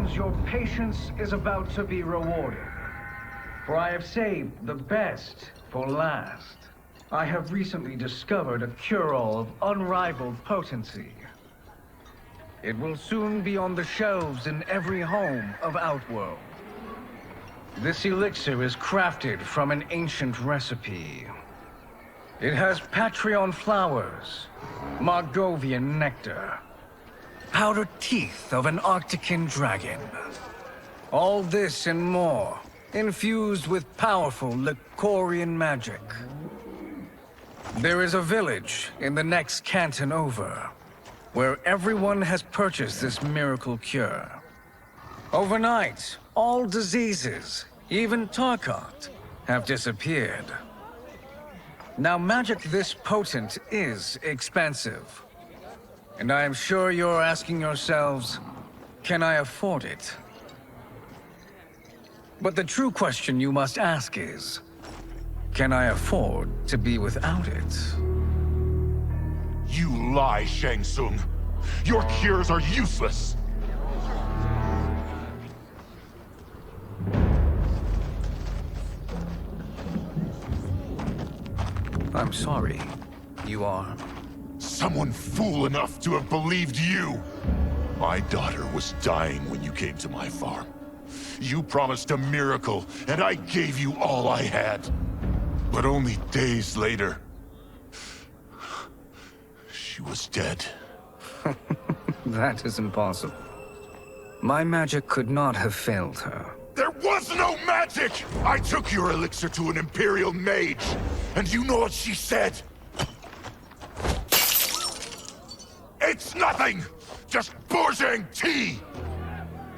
seems your patience is about to be rewarded. For I have saved the best for last. I have recently discovered a cure-all of unrivaled potency. It will soon be on the shelves in every home of Outworld. This elixir is crafted from an ancient recipe. It has Patreon flowers, Margovian nectar, powdered teeth of an Arctican dragon. All this and more, infused with powerful Lycorian magic. There is a village in the next canton over, where everyone has purchased this miracle cure. Overnight, all diseases, even Tarkat, have disappeared. Now, magic this potent is expensive. And I am sure you're asking yourselves, can I afford it? But the true question you must ask is, can I afford to be without it? You lie, Shang Tsung. Your cures are useless. I'm sorry. You are? Someone fool enough to have believed you. My daughter was dying when you came to my farm. You promised a miracle, and I gave you all I had. But only days later, she was dead. That is impossible. My magic could not have failed her. There was no magic! I took your elixir to an Imperial mage, and you know what she said? It's nothing! Just Bourgeois tea!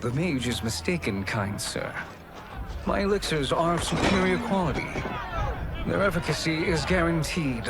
The mage is mistaken, kind sir. My elixirs are of superior quality. Their efficacy is guaranteed.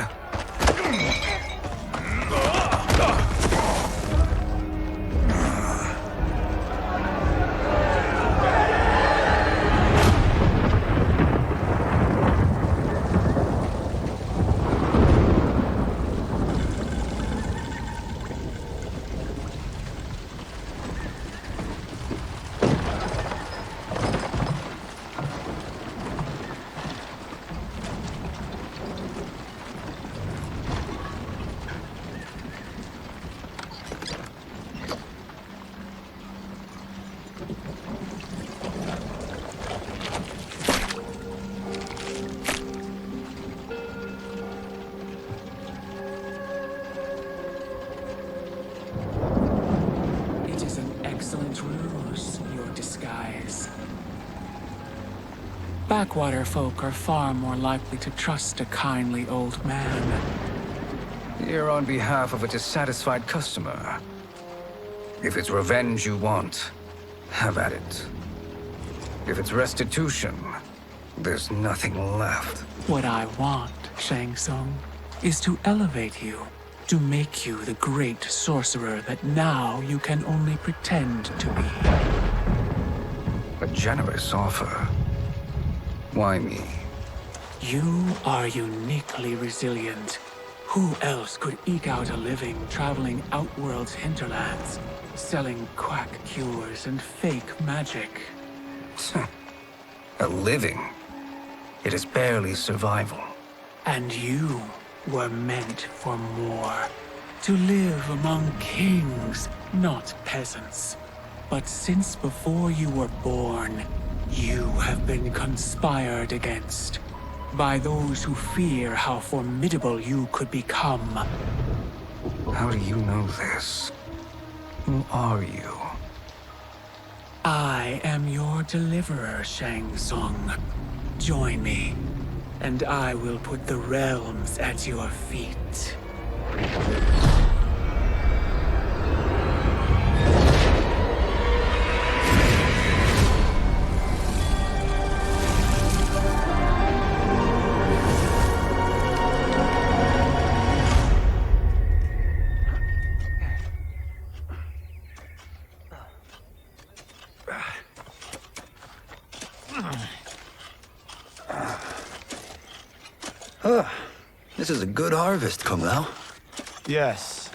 Backwater folk are far more likely to trust a kindly old man. Here on behalf of a dissatisfied customer. If it's revenge you want, have at it. If it's restitution, there's nothing left. What I want, Shang Tsung, is to elevate you, to make you the great sorcerer that now you can only pretend to be. A generous offer. Why me? You are uniquely resilient. Who else could eke out a living traveling Outworld's hinterlands, selling quack cures and fake magic? A living? It is barely survival. And you were meant for more. To live among kings, not peasants. But since before you were born, you have been conspired against by those who fear how formidable you could become. How do you know this? Who are you? I am your deliverer, Shang Tsung. Join me, and I will put the realms at your feet. This is a good harvest, Kung Lao. Yes.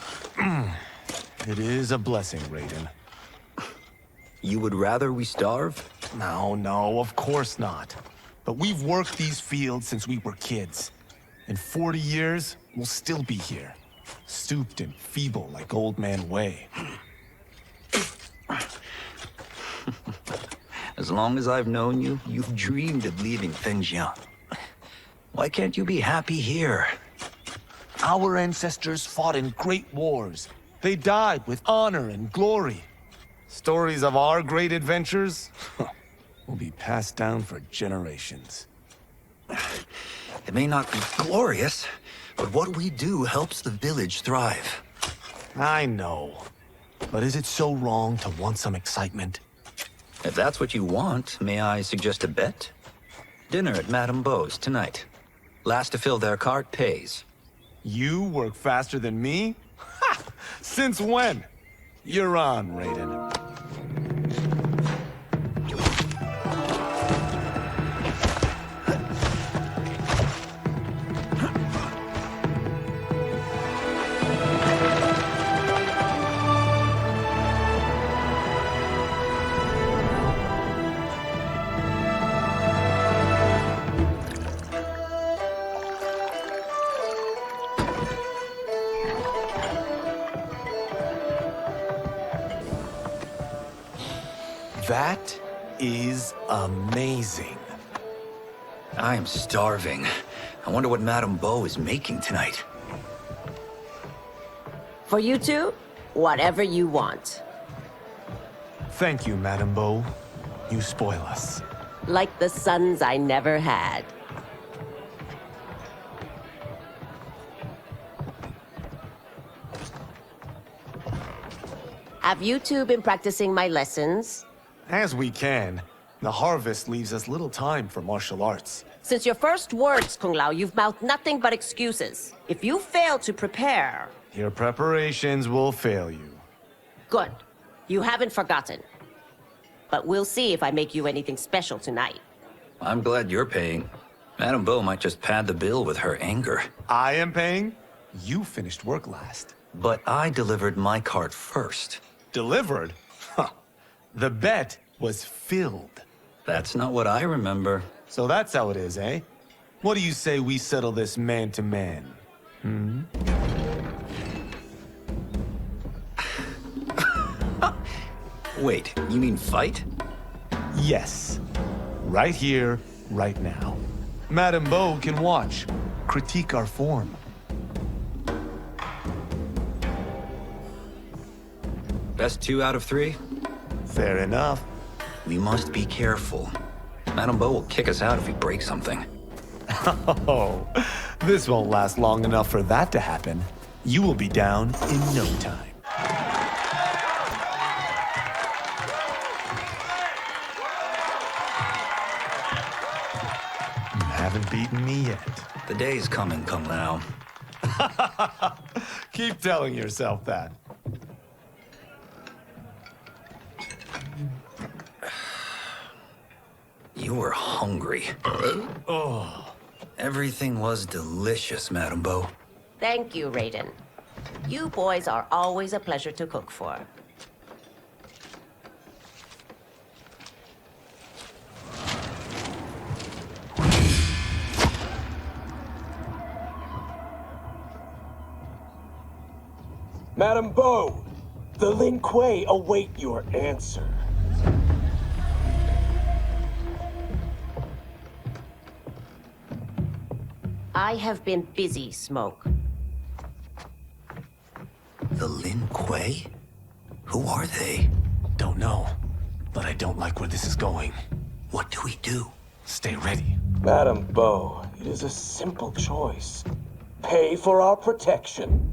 It is a blessing, Raiden. You would rather we starve? No, of course not. But we've worked these fields since we were kids. In 40 years, we'll still be here. Stooped and feeble like Old Man Way. As long as I've known you, you've dreamed of leaving things young. Why can't you be happy here? Our ancestors fought in great wars. They died with honor and glory. Stories of our great adventures will be passed down for generations. It may not be glorious, but what we do helps the village thrive. I know. But is it so wrong to want some excitement? If that's what you want, may I suggest a bet? Dinner at Madame Beau's tonight. Last to fill their cart pays. You work faster than me? Ha! Since when? You're on, Raiden. That is amazing. I am starving. I wonder what Madame Beau is making tonight. For you two, whatever you want. Thank you, Madame Beau. You spoil us. Like the sons I never had. Have you two been practicing my lessons? As we can. The harvest leaves us little time for martial arts. Since your first words, Kung Lao, you've mouthed nothing but excuses. If you fail to prepare... Your preparations will fail you. Good. You haven't forgotten. But we'll see if I make you anything special tonight. I'm glad you're paying. Madame Beau might just pad the bill with her anger. I am paying? You finished work last. But I delivered my cart first. Delivered? Huh. The bet was filled. That's not what I remember. So that's how it is, eh? What do you say we settle this man to man? Wait, you mean fight? Yes. Right here, right now. Madame Beau can watch, critique our form. Best 2 out of 3? Fair enough. We must be careful. Madame Beau will kick us out if we break something. Oh, this won't last long enough for that to happen. You will be down in no time. You haven't beaten me yet. The day's coming, Kung Lao. Keep telling yourself that. You were hungry. Oh. Everything was delicious, Madame Beau. Thank you, Raiden. You boys are always a pleasure to cook for. Madame Beau, the Lin Kuei await your answer. I have been busy, Smoke. The Lin Kuei? Who are they? Don't know, but I don't like where this is going. What do we do? Stay ready. Madame Beau, it is a simple choice. Pay for our protection,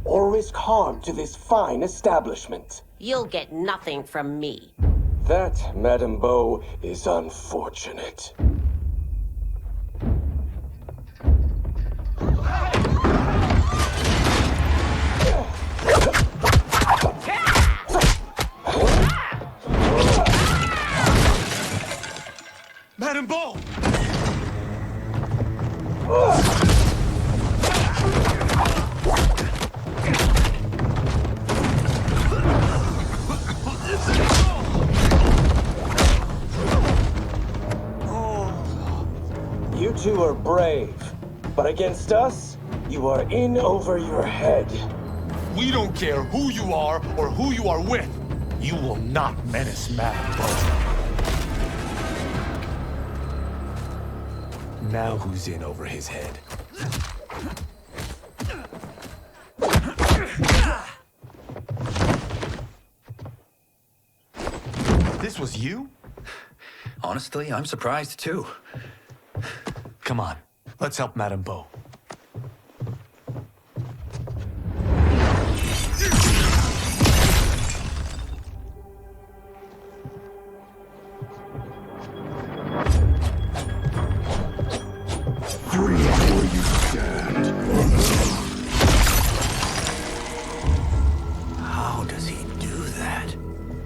or risk harm to this fine establishment. You'll get nothing from me. That, Madame Beau, is unfortunate. Madame Beau! two are brave, but against us, you are in over your head. We don't care who you are or who you are with. You will not menace Madame Bo. Now who's in over his head? This was you? Honestly, I'm surprised too. Come on, let's help Madame Bo. How does he do that?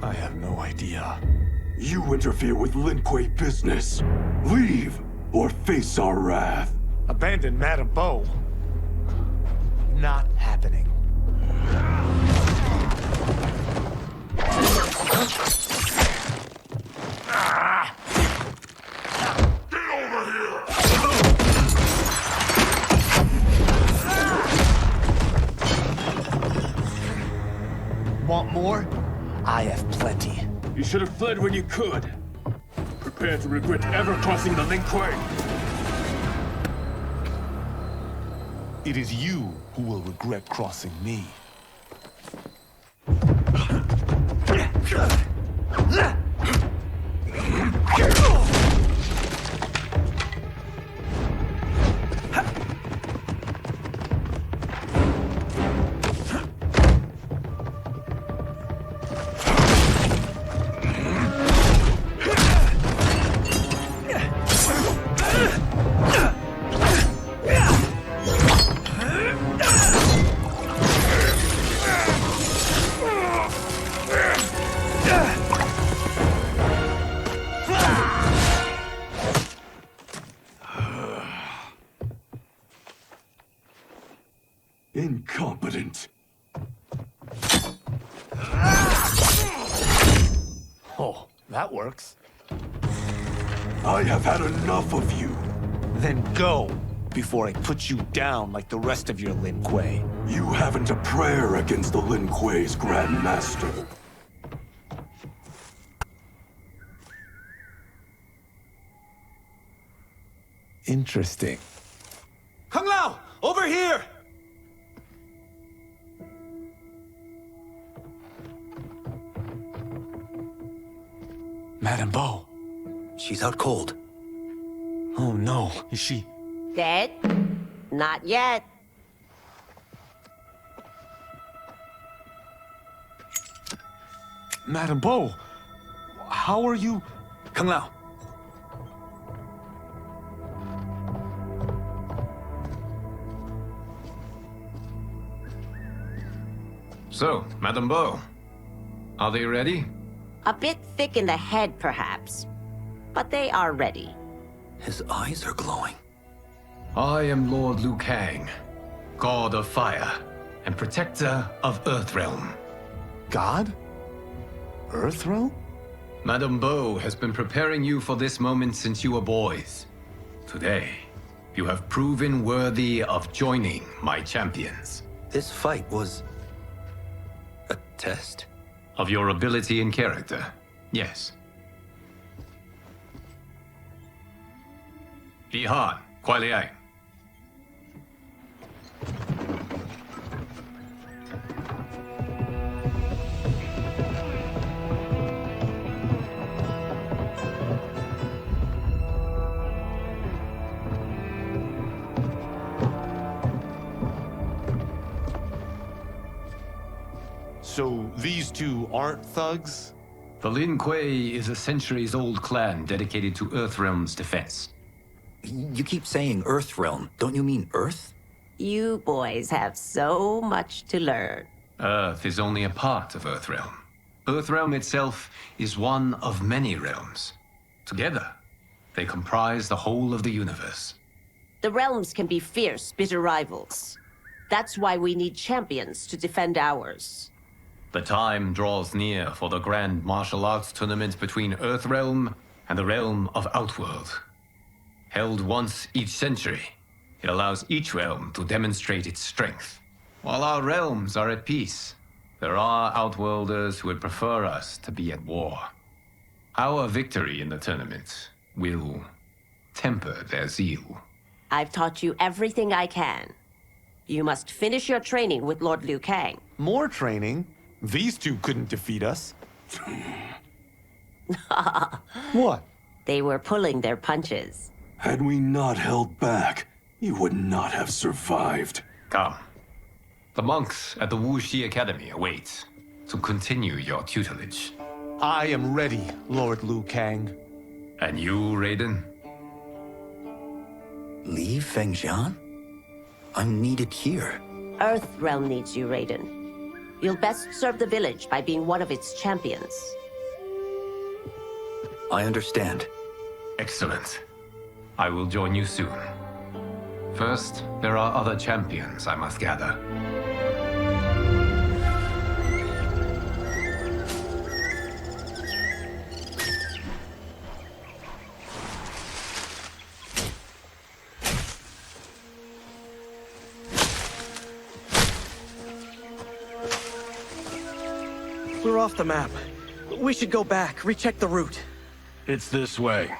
I have no idea. You interfere with Lin Kuei business. Leave, or face our wrath. Abandon Madame Bo? Not happening. Want more? I have plenty. You should have fled when you could. Prepare to regret ever crossing the Lin Kuei. It is you who will regret crossing me. Incompetent. Oh, that works. I have had enough of you. Then go, before I put you down like the rest of your Lin Kuei. You haven't a prayer against the Lin Kuei's Grand Master. Interesting. Kung Lao, over here! Madame Bo. She's out cold. Oh no, is she? Dead? Not yet. Madame Bo, how are you? Kung Lao. So, Madame Bo, are they ready? A bit thick in the head, perhaps. But they are ready. His eyes are glowing. I am Lord Liu Kang, God of Fire and Protector of Earthrealm. God? Earthrealm? Madame Bo has been preparing you for this moment since you were boys. Today, you have proven worthy of joining my champions. This fight was a test? Of your ability and character, yes. Yi Han, Kuai Liang. So these two aren't thugs? The Lin Kuei is a centuries-old clan dedicated to Earthrealm's defense. You keep saying Earthrealm. Don't you mean Earth? You boys have so much to learn. Earth is only a part of Earthrealm. Earthrealm itself is one of many realms. Together, they comprise the whole of the universe. The realms can be fierce, bitter rivals. That's why we need champions to defend ours. The time draws near for the grand martial arts tournament between Earthrealm and the realm of Outworld. Held once each century, it allows each realm to demonstrate its strength. While our realms are at peace, there are Outworlders who would prefer us to be at war. Our victory in the tournament will temper their zeal. I've taught you everything I can. You must finish your training with Lord Liu Kang. More training? These two couldn't defeat us. What? They were pulling their punches. Had we not held back, you would not have survived. Come. The monks at the Wuxi Academy await to continue your tutelage. I am ready, Lord Liu Kang. And you, Raiden? Leave Fengjian? I'm needed here. Earth Realm needs you, Raiden. You'll best serve the village by being one of its champions. I understand. Excellent. I will join you soon. First, there are other champions I must gather. We're off the map. We should go back, recheck the route. It's this way.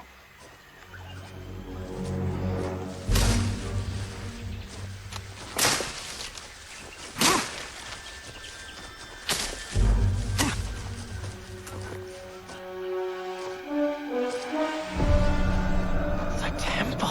The temple.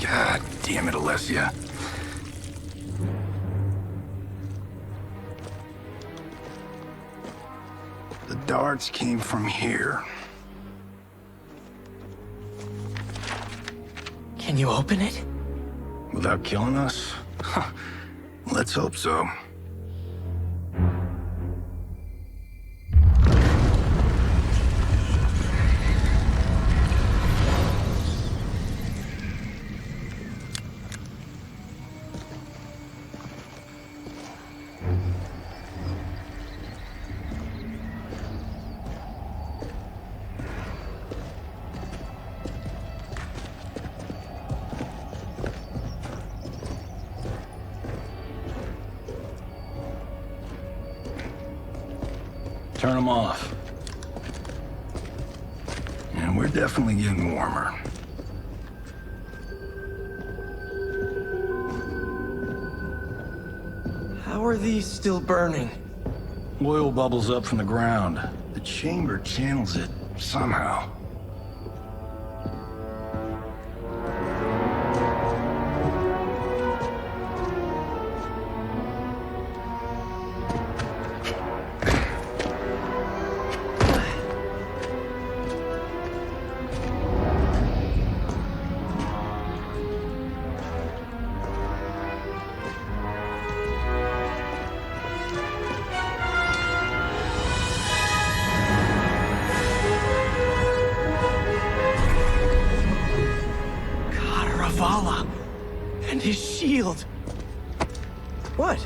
God damn it, Alessia. The darts came from here. Can you open it? Without killing us? Huh. Let's hope so. Turn them off. And we're definitely getting warmer. How are these still burning? Oil bubbles up from the ground. The chamber channels it somehow. And his shield. What?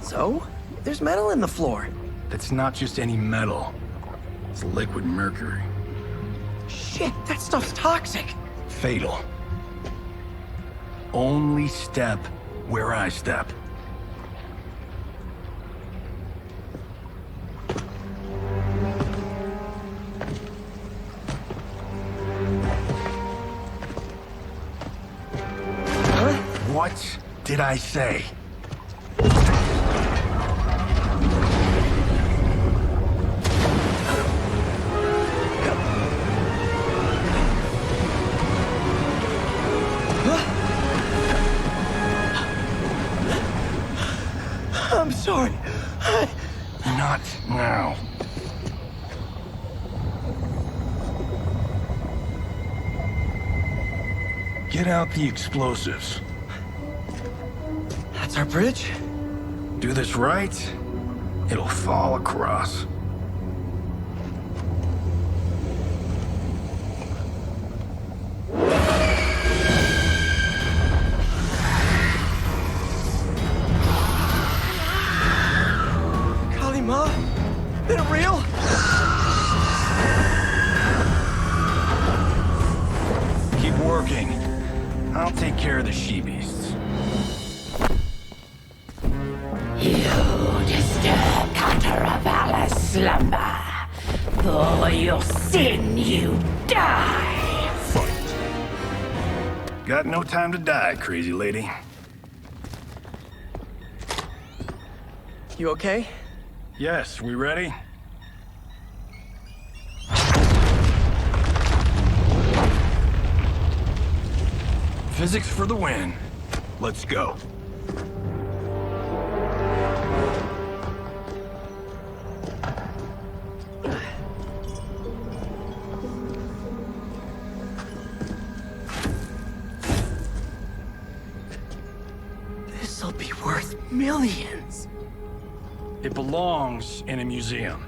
So? There's metal in the floor. That's not just any metal. It's liquid mercury. Shit, that stuff's toxic. Fatal. Only step where I step. What did I say? I'm sorry. Not now. Get out the explosives. That's our bridge? Do this right, it'll fall across. Kalima? Been it real? Keep working. I'll take care of the she-beasts. You disturb Kataraval's slumber. For your sin, you die. Fight. Got no time to die, crazy lady. You okay? Yes, we ready? Physics for the win. Let's go. This'll be worth millions. It belongs in a museum.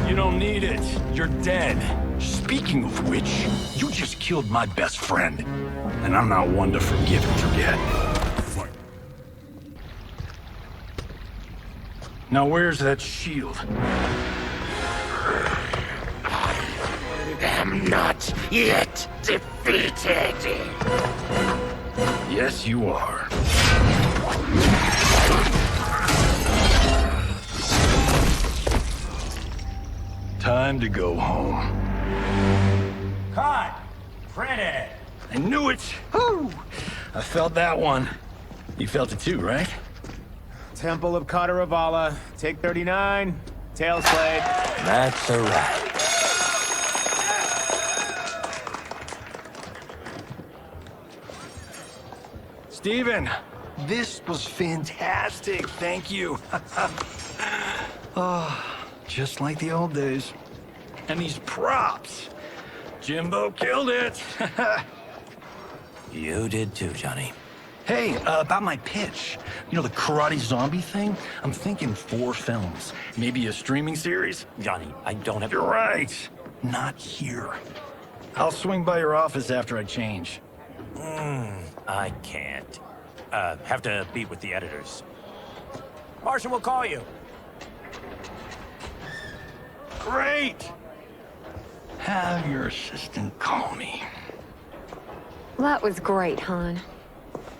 You don't need it. You're dead. Speaking of which, you just killed my best friend. And I'm not one to forgive and forget. Now where's that shield? I'm not yet defeated. Yes, you are. Time to go home. Cut! Printed! I knew it! Woo! I felt that one. You felt it too, right? Temple of Kataravala, take 39, tail slate. That's a wrap. Steven, this was fantastic. Thank you. Oh, just like the old days. And these props. Jimbo killed it. You did too, Johnny. Hey, about my pitch. You know, the karate zombie thing? I'm thinking 4 films. Maybe a streaming series? Johnny, I don't have... You're right. Not here. I'll swing by your office after I change. I can't. Have to meet with the editors. Martian will call you. Great! Have your assistant call me. That was great, hon.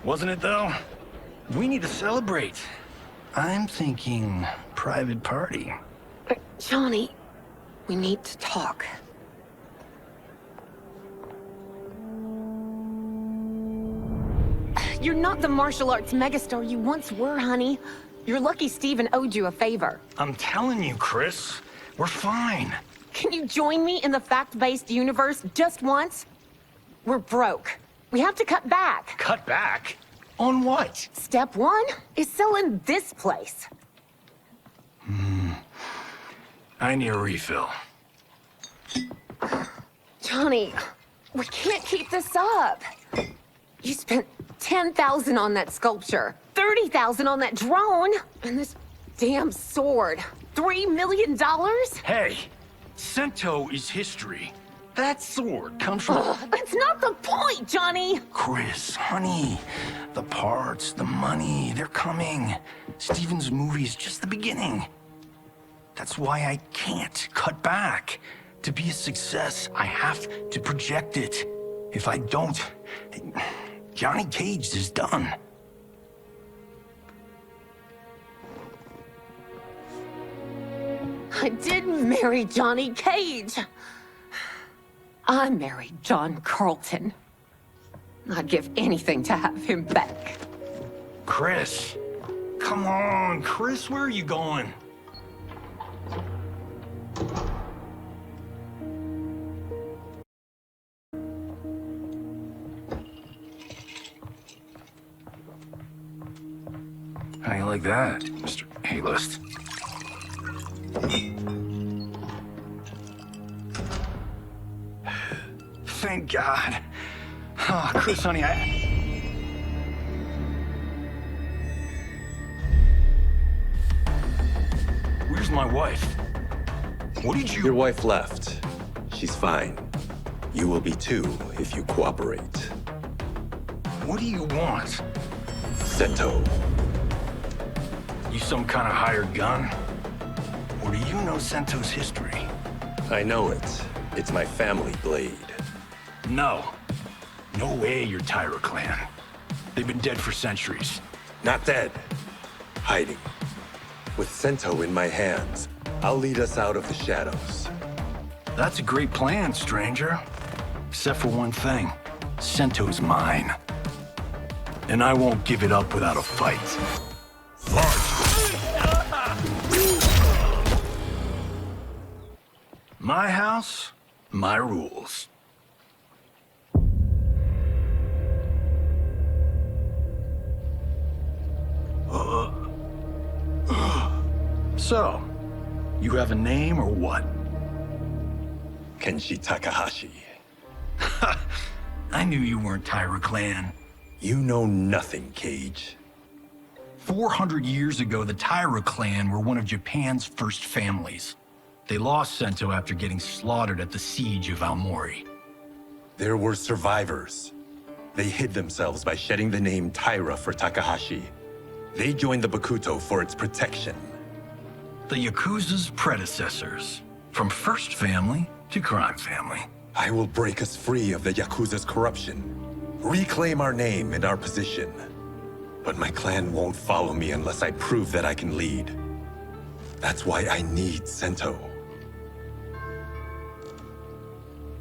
Wasn't it, though? We need to celebrate. I'm thinking private party. Johnny, we need to talk. You're not the martial arts megastar you once were, honey. You're lucky Steven owed you a favor. I'm telling you, Chris. We're fine. Can you join me in the fact-based universe just once? We're broke. We have to cut back. Cut back? On what? Step 1 is selling this place. I need a refill. Johnny, we can't keep this up. You spent $10,000 on that sculpture, $30,000 on that drone, and this damn sword. $3 million? Hey, Sento is history. That sword comes from... That's not the point, Johnny! Chris, honey, the parts, the money, they're coming. Steven's movie is just the beginning. That's why I can't cut back. To be a success, I have to project it. If I don't, Johnny Cage is done. I didn't marry Johnny Cage. I married John Carlton. I'd give anything to have him back. Chris. Come on, Chris, where are you going? How you like that, Mr. A-list? Thank God. Oh, Chris, honey, Where's my wife? What did you... Your wife left. She's fine. You will be too if you cooperate. What do you want? Sento. You some kind of hired gun? Or do you know Sento's history? I know it. It's my family blade. No. No way you're Tyra clan. They've been dead for centuries. Not dead. Hiding. With Sento in my hands, I'll lead us out of the shadows. That's a great plan, stranger. Except for one thing. Sento's mine. And I won't give it up without a fight. My house, my rules. So, you have a name or what? Kenshi Takahashi. I knew you weren't Tyra clan. You know nothing, Cage. 400 years ago, the Tyra clan were one of Japan's first families. They lost Sento after getting slaughtered at the siege of Aomori. There were survivors. They hid themselves by shedding the name Tyra for Takahashi. They joined the Bakuto for its protection. The Yakuza's predecessors. From first family to crime family. I will break us free of the Yakuza's corruption. Reclaim our name and our position. But my clan won't follow me unless I prove that I can lead. That's why I need Sento.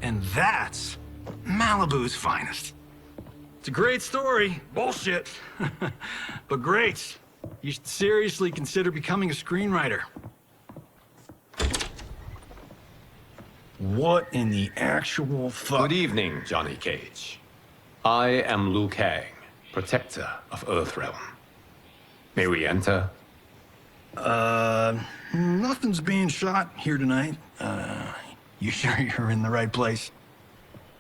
And that's Malibu's finest. It's a great story. Bullshit. But great. You should seriously consider becoming a screenwriter. What in the actual fuck? Good evening, Johnny Cage. I am Liu Kang, protector of Earthrealm. May we enter? Nothing's being shot here tonight. You sure you're in the right place?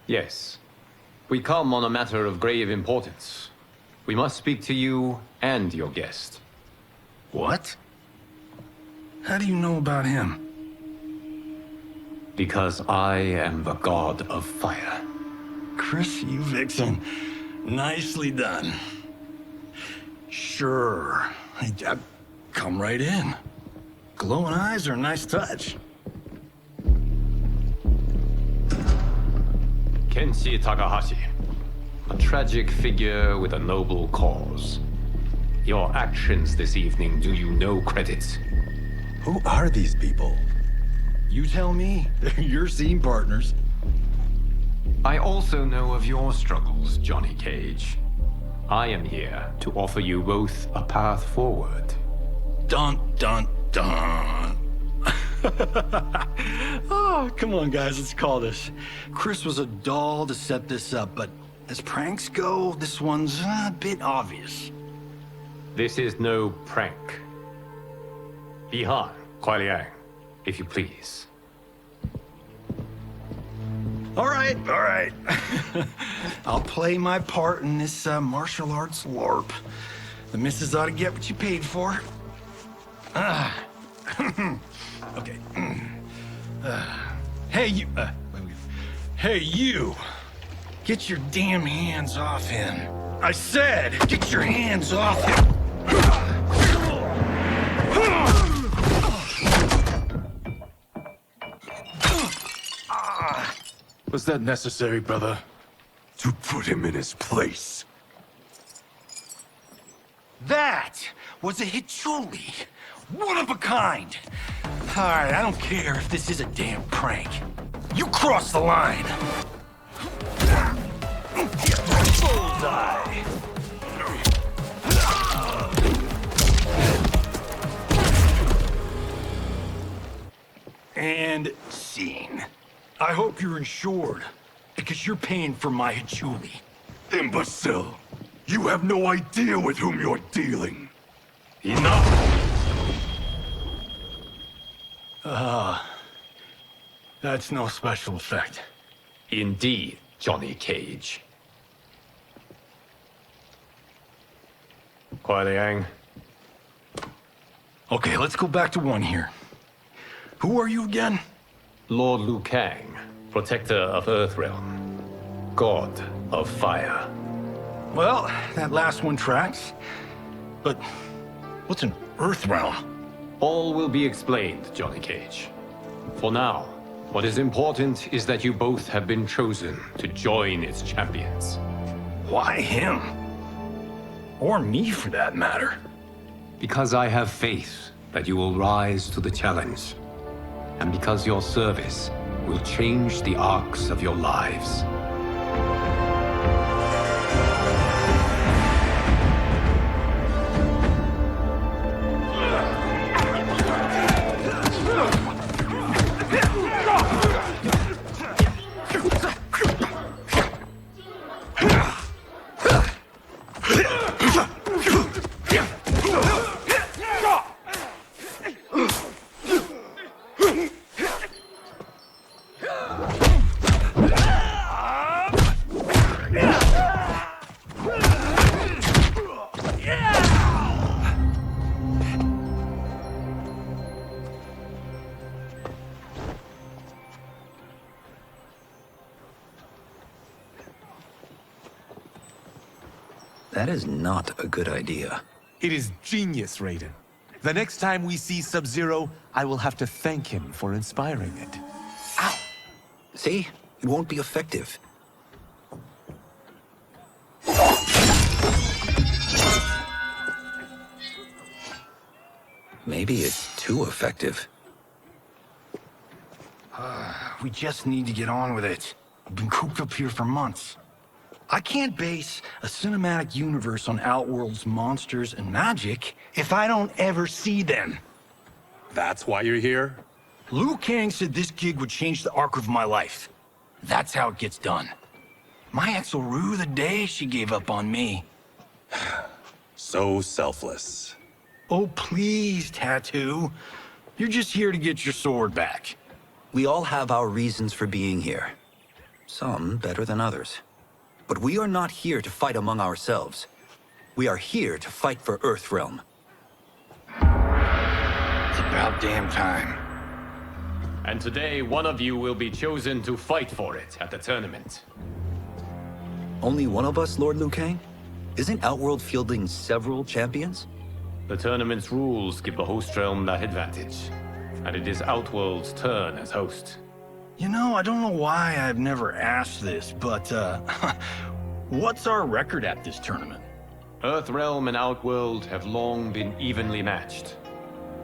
Yes. We come on a matter of grave importance. We must speak to you and your guest. What? How do you know about him? Because I am the god of fire. Chris, you vixen. Nicely done. Sure. Come right in. Glowing eyes are a nice touch. Kenshi Takahashi. A tragic figure with a noble cause. Your actions this evening do you no credit. Who are these people? You tell me. They're your scene partners. I also know of your struggles, Johnny Cage. I am here to offer you both a path forward. Dun, dun, dun. Oh, come on, guys, let's call this. Chris was a doll to set this up, but as pranks go, this one's a bit obvious. This is no prank. Bihan, Kuai-Liang, if you please. All right. I'll play my part in this martial arts LARP. The missus ought to get what you paid for. Okay. Hey, you. Hey, you. Get your damn hands off him. I said, get your hands off him. Was that necessary, brother? To put him in his place. That was a Hichuli. One of a kind. All right, I don't care if this is a damn prank. You crossed the line. Bullseye! And scene. I hope you're insured, because you're paying for my Hachuli. Imbecile! You have no idea with whom you're dealing. Enough! That's no special effect. Indeed, Johnny Cage. Kuai Liang. Okay, let's go back to one here. Who are you again? Lord Liu Kang, protector of Earthrealm, god of fire. Well, that last one tracks. But what's an Earthrealm? All will be explained, Johnny Cage. For now, what is important is that you both have been chosen to join its champions. Why him? Or me, for that matter. Because I have faith that you will rise to the challenge. And because your service will change the arcs of your lives. That is not a good idea. It is genius, Raiden. The next time we see Sub-Zero, I will have to thank him for inspiring it. Ow! See? It won't be effective. Maybe it's too effective. We just need to get on with it. I've been cooped up here for months. I can't base a cinematic universe on Outworld's monsters and magic if I don't ever see them. That's why you're here? Liu Kang said this gig would change the arc of my life. That's how it gets done. My ex will rue the day she gave up on me. So selfless. Oh, please, Tattoo. You're just here to get your sword back. We all have our reasons for being here. Some better than others. But we are not here to fight among ourselves. We are here to fight for Earthrealm. It's about damn time. And today, one of you will be chosen to fight for it at the tournament. Only one of us, Lord Liu Kang? Isn't Outworld fielding several champions? The tournament's rules give the host realm that advantage. And it is Outworld's turn as host. You know, I don't know why I've never asked this, but, what's our record at this tournament? Earthrealm and Outworld have long been evenly matched.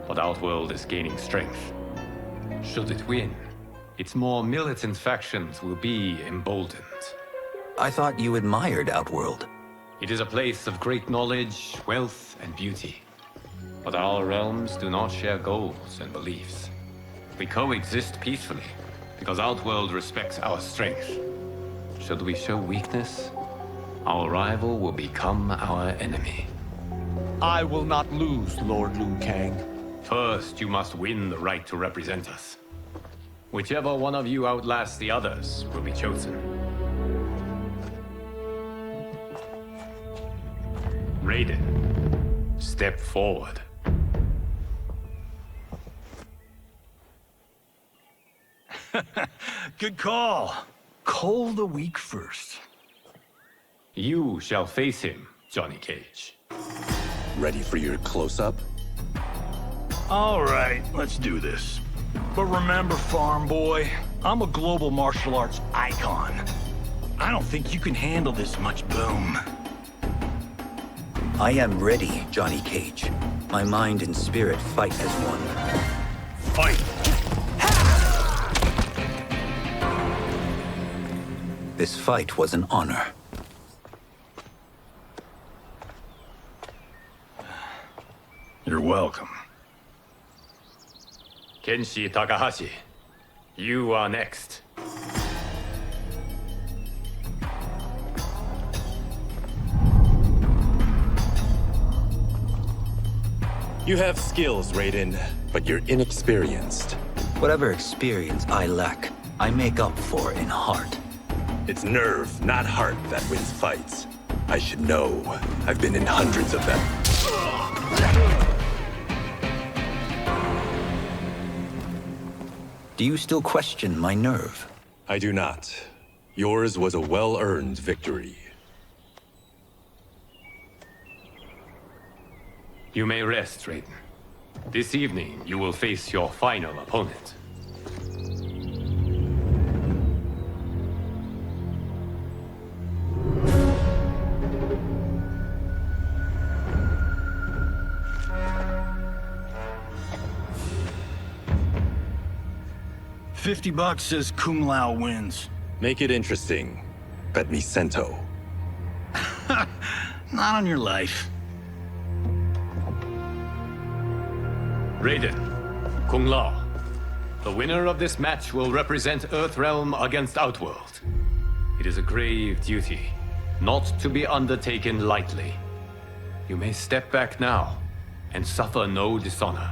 But Outworld is gaining strength. Should it win, its more militant factions will be emboldened. I thought you admired Outworld. It is a place of great knowledge, wealth, and beauty. But our realms do not share goals and beliefs. We coexist peacefully, because Outworld respects our strength. Should we show weakness, our rival will become our enemy. I will not lose, Lord Liu Kang. First, you must win the right to represent us. Whichever one of you outlasts the others will be chosen. Raiden, step forward. Good call. Cole the weak first. You shall face him, Johnny Cage. Ready for your close-up? All right, let's do this. But remember, farm boy, I'm a global martial arts icon. I don't think you can handle this much boom. I am ready, Johnny Cage. My mind and spirit fight as one. Fight! This fight was an honor. You're welcome. Kenshi Takahashi, you are next. You have skills, Raiden, but you're inexperienced. Whatever experience I lack, I make up for in heart. It's nerve, not heart, that wins fights. I should know. I've been in hundreds of them. Do you still question my nerve? I do not. Yours was a well-earned victory. You may rest, Raiden. This evening, you will face your final opponent. $50 says Kung Lao wins. Make it interesting. Bet me Cento. Not on your life. Raiden, Kung Lao. The winner of this match will represent Earthrealm against Outworld. It is a grave duty, not to be undertaken lightly. You may step back now, and suffer no dishonor.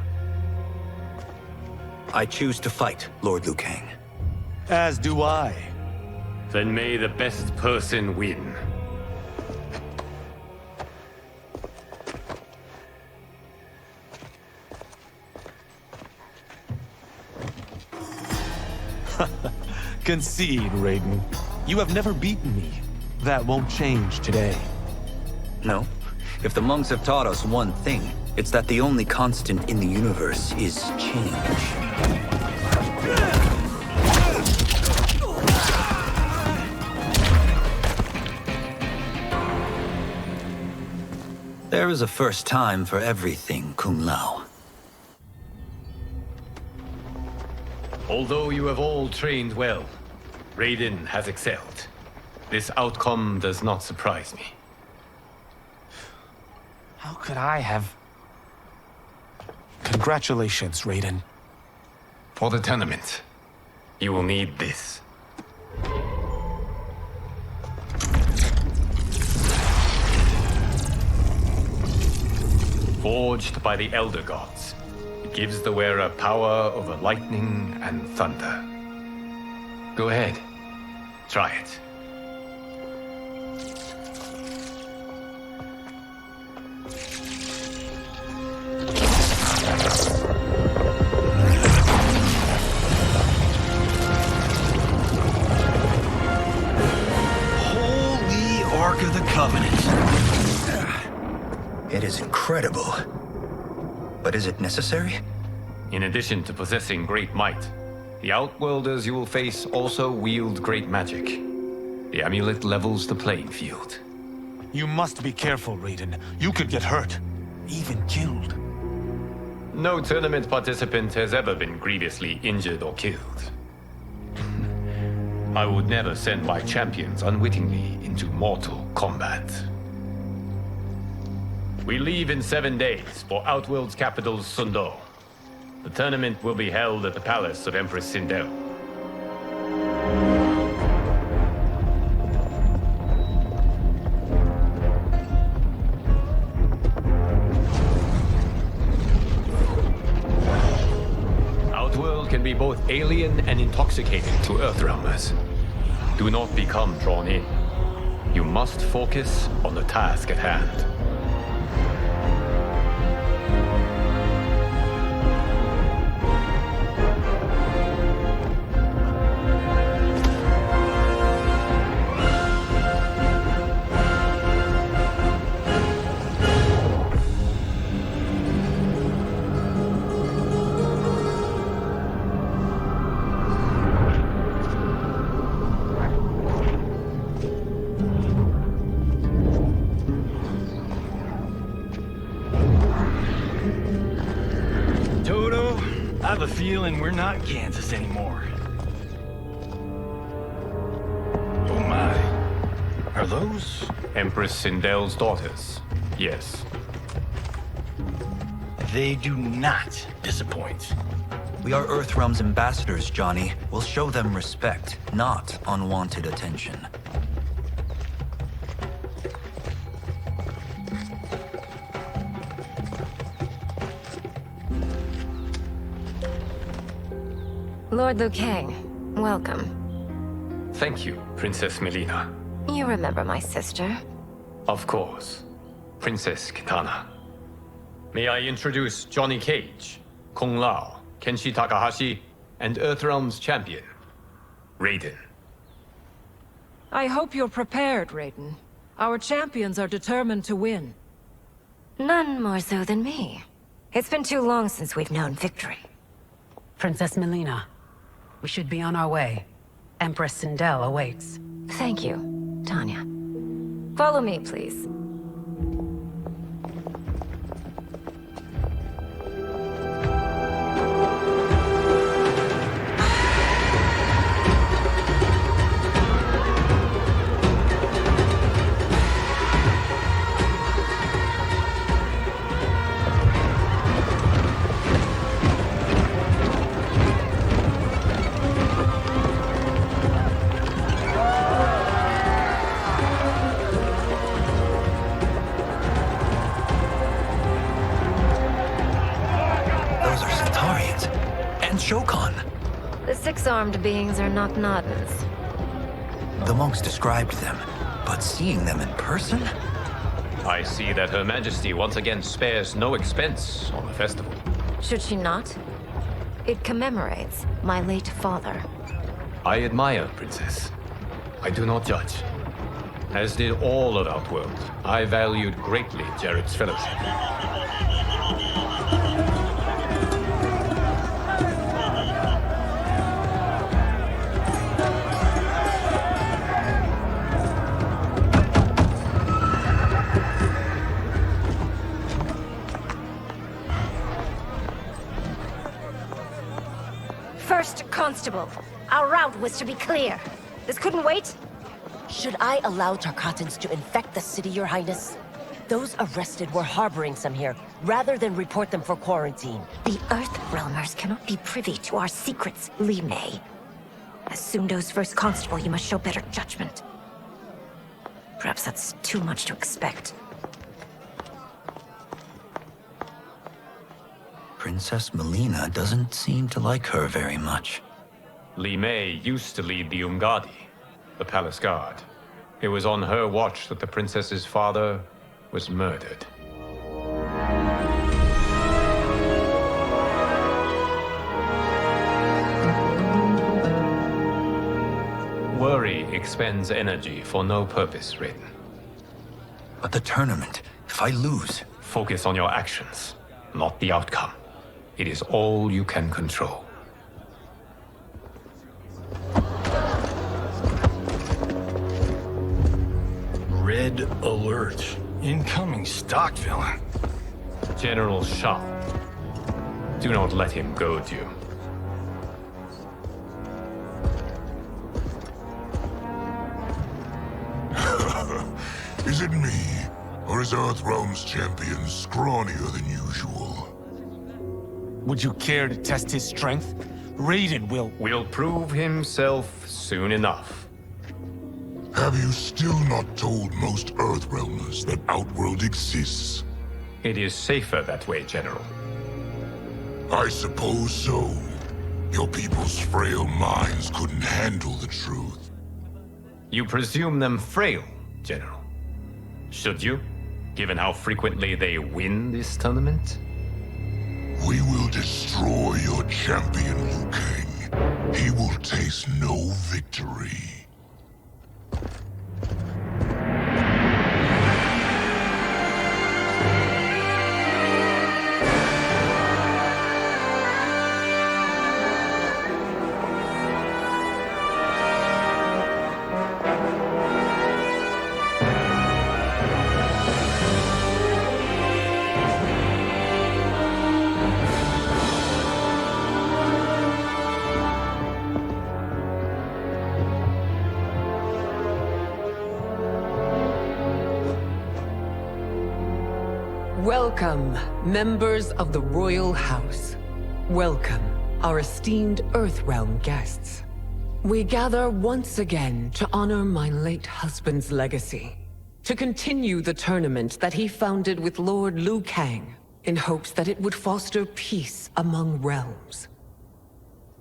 I choose to fight, Lord Liu Kang. As do I. Then may the best person win. Concede, Raiden. You have never beaten me. That won't change today. No. If the monks have taught us one thing, it's that the only constant in the universe is change. There is a first time for everything, Kung Lao. Although you have all trained well, Raiden has excelled. This outcome does not surprise me. How could I have... Congratulations, Raiden. For the tournament, you will need this. Forged by the Elder Gods, it gives the wearer power over lightning and thunder. Go ahead, try it. Holy Ark of the Covenant. It is incredible. But is it necessary? In addition to possessing great might, the Outworlders you will face also wield great magic. The amulet levels the playing field. You must be careful, Raiden. You could get hurt. Even killed. No tournament participant has ever been grievously injured or killed. I would never send my champions unwittingly into Mortal Kombat. We leave in 7 days for Outworld's capital, Sundo. The tournament will be held at the palace of Empress Sindel. Outworld can be both alien and intoxicating to Earthrealmers. Do not become drawn in. You must focus on the task at hand. I have a feeling we're not Kansas anymore. Oh my. Are those? Empress Sindel's daughters, yes. They do not disappoint. We are Earthrealm's ambassadors, Johnny. We'll show them respect, not unwanted attention. Lord Liu Kang, welcome. Thank you, Princess Melina. You remember my sister? Of course. Princess Kitana. May I introduce Johnny Cage, Kung Lao, Kenshi Takahashi, and Earthrealm's champion, Raiden. I hope you're prepared, Raiden. Our champions are determined to win. None more so than me. It's been too long since we've known victory. Princess Melina, we should be on our way. Empress Sindel awaits. Thank you, Tanya. Follow me, please. The six-armed beings are not Nodens. The monks described them, but seeing them in person? I see that Her Majesty once again spares no expense on the festival. Should she not? It commemorates my late father. I admire, Princess. I do not judge. As did all of Outworld, I valued greatly Jarrett's fellowship. First Constable, our route was to be clear. This couldn't wait? Should I allow Tarkatans to infect the city, Your Highness? Those arrested were harboring some here, rather than report them for quarantine. The Earthrealmers cannot be privy to our secrets, Li Mei. As Sundo's first constable, you must show better judgment. Perhaps that's too much to expect. Princess Melina doesn't seem to like her very much. Li Mei used to lead the Umgadi, the palace guard. It was on her watch that the princess's father was murdered. Worry expends energy for no purpose, Raiden. But the tournament, if I lose... Focus on your actions, not the outcome. It is all you can control. Red alert. Incoming stock villain. General Shah. Do not let him goad you. Is it me? Or is Earthrealm's champion scrawnier than usual? Would you care to test his strength? Raiden will prove himself soon enough. Have you still not told most Earthrealmers that Outworld exists? It is safer that way, General. I suppose so. Your people's frail minds couldn't handle the truth. You presume them frail, General. Should you, given how frequently they win this tournament? We will destroy your champion, Liu Kang. He will taste no victory. Welcome, members of the Royal House. Welcome, our esteemed Earthrealm guests. We gather once again to honor my late husband's legacy, to continue the tournament that he founded with Lord Liu Kang, in hopes that it would foster peace among realms.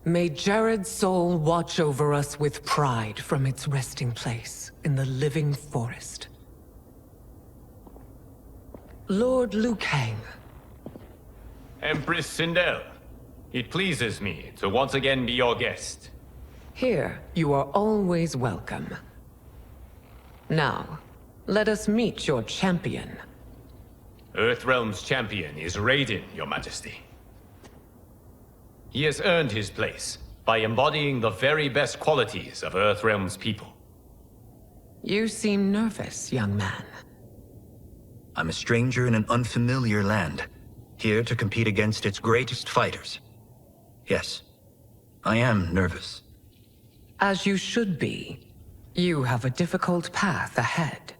May Jared's soul watch over us with pride from its resting place in the living forest. Lord Liu Kang. Empress Sindel, it pleases me to once again be your guest. Here, you are always welcome. Now, let us meet your champion. Earthrealm's champion is Raiden, Your Majesty. He has earned his place by embodying the very best qualities of Earthrealm's people. You seem nervous, young man. I'm a stranger in an unfamiliar land, here to compete against its greatest fighters. Yes, I am nervous. As you should be. You have a difficult path ahead.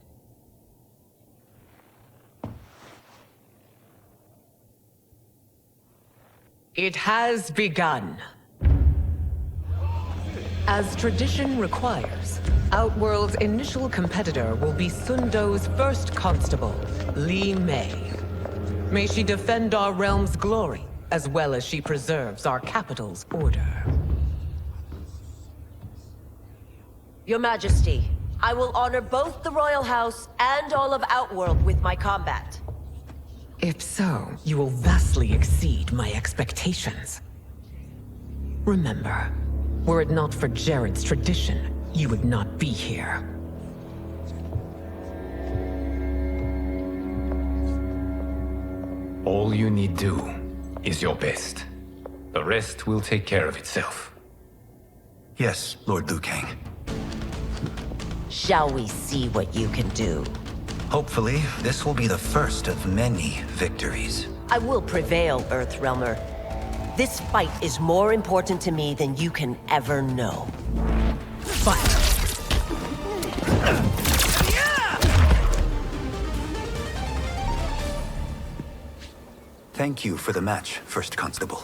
It has begun. As tradition requires, Outworld's initial competitor will be Sundo's first constable, Li Mei. May she defend our realm's glory, as well as she preserves our capital's order. Your Majesty, I will honor both the Royal House and all of Outworld with my combat. If so, you will vastly exceed my expectations. Remember, were it not for Jared's tradition, you would not be here. All you need do is your best. The rest will take care of itself. Yes, Lord Liu Kang. Shall we see what you can do? Hopefully, this will be the first of many victories. I will prevail, Earthrealmer. This fight is more important to me than you can ever know. Fight! Thank you for the match, First Constable.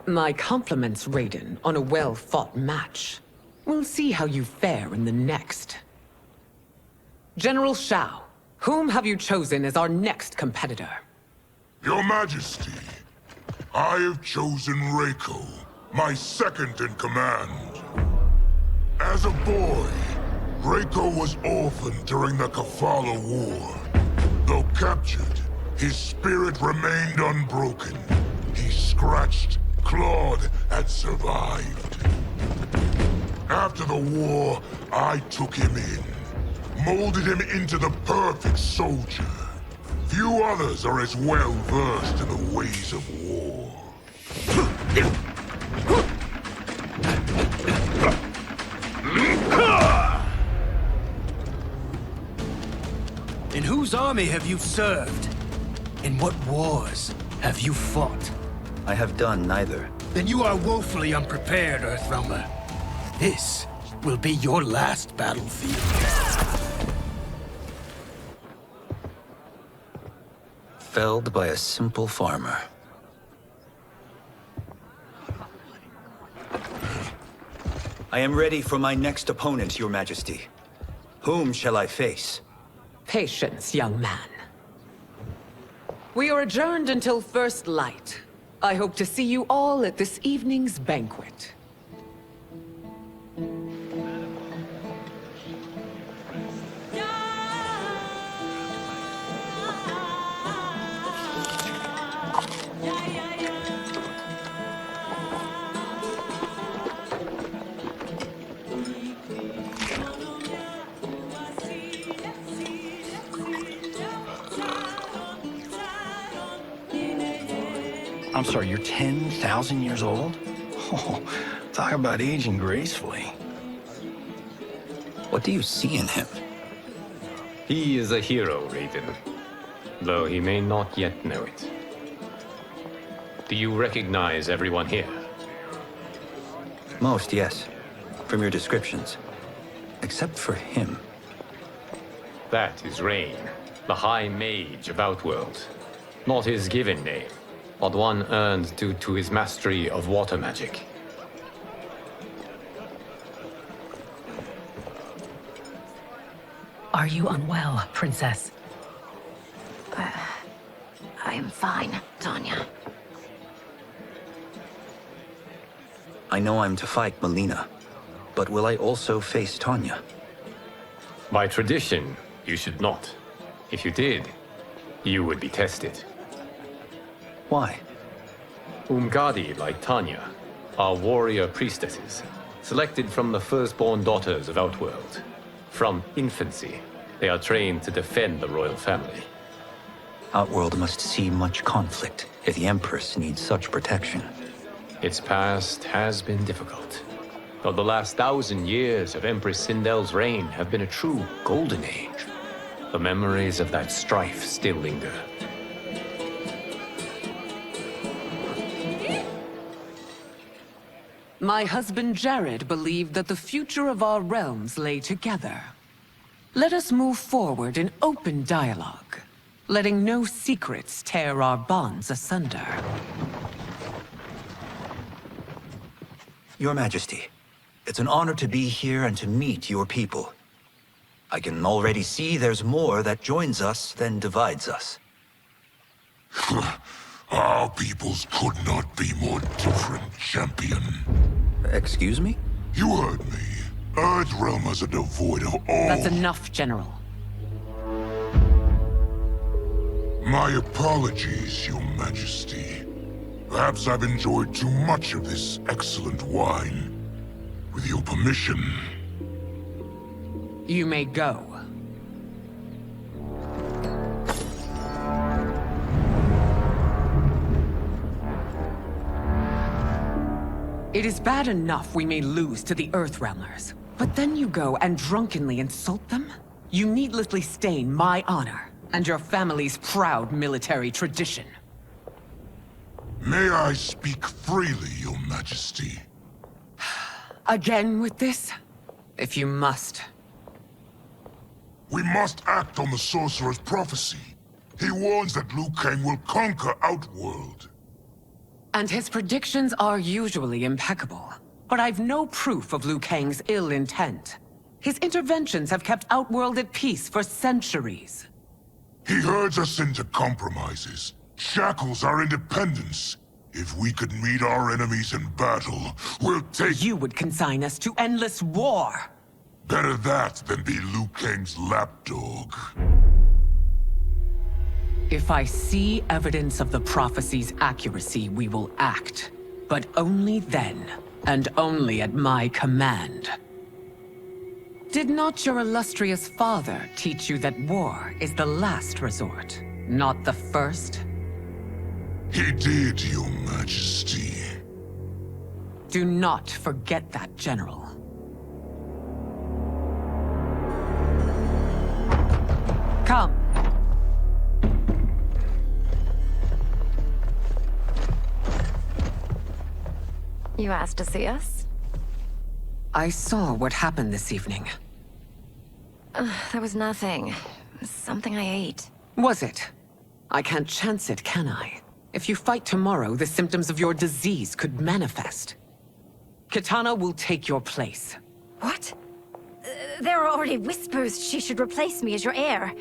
My compliments, Raiden, on a well-fought match. We'll see how you fare in the next. General Shao, whom have you chosen as our next competitor? Your Majesty, I have chosen Reiko, my second in command. As a boy, Reiko was orphaned during the Kafala War. Though captured, his spirit remained unbroken. He scratched, clawed, and survived. After the war, I took him in, molded him into the perfect soldier. Few others are as well versed in the ways of war. In whose army have you served? In what wars have you fought? I have done neither. Then you are woefully unprepared, Earthrealmer. This will be your last battlefield. Felled by a simple farmer. I am ready for my next opponent, Your Majesty. Whom shall I face? Patience, young man. We are adjourned until first light. I hope to see you all at this evening's banquet. I'm sorry, you're 10,000 years old? Oh, talk about aging gracefully. What do you see in him? He is a hero, Raiden. though he may not yet know it. Do you recognize everyone here? Most, yes. From your descriptions. Except for him. That is Rain, the High Mage of Outworld. Not his given name, but one earned due to his mastery of water magic. Are you unwell, Princess? I am fine, Tanya. I know I'm to fight Melina, but will I also face Tanya? By tradition, you should not. If you did, you would be tested. Why? Umgadi, like Tanya, are warrior priestesses, selected from the firstborn daughters of Outworld. From infancy, they are trained to defend the royal family. Outworld must see much conflict if the Empress needs such protection. Its past has been difficult, though the last 1,000 years of Empress Sindel's reign have been a true golden age. The memories of that strife still linger. My husband Jared believed that the future of our realms lay together. Let us move forward in open dialogue, letting no secrets tear our bonds asunder. Your Majesty, it's an honor to be here and to meet your people. I can already see there's more that joins us than divides us. Our peoples could not be more different, champion. Excuse me? You heard me. Earthrealm is a devoid of all... That's enough, General. My apologies, Your Majesty. Perhaps I've enjoyed too much of this excellent wine. With your permission... You may go. It is bad enough we may lose to the Earthrealmers, but then you go and drunkenly insult them? You needlessly stain my honor and your family's proud military tradition. May I speak freely, Your Majesty? Again with this? If you must. We must act on the Sorcerer's prophecy. He warns that Liu Kang will conquer Outworld. And his predictions are usually impeccable. But I've no proof of Liu Kang's ill intent. His interventions have kept Outworld at peace for centuries. He herds us into compromises, shackles our independence. If we could meet our enemies in battle, we'll take... You would consign us to endless war! Better that than be Liu Kang's lapdog. If I see evidence of the prophecy's accuracy, we will act. But only then, and only at my command. Did not your illustrious father teach you that war is the last resort, not the first? He did, Your Majesty. Do not forget that, General. Come. You asked to see us? I saw what happened this evening. That was nothing. Something I ate. Was it? I can't chance it, can I? If you fight tomorrow, the symptoms of your disease could manifest. Kitana will take your place. What? There are already whispers she should replace me as your heir.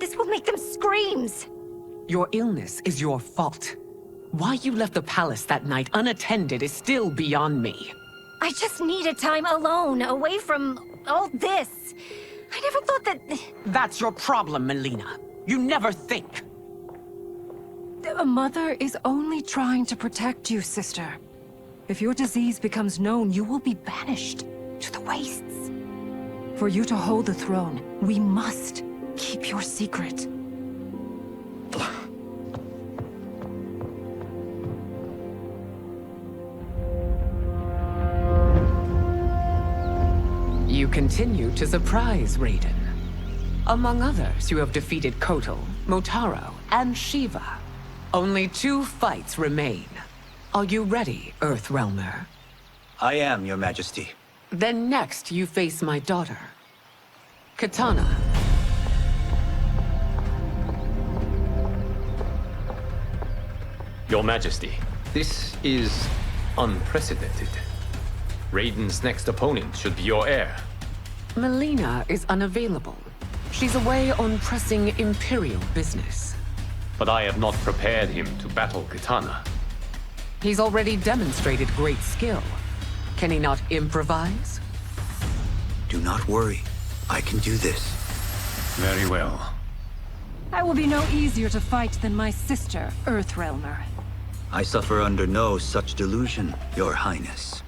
This will make them screams! Your illness is your fault. Why you left the palace that night unattended is still beyond me. I just needed time alone, away from all this. I never thought that... That's your problem, Melina. You never think. A mother is only trying to protect you, sister. If your disease becomes known, you will be banished to the wastes. For you to hold the throne, we must keep your secret. You continue to surprise Raiden. Among others, you have defeated Kotal, Motaro, and Shiva. Only 2 fights remain. Are you ready, Earthrealmer? I am, Your Majesty. Then next, you face my daughter, Katana. Your Majesty, this is unprecedented. Raiden's next opponent should be your heir. Melina is unavailable. She's away on pressing Imperial business. But I have not prepared him to battle Katana. He's already demonstrated great skill. Can he not improvise? Do not worry. I can do this. Very well. I will be no easier to fight than my sister, Earthrealmer. I suffer under no such delusion, Your Highness.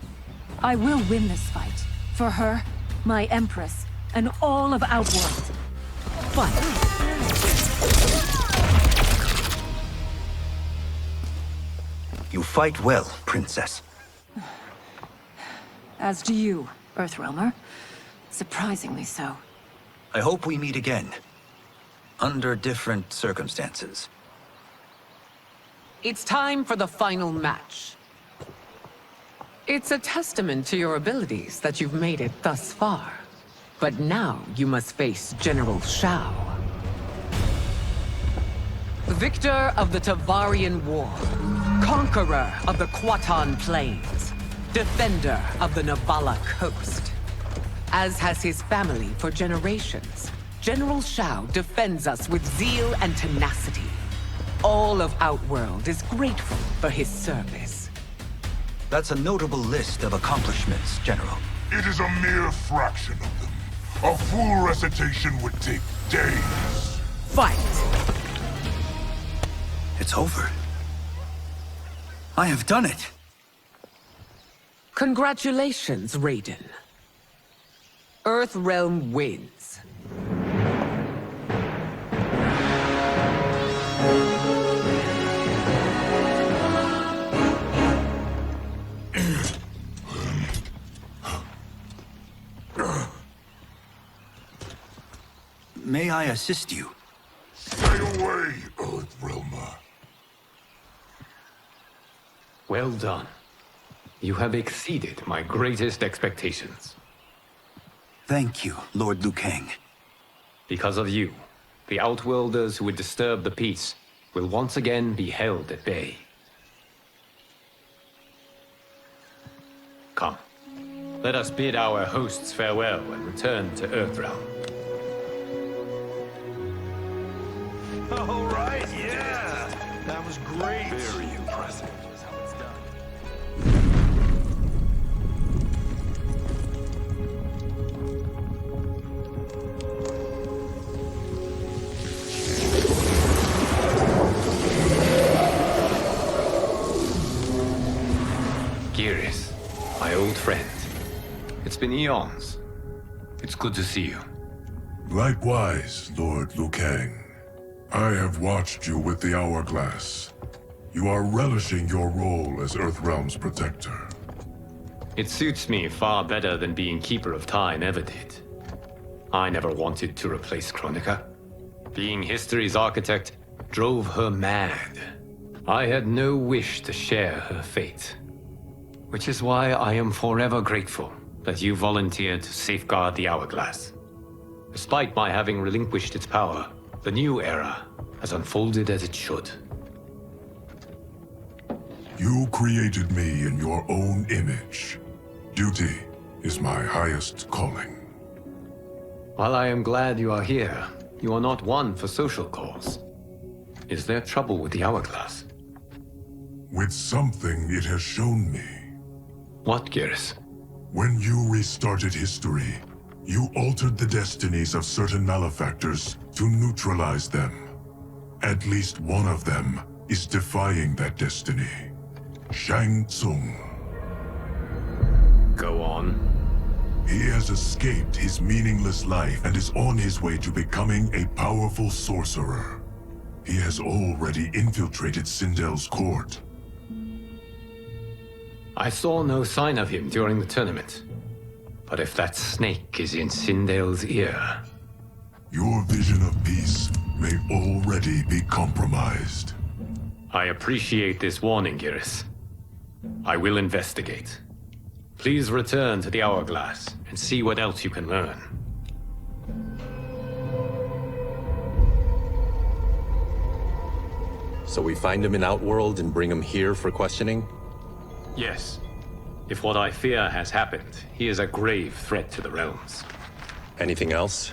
I will win this fight. For her, my Empress, and all of Outworld. Fight! You fight well, Princess. As do you, Earthrealmer. Surprisingly so. I hope we meet again. Under different circumstances. It's time for the final match. It's a testament to your abilities that you've made it thus far. But now you must face General Shao. Victor of the Tavarian War. Conqueror of the Kwatan Plains. Defender of the Navala Coast. As has his family for generations, General Shao defends us with zeal and tenacity. All of Outworld is grateful for his service. That's a notable list of accomplishments, General. It is a mere fraction of them. A full recitation would take days. Fight! It's over. I have done it. Congratulations, Raiden. Earthrealm wins. May I assist you? Stay away, Earthrealmer. Well done. You have exceeded my greatest expectations. Thank you, Lord Liu Kang. Because of you, the Outworlders who would disturb the peace will once again be held at bay. Come, let us bid our hosts farewell and return to Earthrealm. All right, yeah! That was great! Very impressive. Geras, my old friend. It's been eons. It's good to see you. Likewise, Lord Liu Kang. I have watched you with the Hourglass. You are relishing your role as Earthrealm's protector. It suits me far better than being Keeper of Time ever did. I never wanted to replace Chronica. Being history's architect drove her mad. I had no wish to share her fate. Which is why I am forever grateful that you volunteered to safeguard the Hourglass. Despite my having relinquished its power, the new era has unfolded as it should. You created me in your own image. Duty is my highest calling. While I am glad you are here, you are not one for social cause. Is there trouble with the Hourglass? With something it has shown me. What, Geras? When you restarted history, you altered the destinies of certain malefactors to neutralize them. At least one of them is defying that destiny. Shang Tsung. Go on. He has escaped his meaningless life and is on his way to becoming a powerful sorcerer. He has already infiltrated Sindel's court. I saw no sign of him during the tournament. But if that snake is in Sindel's ear... Your vision of peace may already be compromised. I appreciate this warning, Giris. I will investigate. Please return to the Hourglass and see what else you can learn. So we find him in Outworld and bring him here for questioning? Yes. If what I fear has happened, he is a grave threat to the realms. Anything else?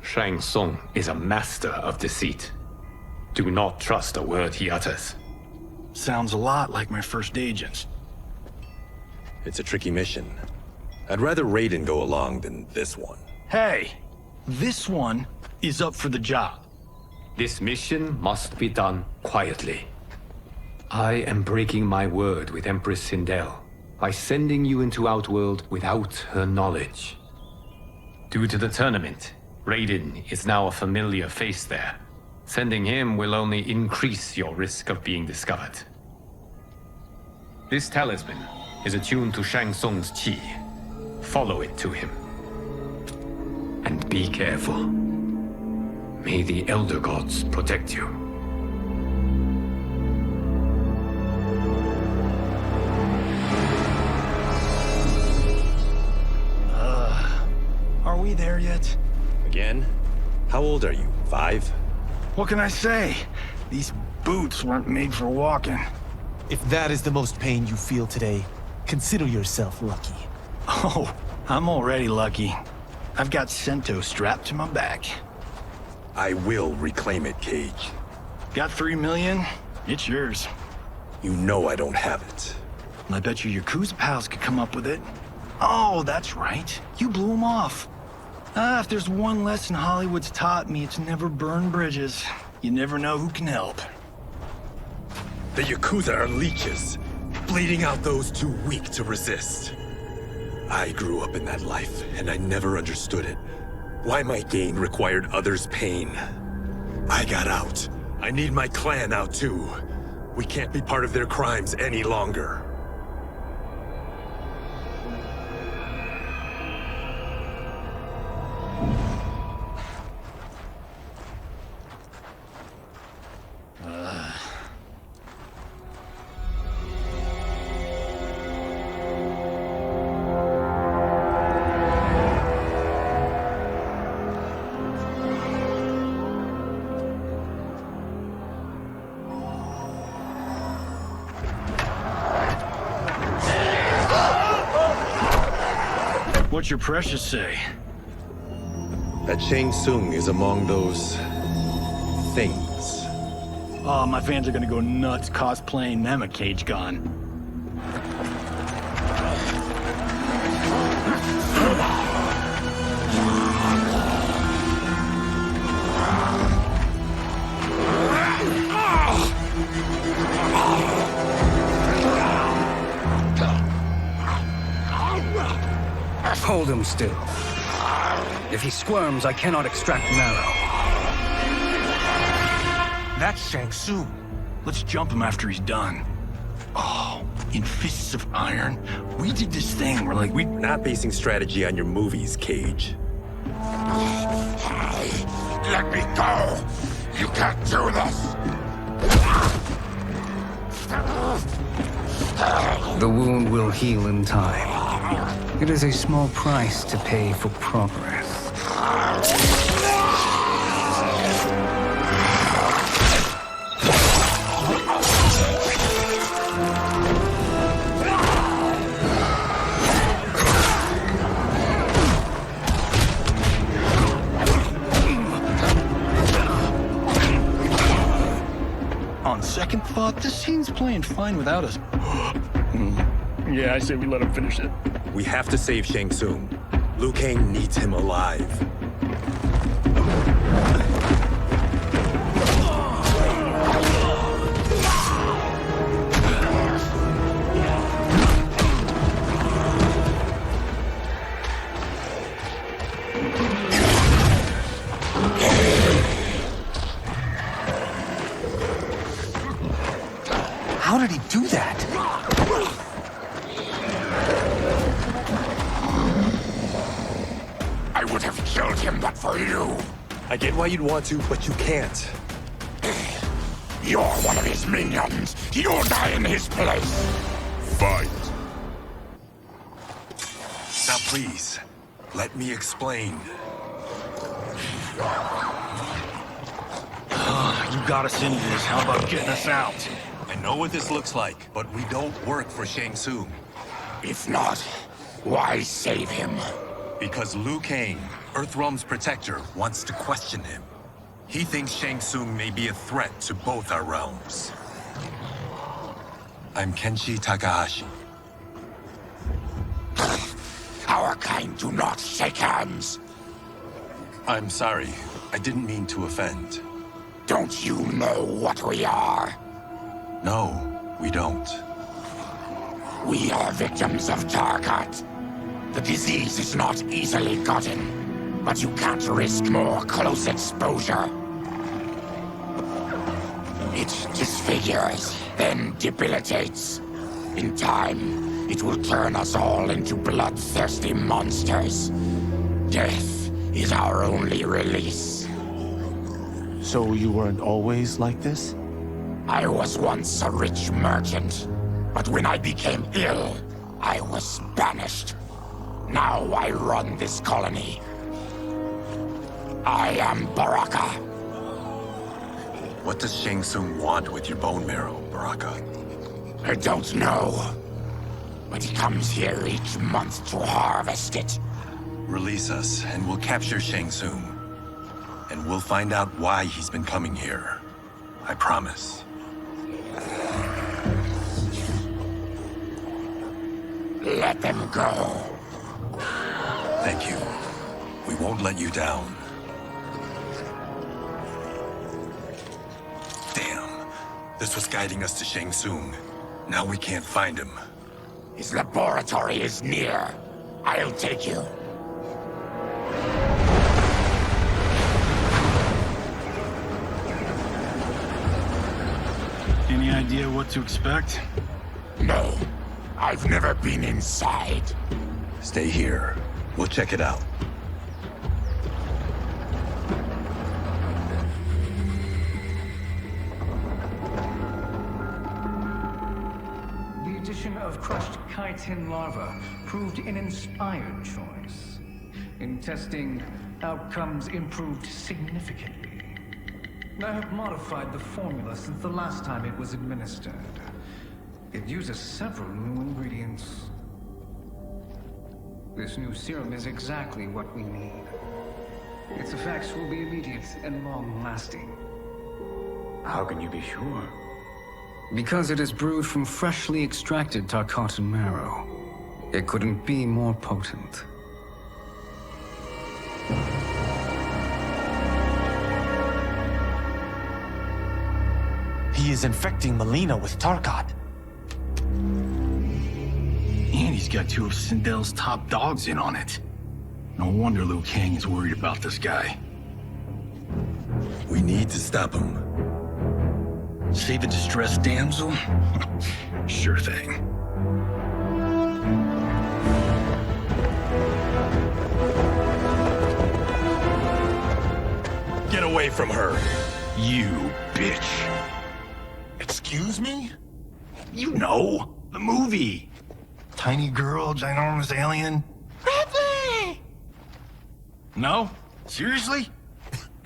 Shang Tsung is a master of deceit. Do not trust a word he utters. Sounds a lot like my first agents. It's a tricky mission. I'd rather Raiden go along than this one. Hey, this one is up for the job. This mission must be done quietly. I am breaking my word with Empress Sindel by sending you into Outworld without her knowledge. Due to the tournament, Raiden is now a familiar face there. Sending him will only increase your risk of being discovered. This talisman is attuned to Shang Tsung's chi. Follow it to him. And be careful. May the Elder Gods protect you. Are we there yet? Again? How old are you? 5? What can I say? These boots weren't made for walking. If that is the most pain you feel today, consider yourself lucky. Oh, I'm already lucky. I've got Sento strapped to my back. I will reclaim it, Cage. Got 3 million? It's yours. You know I don't have it. I bet your Yakuza pals could come up with it. Oh, that's right. You blew them off. If there's one lesson Hollywood's taught me, it's never burn bridges. You never know who can help. The Yakuza are leeches, bleeding out those too weak to resist. I grew up in that life, and I never understood it. Why my gain required others' pain. I got out. I need my clan out too. We can't be part of their crimes any longer. What's your precious say? That Shang Tsung is among those... things. Oh, my fans are gonna go nuts cosplaying them a Cage Gun. Hold him still. If he squirms, I cannot extract marrow. That's Shang Tsung. Let's jump him after he's done. Oh, in Fists of Iron, we did this thing where like we... Not basing strategy on your movies, Cage. Let me go! You can't do this! The wound will heal in time. It is a small price to pay for progress. On second thought, this scene's playing fine without us. Yeah, I say we let him finish it. We have to save Shang Tsung. Liu Kang needs him alive. How did he do that? I would have killed him but for you. I get why you'd want to, but you can't. You're one of his minions. You'll die in his place. Fight. Now please, let me explain. You got us into this. How about getting us out? I know what this looks like, but we don't work for Shang Tsung. If not, why save him? Because Liu Kang, Earthrealm's protector, wants to question him. He thinks Shang Tsung may be a threat to both our realms. I'm Kenshi Takahashi. Our kind do not shake hands. I'm sorry. I didn't mean to offend. Don't you know what we are? No, we don't. We are victims of Tarkat. The disease is not easily gotten, but you can't risk more close exposure. It disfigures, then debilitates. In time, it will turn us all into bloodthirsty monsters. Death is our only release. So you weren't always like this? I was once a rich merchant, but when I became ill, I was banished. Now I run this colony. I am Baraka. What does Shang Tsung want with your bone marrow, Baraka? I don't know. But he comes here each month to harvest it. Release us, and we'll capture Shang Tsung. And we'll find out why he's been coming here. I promise. Let them go. Thank you. We won't let you down. Damn. This was guiding us to Shang Tsung. Now we can't find him. His laboratory is near. I'll take you. Any idea what to expect? No. I've never been inside. Stay here. We'll check it out. The addition of crushed chitin larva proved an inspired choice. In testing, outcomes improved significantly. I have modified the formula since the last time it was administered. It uses several new ingredients. This new serum is exactly what we need. Its effects will be immediate and long-lasting. How can you be sure? Because it is brewed from freshly extracted Tarkatan marrow. It couldn't be more potent. He is infecting Mileena with Tarkat. And he's got two of Sindel's top dogs in on it. No wonder Liu Kang is worried about this guy. We need to stop him. Save the distressed damsel? Sure thing. Get away from her! You bitch! Excuse me? You know, the movie. Tiny girl, ginormous alien. Ripley! No? Seriously?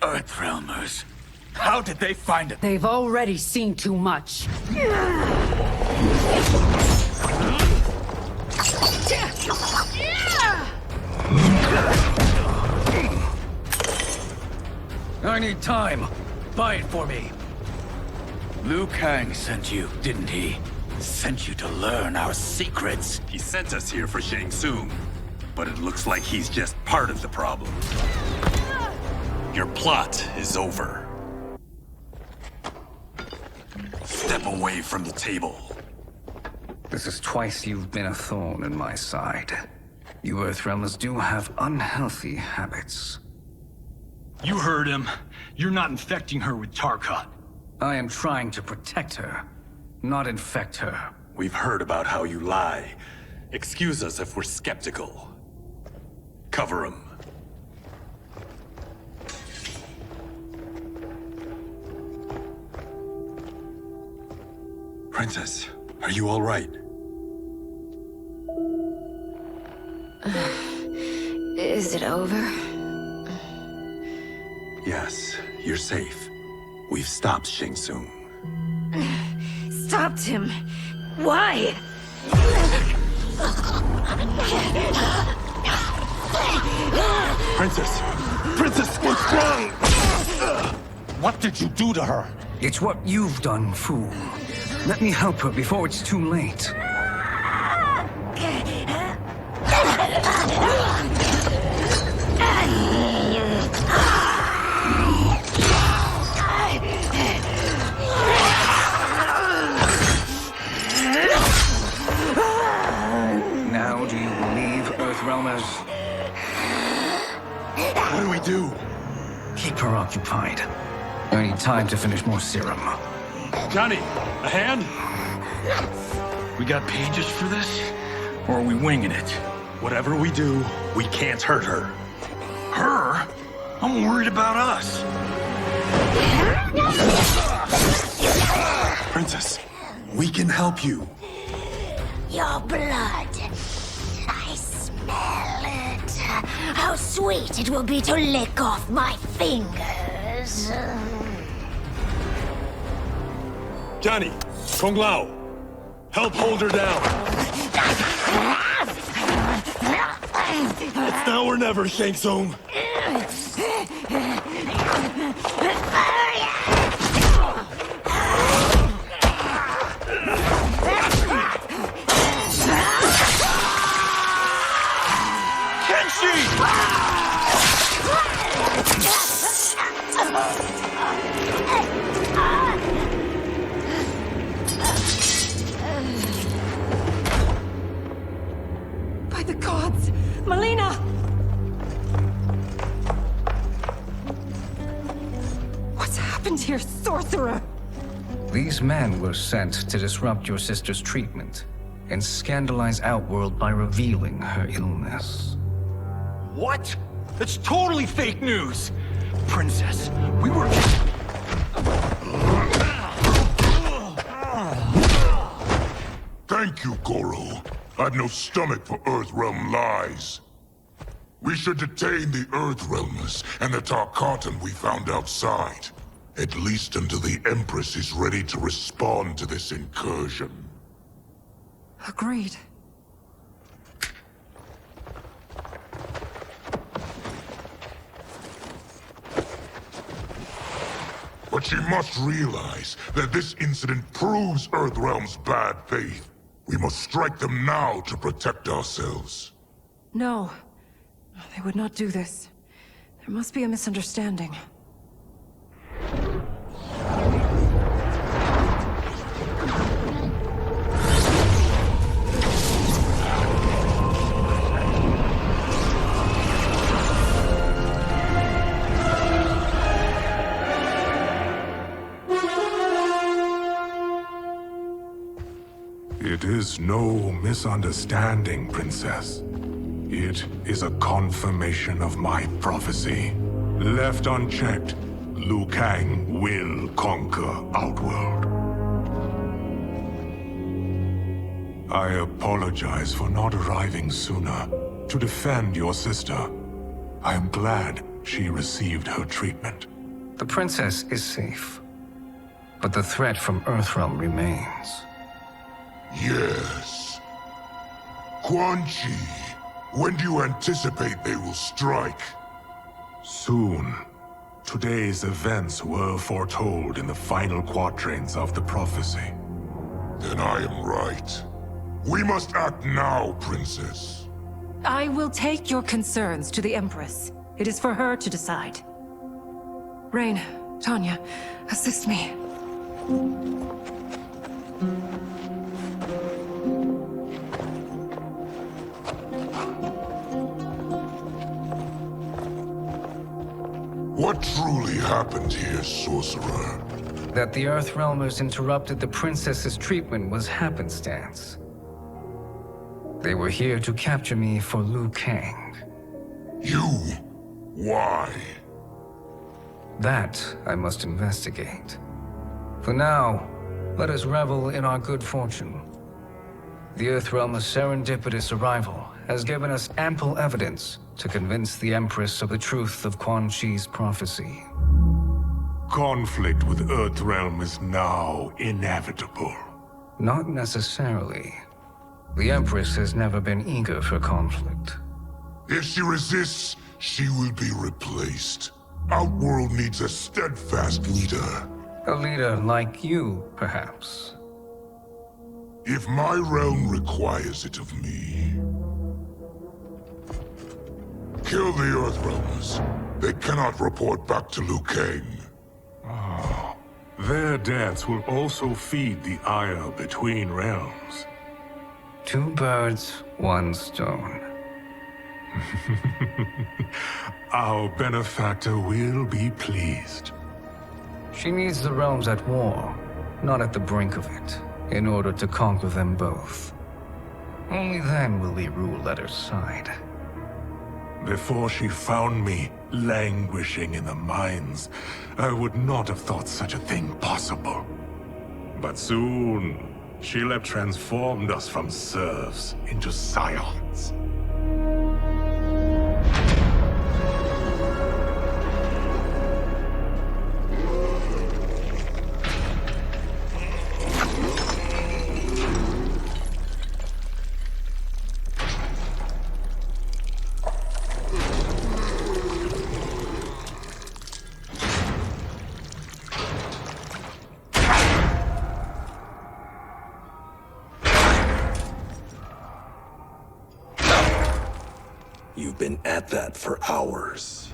Earthrealmers. How did they find it? They've already seen too much. I need time. Buy it for me. Liu Kang sent you, didn't he? Sent you to learn our secrets. He sent us here for Shang Tsung, but it looks like he's just part of the problem. Your plot is over. Step away from the table. This is twice you've been a thorn in my side. You Earthrealmers do have unhealthy habits. You heard him. You're not infecting her with Tarkat. I am trying to protect her, not infect her. We've heard about how you lie. Excuse us if we're skeptical. Cover him. Princess, are you all right? Is it over? Yes, you're safe. We've stopped Shang Tsung. Stopped him? Why? Princess! Princess, what's wrong? What did you do to her? It's what you've done, fool. Let me help her before it's too late. Now do you believe, Earthrealmers? What do we do? Keep her occupied. I need time to finish more serum. Johnny, a hand? We got pages for this? Or are we winging it? Whatever we do, we can't hurt her. Her? I'm worried about us. Princess, we can help you. Your blood. I smell it. How sweet it will be to lick off my fingers. Johnny, Kung Lao, help hold her down. It's now or never, Shang Tsung. By the gods! Melina! What's happened here, sorcerer? These men were sent to disrupt your sister's treatment and scandalize Outworld by revealing her illness. What? That's totally fake news! Princess, we were... Thank you, Goro. I've no stomach for Earthrealm lies. We should detain the Earthrealmers and the Tarkatan we found outside. At least until the Empress is ready to respond to this incursion. Agreed. But she must realize that this incident proves Earthrealm's bad faith. We must strike them now to protect ourselves. No. They would not do this. There must be a misunderstanding. It is no misunderstanding, Princess. It is a confirmation of my prophecy. Left unchecked, Liu Kang will conquer Outworld. I apologize for not arriving sooner to defend your sister. I am glad she received her treatment. The princess is safe, but the threat from Earthrealm remains. Yes. Quan Chi, when do you anticipate they will strike? Soon. Today's events were foretold in the final quatrains of the prophecy. Then I am right. We must act now, Princess. I will take your concerns to the Empress. It is for her to decide. Rain, Tanya, assist me. What truly happened here, Sorcerer? That the Earthrealmers interrupted the princess's treatment was happenstance. They were here to capture me for Liu Kang. You? Why? That I must investigate. For now, Let us revel in our good fortune. The Earthrealm's serendipitous arrival has given us ample evidence to convince the Empress of the truth of Quan Chi's prophecy. Conflict with Earthrealm is now inevitable. Not necessarily. The Empress has never been eager for conflict. If she resists, she will be replaced. Outworld needs a steadfast leader. A leader like you, perhaps. If my realm requires it of me. Kill the Earthrealmers. They cannot report back to Liu Kang. Their deaths will also feed the ire between realms. 2 birds, 1 stone. Our benefactor will be pleased. She needs the realms at war, not at the brink of it, in order to conquer them both. Only then will we rule at her side. Before she found me languishing in the mines, I would not have thought such a thing possible. But soon, she'll have transformed us from serfs into scions. You've been at that for hours.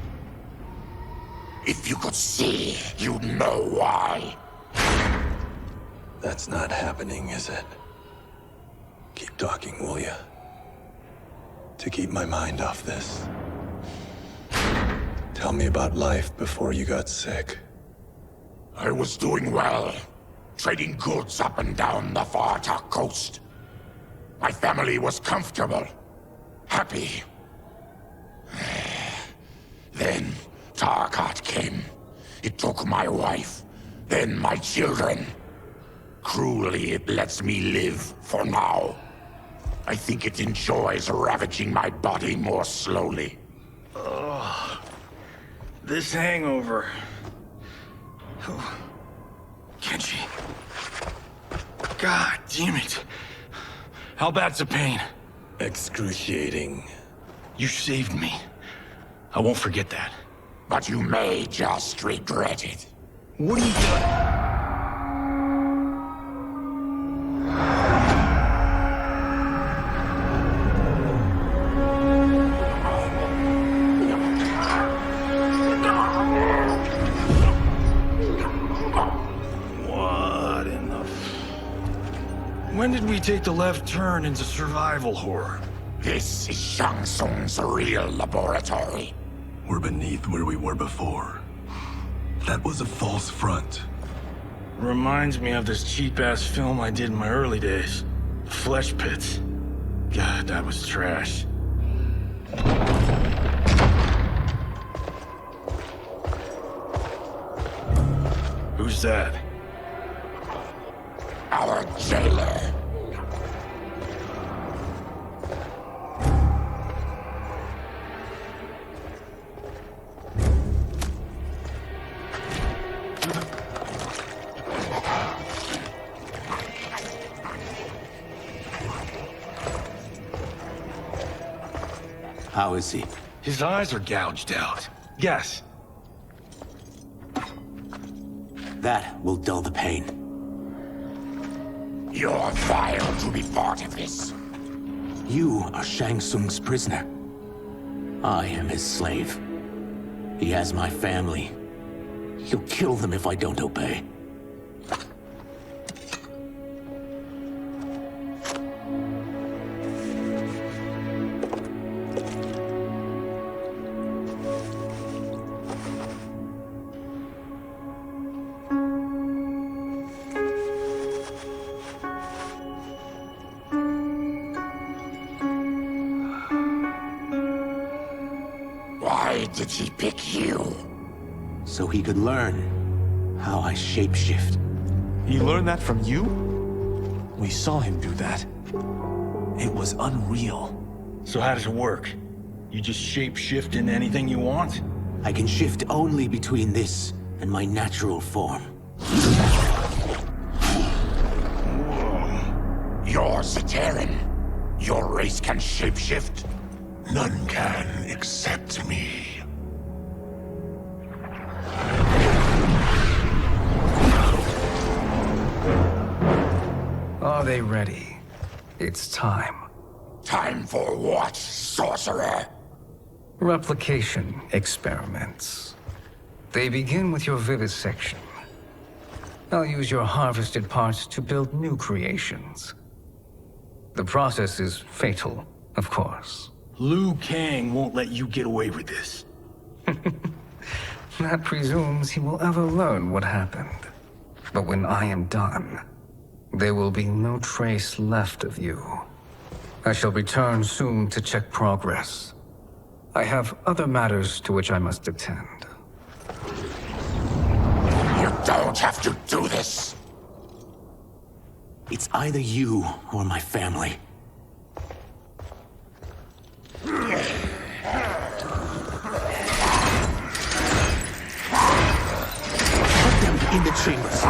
If you could see, you'd know why. That's not happening, is it? Keep talking, will ya? To keep my mind off this. Tell me about life before you got sick. I was doing well, trading goods up and down the Varta coast. My family was comfortable, happy. Then Tarkat came. It took my wife, then my children. Cruelly, it lets me live for now. I think it enjoys ravaging my body more slowly. Ugh. This hangover. Oh. Quan Chi. God damn it. How bad's the pain? Excruciating. You saved me. I won't forget that. But you may just regret it. What are you doing? What in the... When did we take the left turn into survival horror? This is Shang Tsung's real laboratory. We're beneath where we were before. That was a false front. Reminds me of this cheap-ass film I did in my early days. Flesh Pits. God, that was trash. Who's that? Our jailer. How is he? His eyes are gouged out. Guess. That will dull the pain. You're vile to be part of this. You are Shang Tsung's prisoner. I am his slave. He has my family. He'll kill them if I don't obey. Why did he pick you? So he could learn how I shapeshift. He learned that from you? We saw him do that. It was unreal. So how does it work? You just shape-shift into anything you want? I can shift only between this and my natural form. You're Zaterran. Your race can shapeshift. None can except me. Are they ready? It's time. Time for what, sorcerer? Replication experiments. They begin with your vivisection. I'll use your harvested parts to build new creations. The process is fatal, of course. Liu Kang won't let you get away with this. That presumes he will ever learn what happened. But when I am done, there will be no trace left of you. I shall return soon to check progress. I have other matters to which I must attend. You don't have to do this! It's either you or my family. Put them in the chambers.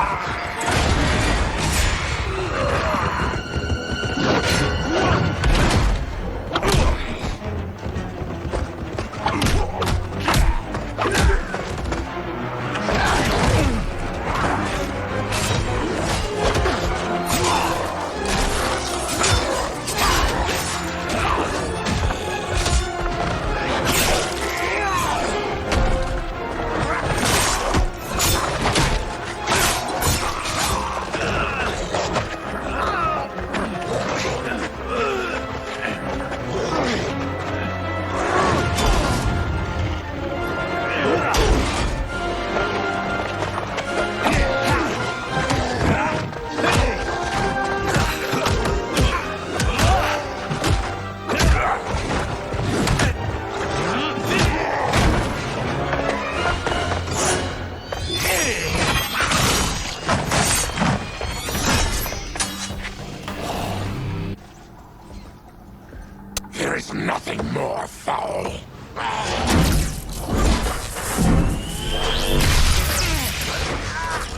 There is nothing more foul.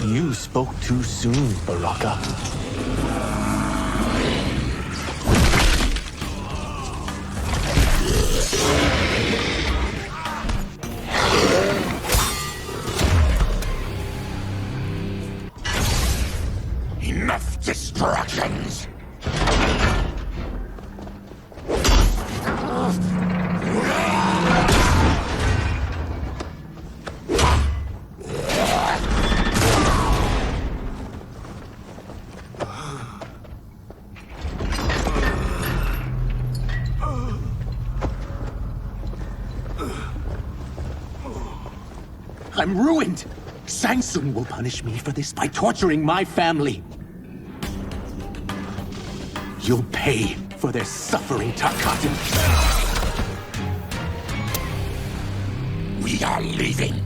You spoke too soon, Baraka. Enough distractions! I'm ruined! Shang Tsung will punish me for this by torturing my family. You'll pay for their suffering, Tarkatan. We are leaving.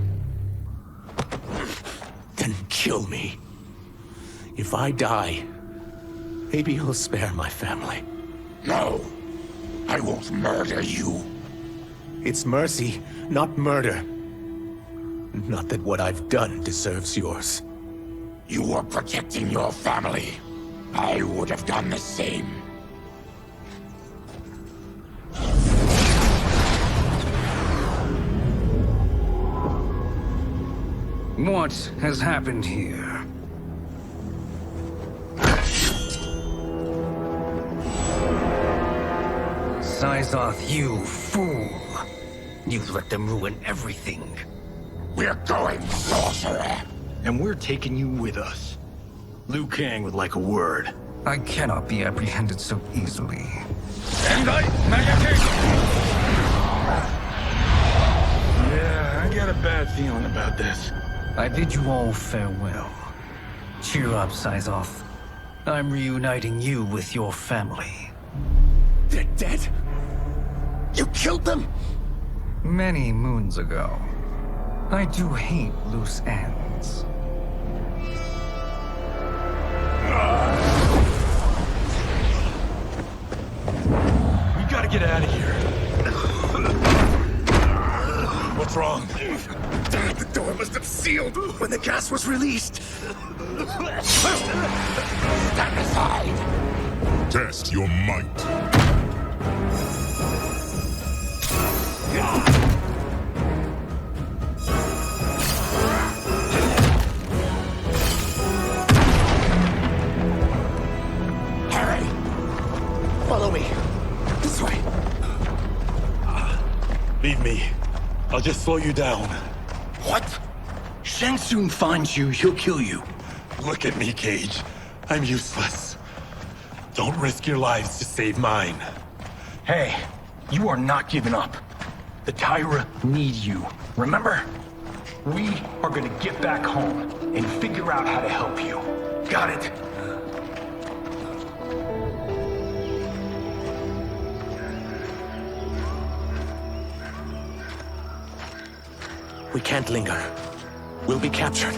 Then kill me. If I die, maybe you'll spare my family. No, I won't murder you. It's mercy, not murder. Not that what I've done deserves yours. You were protecting your family. I would have done the same. What has happened here? Sizoth, you fool! You let them ruin everything. We're going, sorcerer! And we're taking you with us. Liu Kang would like a word. I cannot be apprehended so easily. Yeah, I got a bad feeling about this. I bid you all farewell. Cheer up, Sizoth. I'm reuniting you with your family. They're dead? You killed them? Many moons ago. I do hate loose ends. died when the gas was released. Stand aside. Test your might. Harry! Follow me. This way. Leave me. I'll just slow you down. What? Shang Tsung finds you, he'll kill you. Look at me, Cage. I'm useless. Don't risk your lives to save mine. Hey, you are not giving up. The Tyra need you, remember? We are gonna get back home and figure out how to help you. Got it? We can't linger. We'll be captured.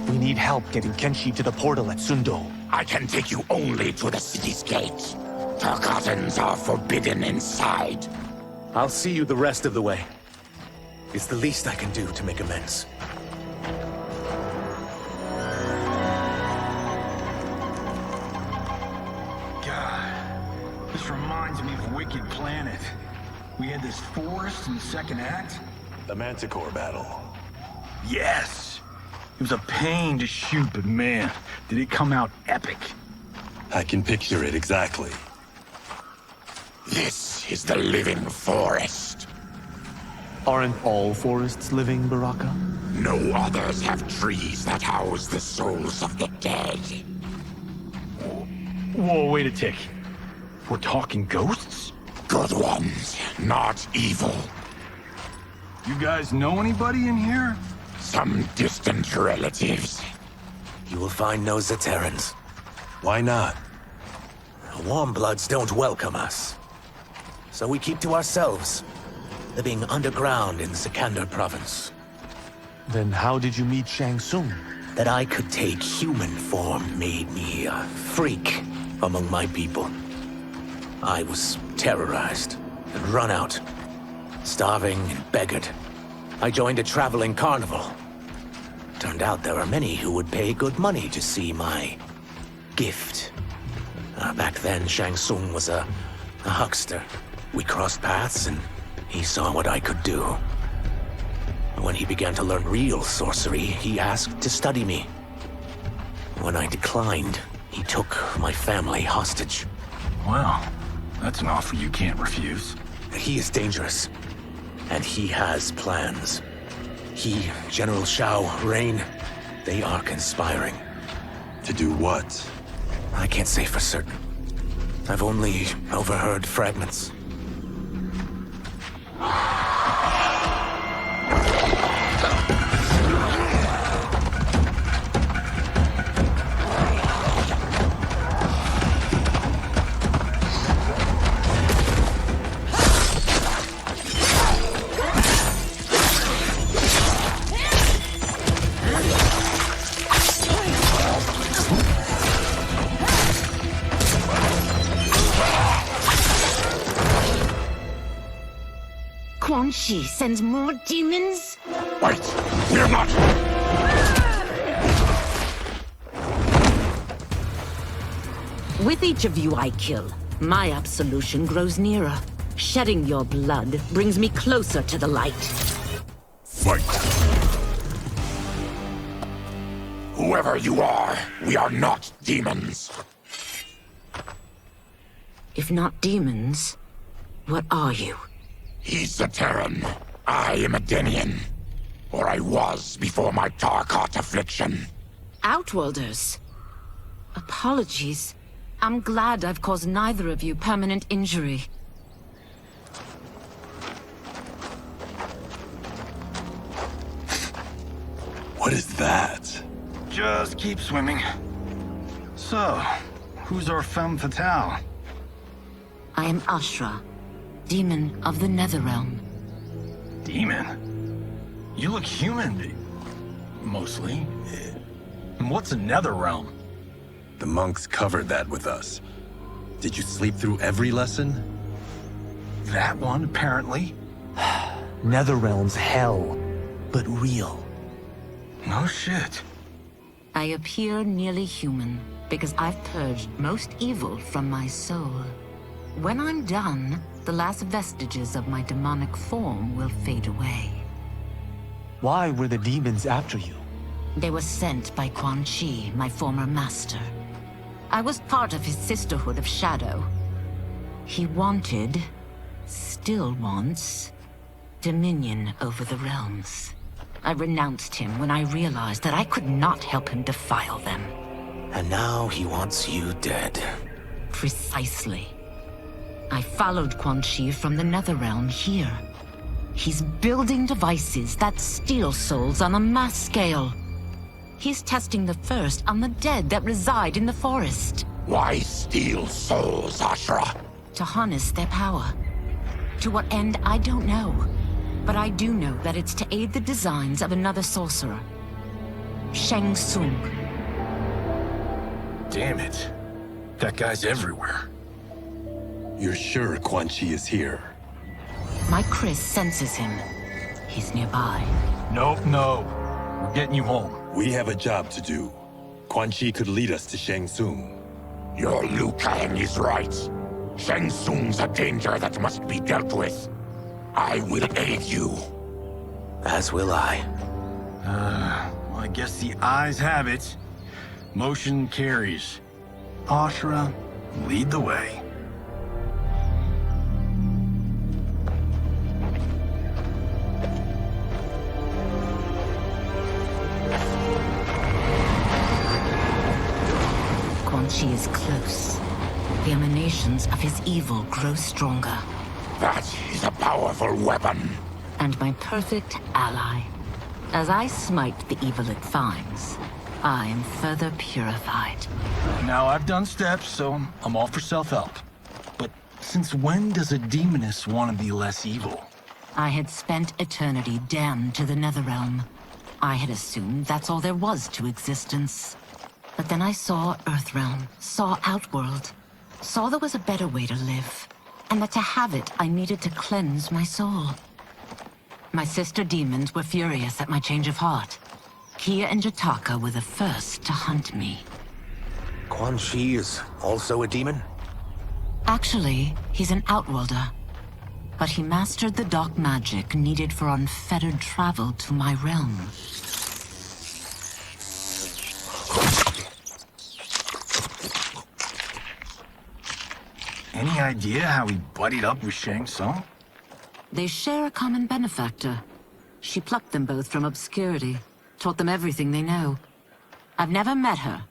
We need help getting Kenshi to the portal at Sundo. I can take you only to the city's gate. Tarkatans are forbidden inside. I'll see you the rest of the way. It's the least I can do to make amends. God, this reminds me of Wicked Planet. We had this forest in the second act. The Manticore battle. Yes! It was a pain to shoot, but man, did it come out epic. I can picture it exactly. This is the living forest. Aren't all forests living, Baraka? No others have trees that house the souls of the dead. Whoa, wait a tick. We're talking ghosts? Good ones, not evil. You guys know anybody in here? Some distant relatives. You will find no Zaterrans. Why not? Warm bloods don't welcome us. So we keep to ourselves, living underground in Sikander province. Then how did you meet Shang Tsung? That I could take human form made me a freak among my people. I was terrorized and run out, starving and beggared. I joined a traveling carnival. Turned out there are many who would pay good money to see my gift. Back then, Shang Tsung was a huckster. We crossed paths and he saw what I could do. When he began to learn real sorcery, he asked to study me. When I declined, he took my family hostage. Wow, that's an offer you can't refuse. He is dangerous, and he has plans. He, General Shao, Rain, they are conspiring. To do what? I can't say for certain. I've only overheard fragments. Quan Chi sends more demons? Wait! We're not... With each of you I kill, my absolution grows nearer. Shedding your blood brings me closer to the light. Fight! Whoever you are, we are not demons. If not demons, what are you? He's a Terran. I am a Denian. Or I was before my Tarkat affliction. Outworlders. Apologies. I'm glad I've caused neither of you permanent injury. What is that? Just keep swimming. So, who's our femme fatale? I am Ashra, demon of the NetherRealm. Demon? You look human, mostly. And what's a NetherRealm? The monks covered that with us. Did you sleep through every lesson? That one, apparently. NetherRealm's hell, but real. No shit. I appear nearly human because I've purged most evil from my soul. When I'm done, the last vestiges of my demonic form will fade away. Why were the demons after you? They were sent by Quan Chi, my former master. I was part of his Sisterhood of Shadow. He wanted, still wants, dominion over the realms. I renounced him when I realized that I could not help him defile them. And now he wants you dead. Precisely. I followed Quan Chi from the NetherRealm here. He's building devices that steal souls on a mass scale. He's testing the first on the dead that reside in the forest. Why steal souls, Ashra? To harness their power. To what end, I don't know. But I do know that it's to aid the designs of another sorcerer. Shang Tsung. Damn it. That guy's everywhere. You're sure Quan Chi is here? My Chris senses him. He's nearby. Nope, no. We're getting you home. We have a job to do. Quan Chi could lead us to Shang Tsung. Your Liu Kang is right. Shang Tsung's a danger that must be dealt with. I will aid you. As will I. Well, I guess the eyes have it. Motion carries. Ashra, lead the way. Quan Chi is close. The emanations of his evil grow stronger. That is a powerful weapon. And my perfect ally. As I smite the evil it finds, I am further purified. Now, I've done steps, so I'm all for self-help. But since when does a demoness want to be less evil? I had spent eternity damned to the NetherRealm. I had assumed that's all there was to existence. But then I saw Earthrealm, saw Outworld, saw there was a better way to live, and that to have it, I needed to cleanse my soul. My sister demons were furious at my change of heart. Kia and Jataka were the first to hunt me. Quan Chi is also a demon? Actually, he's an Outworlder. But he mastered the dark magic needed for unfettered travel to my realm. Any idea how he buddied up with Shang Tsung? They share a common benefactor. She plucked them both from obscurity, taught them everything they know. I've never met her,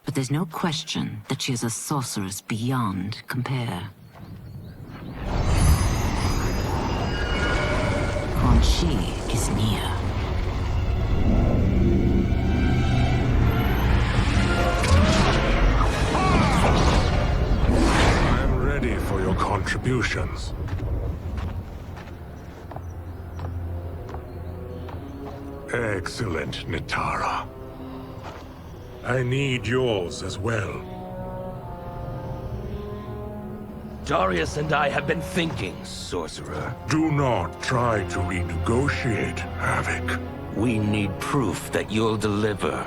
but there's no question that she is a sorceress beyond compare. Quan Chi is near. I'm ready for your contributions. Excellent, Nitara. I need yours as well. Darius and I have been thinking, Sorcerer. Do not try to renegotiate, Havoc. We need proof that you'll deliver.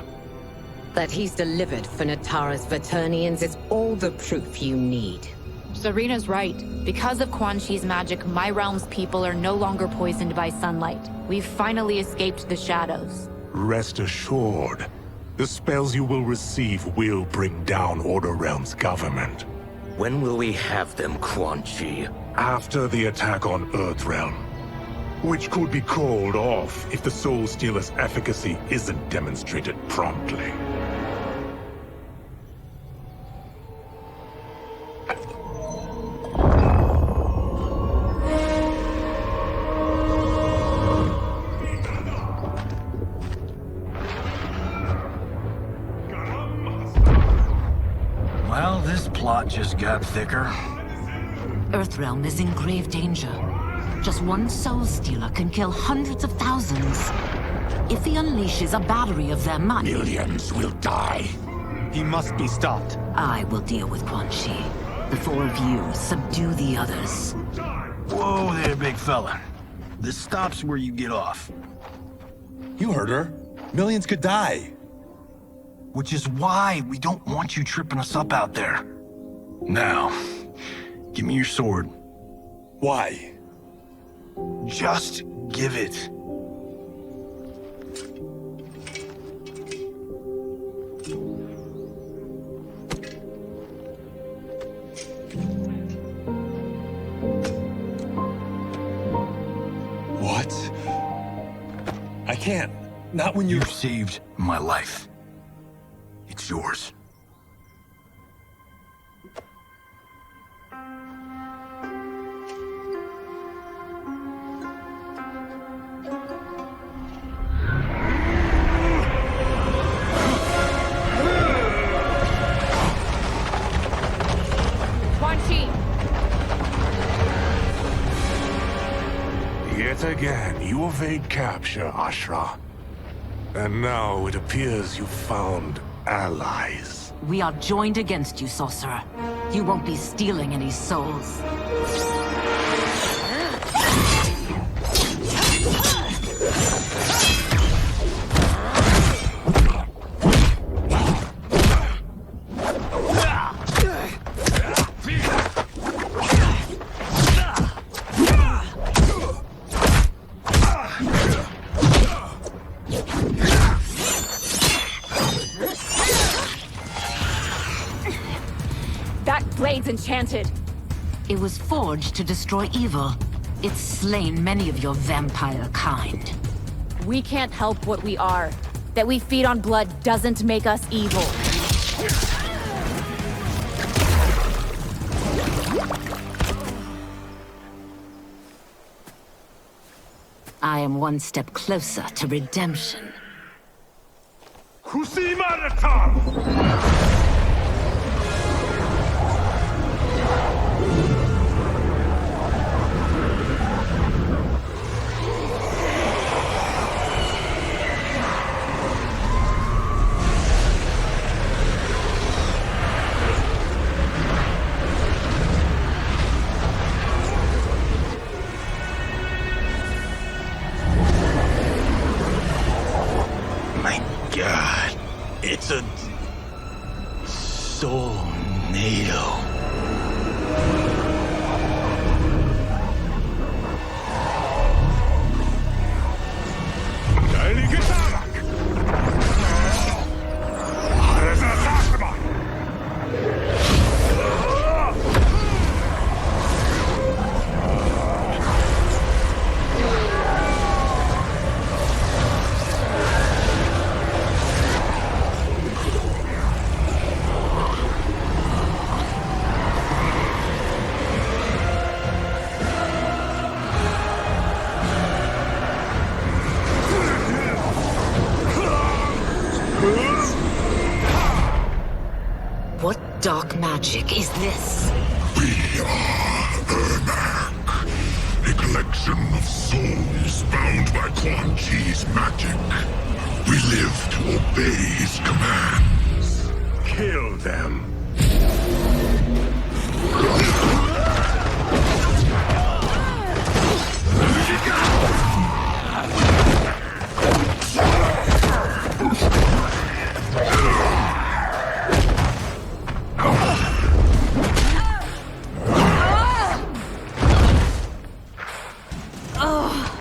That he's delivered for Natara's Vaternians is all the proof you need. Serena's right. Because of Quan Chi's magic, my realm's people are no longer poisoned by sunlight. We've finally escaped the shadows. Rest assured, the spells you will receive will bring down Order Realm's government. When will we have them, Quan Chi? After the attack on Earthrealm, which could be called off if the Soul Stealer's efficacy isn't demonstrated promptly. Well, this plot just got thicker. Earthrealm is in grave danger. Just one Soul Stealer can kill hundreds of thousands. If he unleashes a battery of them, millions will die. He must be stopped. I will deal with Quan Chi. The four of you subdue the others. Whoa there, big fella. This stops where you get off. You heard her. Millions could die. Which is why we don't want you tripping us up out there. Now, give me your sword. Why? Just give it. What? I can't. Not when You've saved my life. It's yours. Quan Chi! Yet again, you evade capture, Ashra. And now it appears you've found allies. We are joined against you, sorcerer. You won't be stealing any souls. Blade's enchanted. It was forged to destroy evil. It's slain many of your vampire kind. We can't help what we are. That we feed on blood doesn't make us evil. I am one step closer to redemption. It's a soul-nado. What dark magic is this? We are Ermac, a collection of souls bound by Quan Chi's magic. We live to obey his commands. Kill them.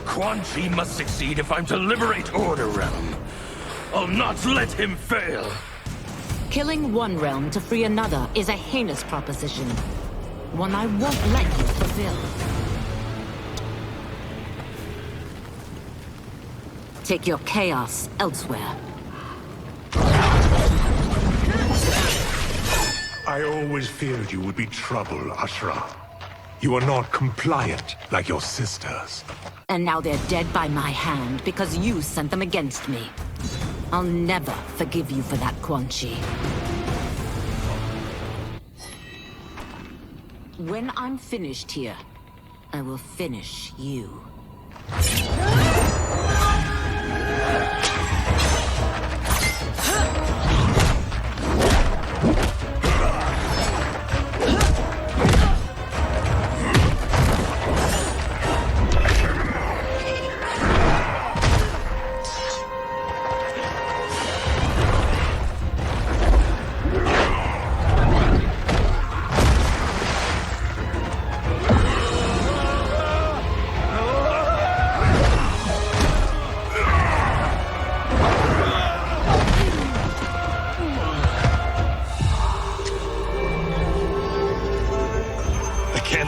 Quan Chi must succeed if I'm to liberate Order Realm. I'll not let him fail. Killing one realm to free another is a heinous proposition. One I won't let you fulfill. Take your chaos elsewhere. I always feared you would be trouble, Ashra. You are not compliant like your sisters. And now they're dead by my hand because you sent them against me. I'll never forgive you for that, Quan Chi. When I'm finished here, I will finish you.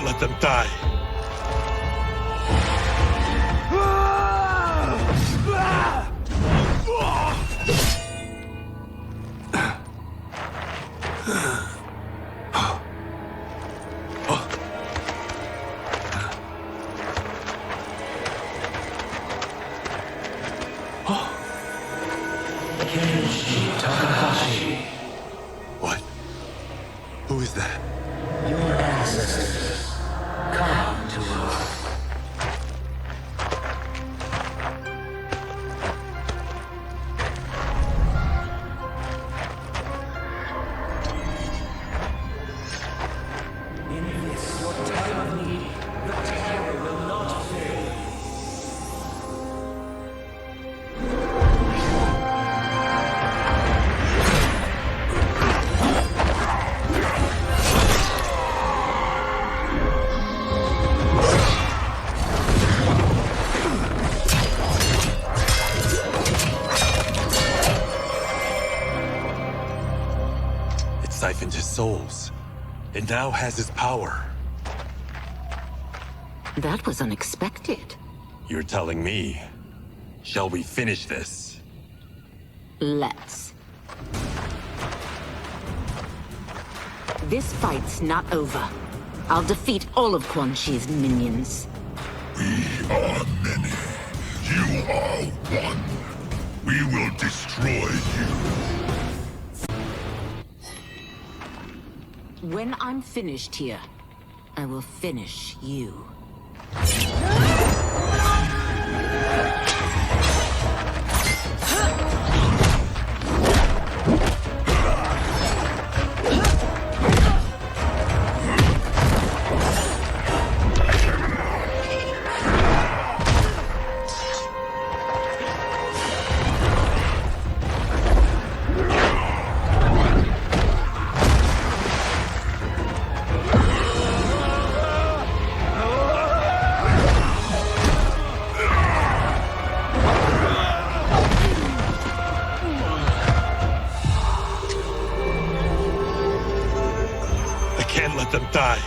let them die. What? Who is that? Your ancestors. Come to us. In this, your time of need, the Takeda will not fail. It siphoned his souls. It now has his power. That was unexpected. You're telling me. Shall we finish this? Let's. This fight's not over. I'll defeat all of Quan Chi's minions. We are many. You are one. We will destroy you. When I'm finished here, I will finish you. Can't let them die.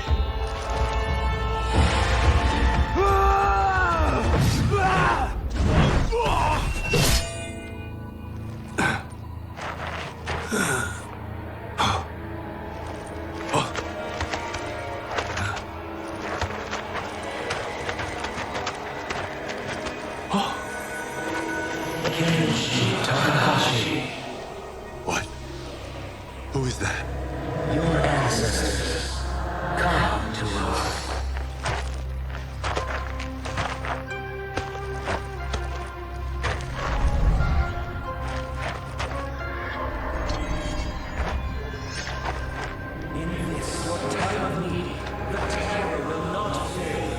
What? Who is that? Your ancestors. Come to us. In this, your time of need, the Takeda will not fail.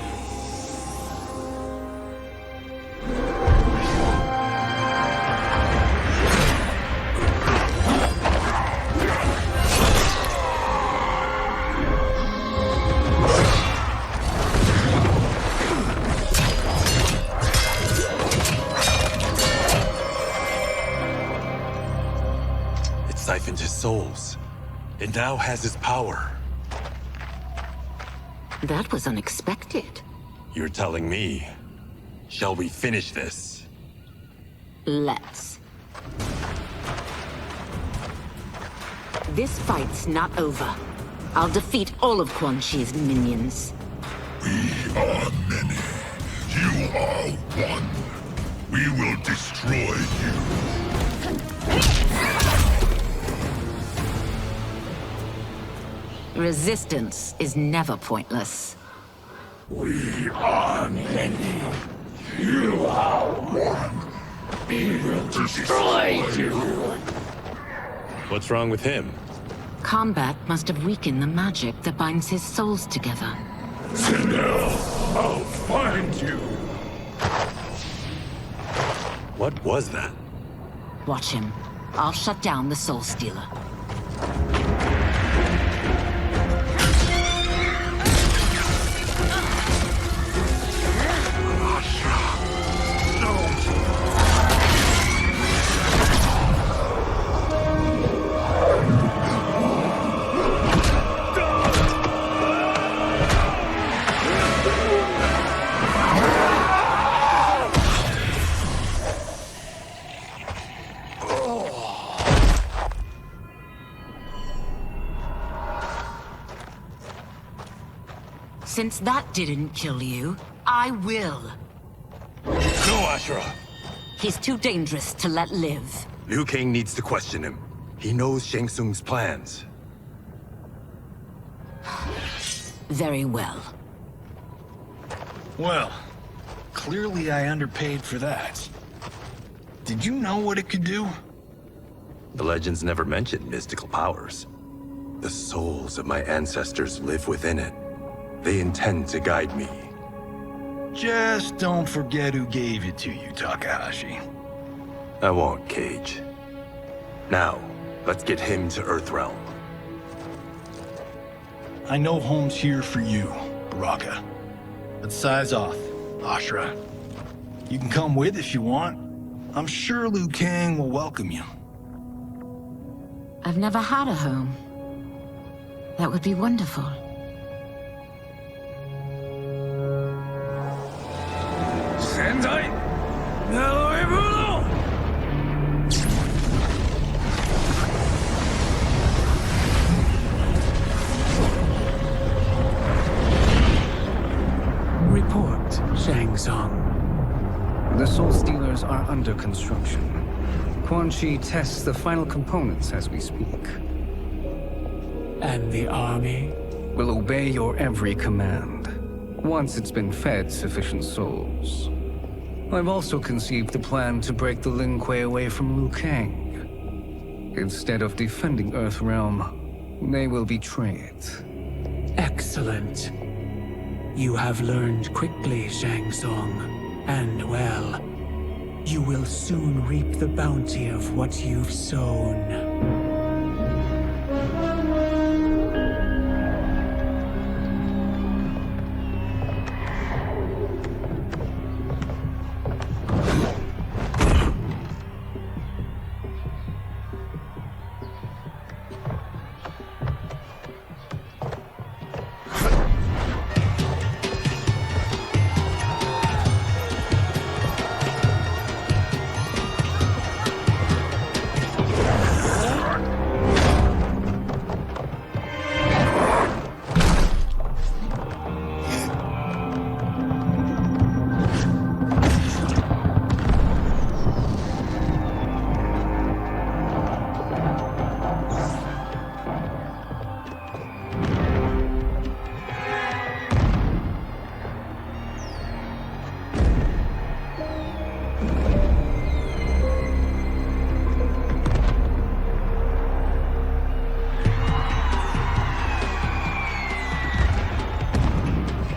It siphoned his souls. It now has his power. That was unexpected. You're telling me. Shall we finish this? Let's. This fight's not over. I'll defeat all of Quan Chi's minions. We are many. You are one. We will destroy you. Resistance is never pointless. We are many. You are one. We will destroy you. What's wrong with him? Combat must have weakened the magic that binds his souls together. Sindel, I'll find you. What was that? Watch him. I'll shut down the Soul Stealer. Since that didn't kill you, I will. No, Ashra. He's too dangerous to let live. Liu Kang needs to question him. He knows Shang Tsung's plans. Very well. Well, clearly I underpaid for that. Did you know what it could do? The legends never mentioned mystical powers. The souls of my ancestors live within it. They intend to guide me. Just don't forget who gave it to you, Takahashi. I won't, Cage. Now, let's get him to Earthrealm. I know home's here for you, Baraka. But size off, Ashra. You can come with if you want. I'm sure Liu Kang will welcome you. I've never had a home. That would be wonderful. Sendai! Neverrealm! Report, Shang Tsung. The Soul Stealers are under construction. Quan Chi tests the final components as we speak. And the army? Will obey your every command, once it's been fed sufficient souls. I've also conceived a plan to break the Lin Kuei away from Liu Kang. Instead of defending Earthrealm, they will betray it. Excellent. You have learned quickly, Shang Tsung. And well, you will soon reap the bounty of what you've sown.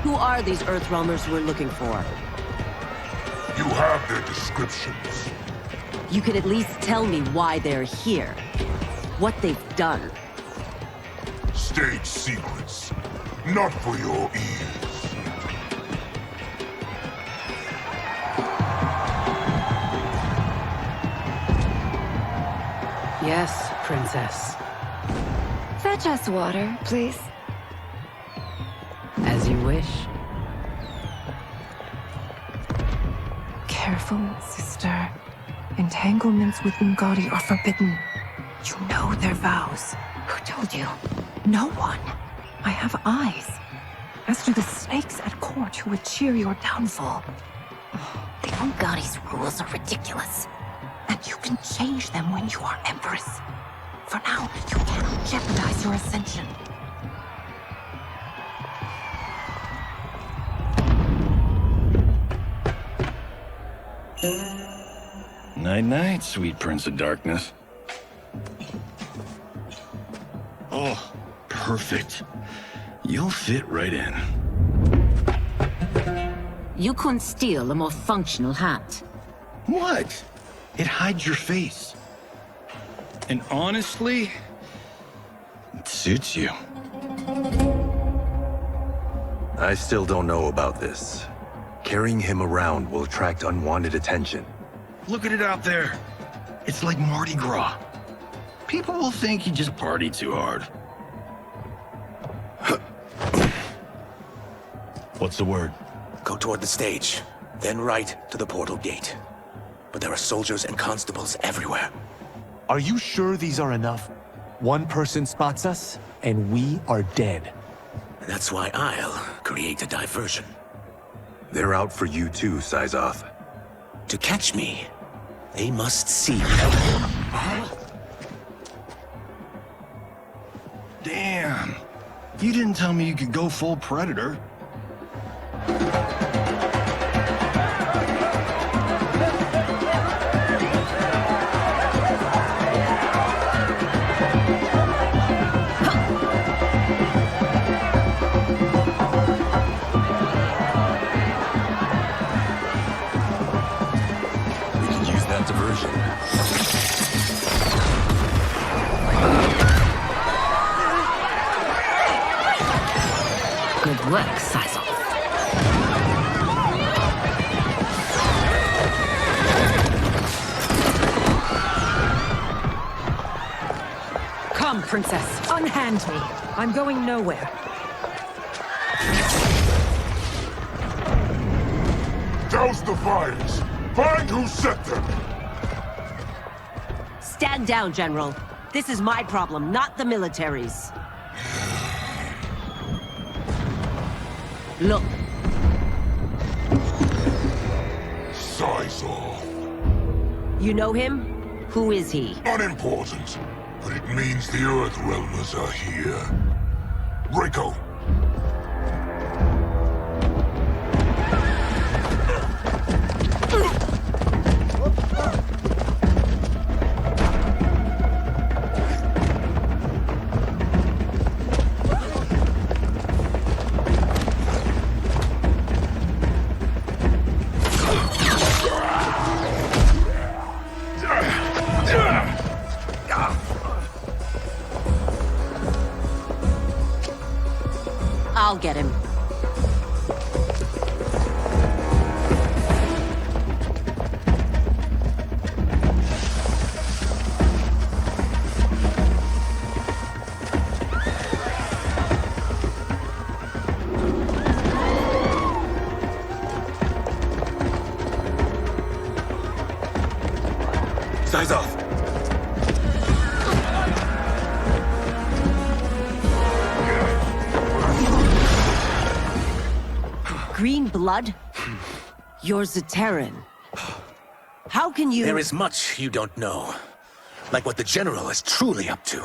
Who are these Earthrealmers we're looking for? You have their descriptions. You can at least tell me why they're here. What they've done. State secrets. Not for your ears. Yes, Princess. Fetch us water, please. As you wish. Careful, sister. Entanglements with Ngadi are forbidden. You know their vows. Who told you? No one. I have eyes. As do the snakes at court who would cheer your downfall. The Ungadi's rules are ridiculous. And you can change them when you are Empress. For now, you cannot jeopardize your ascension. Night-night, sweet Prince of Darkness. Oh, perfect. You'll fit right in. You couldn't steal a more functional hat. What? It hides your face. And honestly, it suits you. I still don't know about this. Carrying him around will attract unwanted attention. Look at it out there. It's like Mardi Gras. People will think you just party too hard. What's the word? Go toward the stage, then right to the portal gate. But there are soldiers and constables everywhere. Are you sure these are enough? One person spots us, and we are dead. That's why I'll create a diversion. They're out for you too, Syzoth. To catch me, they must see. Damn. You didn't tell me you could go full Predator. Diversion. Good work, Syzoth. Come, Princess. Unhand me. I'm going nowhere. Douse the fires! Find who set them! Stand down, General. This is my problem, not the military's. Look. Syzoth. You know him? Who is he? Unimportant, but it means the Earthrealmers are here. Rico. I'll get him. Syzoth! Green blood? You're Zaterran. How can you— There is much you don't know. Like what the General is truly up to.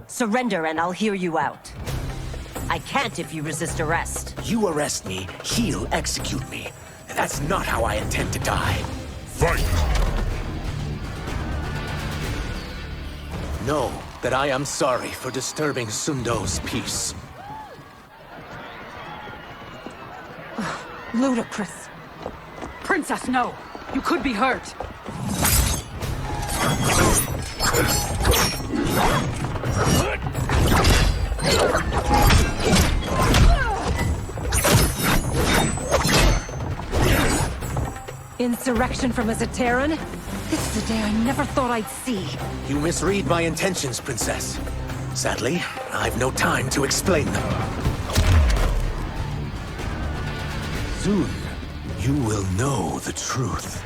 Surrender and I'll hear you out. I can't if you resist arrest. You arrest me, he'll execute me. And that's not how I intend to die. Fight! Know that I am sorry for disturbing Sundo's peace. Ludicrous. Princess, no. You could be hurt. Insurrection from a Zaterran? This is a day I never thought I'd see. You misread my intentions, Princess. Sadly, I've no time to explain them. Soon, you will know the truth.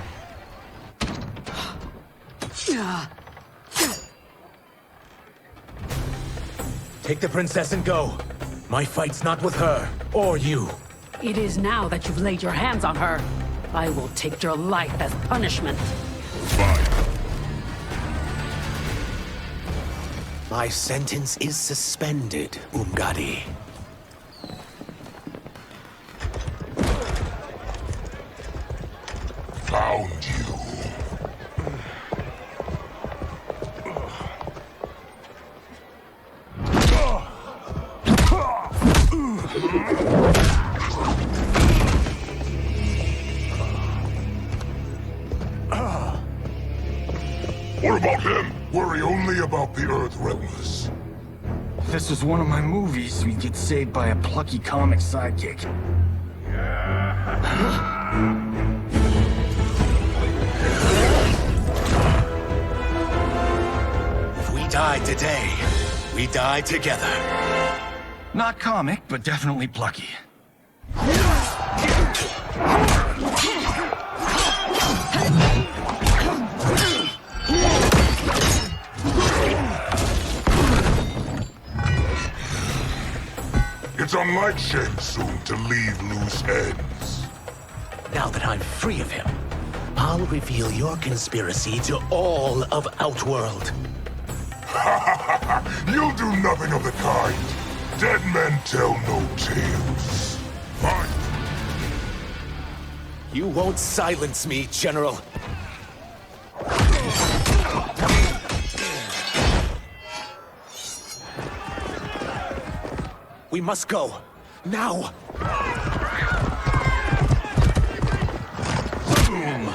Take the princess and go. My fight's not with her, or you. It is now that you've laid your hands on her. I will take your life as punishment. My sentence is suspended, Umgadi. Found you. What about him? Worry only about the Earthrealmers. If this was one of my movies, we'd get saved by a plucky comic sidekick. If we die today, we die together. Not comic, but definitely plucky. It's unlike Shang Tsung to leave loose ends. Now that I'm free of him, I'll reveal your conspiracy to all of Outworld. You'll do nothing of the kind. Dead men tell no tales. Fine. You won't silence me, General. We must go. Now! Boom!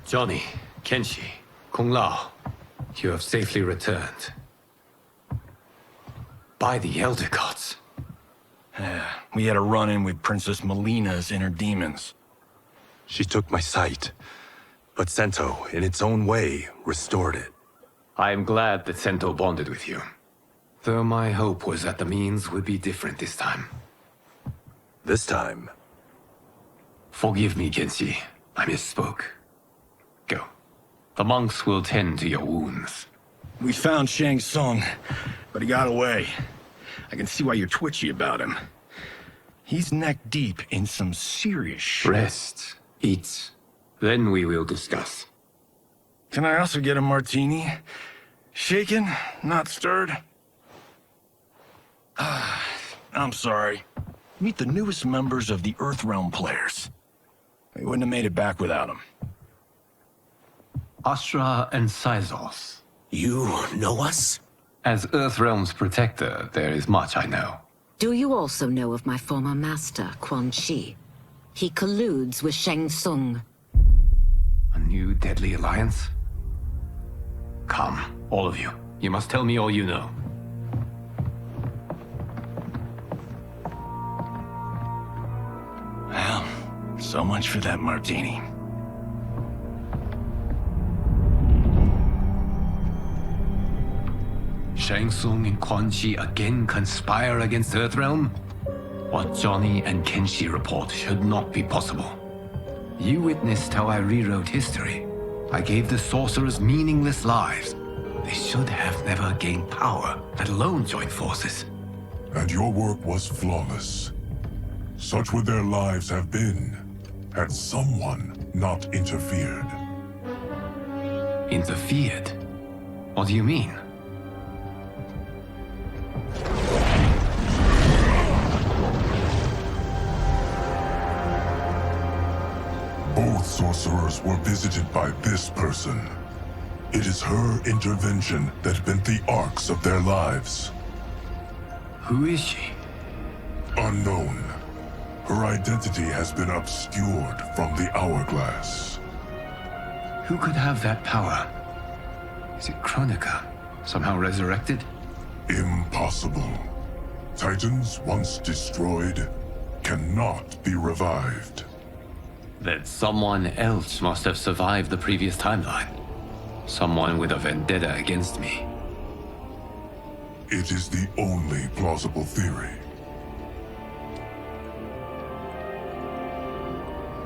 Johnny, Kenshi, Kung Lao, you have safely returned. By the Elder Gods. We had a run-in with Princess Melina's inner demons. She took my sight, but Sento, in its own way, restored it. I am glad that Sento bonded with you. Though my hope was that the means would be different this time. This time? Forgive me, Kenshi. I misspoke. Go. The monks will tend to your wounds. We found Shang Tsung, but he got away. I can see why you're twitchy about him. He's neck-deep in some serious shit. Rest. Eat. Then we will discuss. Can I also get a martini? Shaken, not stirred? I'm sorry. Meet the newest members of the Earthrealm players. We wouldn't have made it back without them. Astra and Sizos. You know us? As Earthrealm's protector, there is much I know. Do you also know of my former master, Quan Chi? He colludes with Shang Tsung. A new deadly alliance? Come, all of you. You must tell me all you know. Well, so much for that martini. Shang Tsung and Quan Chi again conspire against Earthrealm? What Johnny and Kenshi report should not be possible. You witnessed how I rewrote history. I gave the sorcerers meaningless lives. They should have never gained power, let alone joined forces. And your work was flawless. Such would their lives have been, had someone not interfered. Interfered? What do you mean? Both sorcerers were visited by this person. It is her intervention that bent the arcs of their lives. Who is she? Unknown. Her identity has been obscured from the hourglass. Who could have that power? Is it Kronika? Somehow resurrected? Impossible. Titans, once destroyed, cannot be revived. Then someone else must have survived the previous timeline. Someone with a vendetta against me. It is the only plausible theory.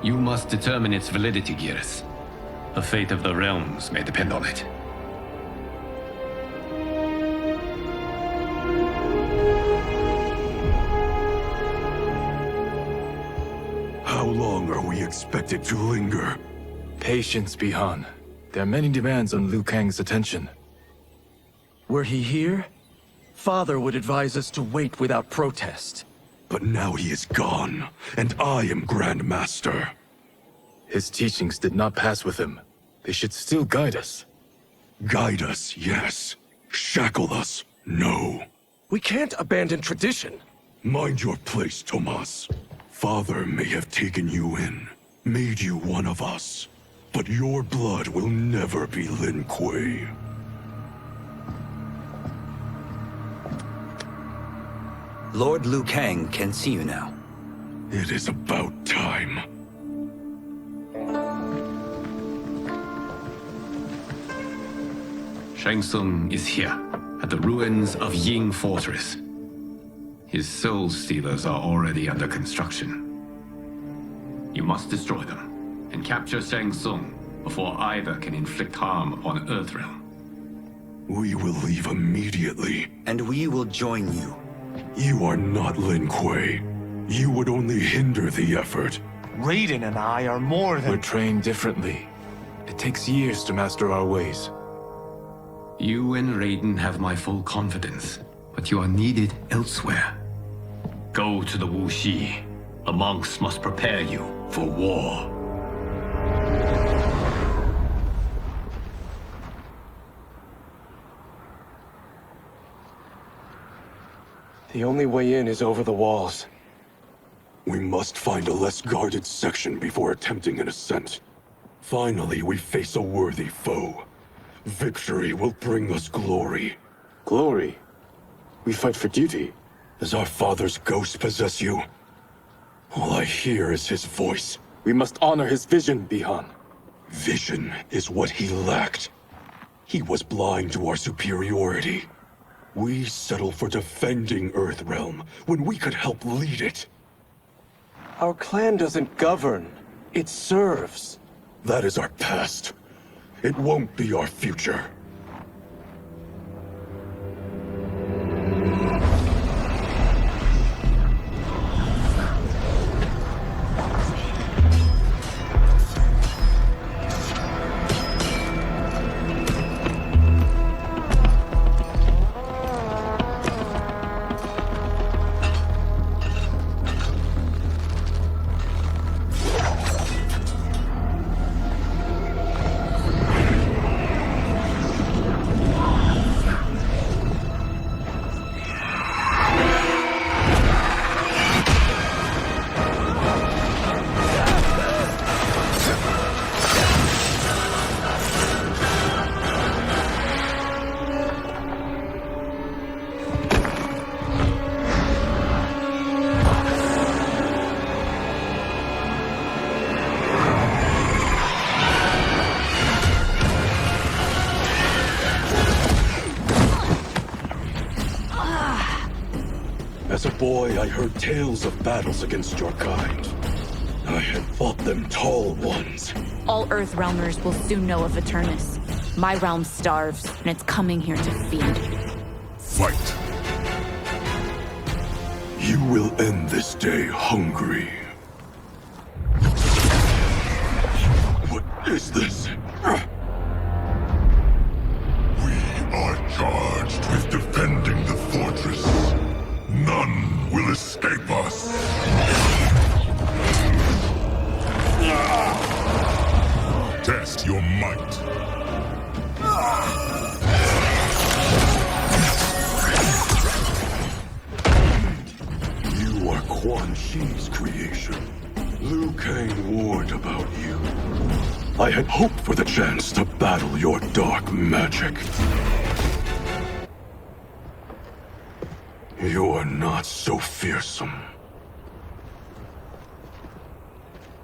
You must determine its validity, Geras. The fate of the realms may depend on it. How long are we expected to linger? Patience, Bihan. There are many demands on Liu Kang's attention. Were he here, Father would advise us to wait without protest. But now he is gone, and I am Grand Master. His teachings did not pass with him. They should still guide us. Guide us, yes. Shackle us, no. We can't abandon tradition. Mind your place, Tomas. Father may have taken you in, made you one of us. But your blood will never be Lin Kuei. Lord Liu Kang can see you now. It is about time. Shang Tsung is here, at the ruins of Ying Fortress. His soul stealers are already under construction. You must destroy them, and capture Shang Tsung before either can inflict harm upon Earthrealm. We will leave immediately. And we will join you. You are not Lin Kuei. You would only hinder the effort. Raiden and I are more than... We're trained differently. It takes years to master our ways. You and Raiden have my full confidence, but you are needed elsewhere. Go to the Wuxi. The monks must prepare you for war. The only way in is over the walls. We must find a less guarded section before attempting an ascent. Finally, we face a worthy foe. Victory will bring us glory. Glory? We fight for duty. Does our father's ghost possess you? All I hear is his voice. We must honor his vision, Bihan. Vision is what he lacked. He was blind to our superiority. We settle for defending Earthrealm when we could help lead it. Our clan doesn't govern. It serves. That is our past. It won't be our future. As a boy, I heard tales of battles against your kind. I had fought them tall ones. All Earthrealmers will soon know of Eternus. My realm starves, and it's coming here to feed. Fight. You will end this day hungry. What is this? We are charged with defending the fortress. None will escape us. Test your might. You are Quan Chi's creation. Liu Kang warned about you. I had hoped for the chance to battle your dark magic. You're not so fearsome.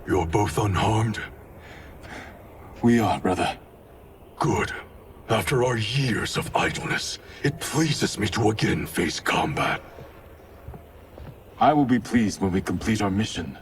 You're both unharmed? We are, brother. Good. After our years of idleness, it pleases me to again face combat. I will be pleased when we complete our mission.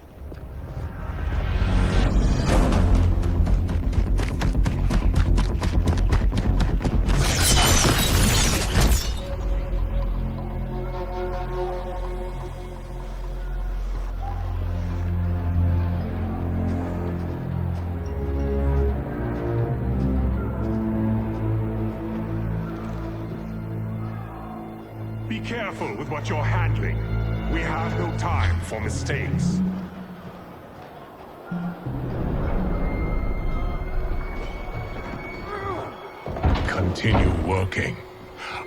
Be careful with what you're handling. We have no time for mistakes. Continue working.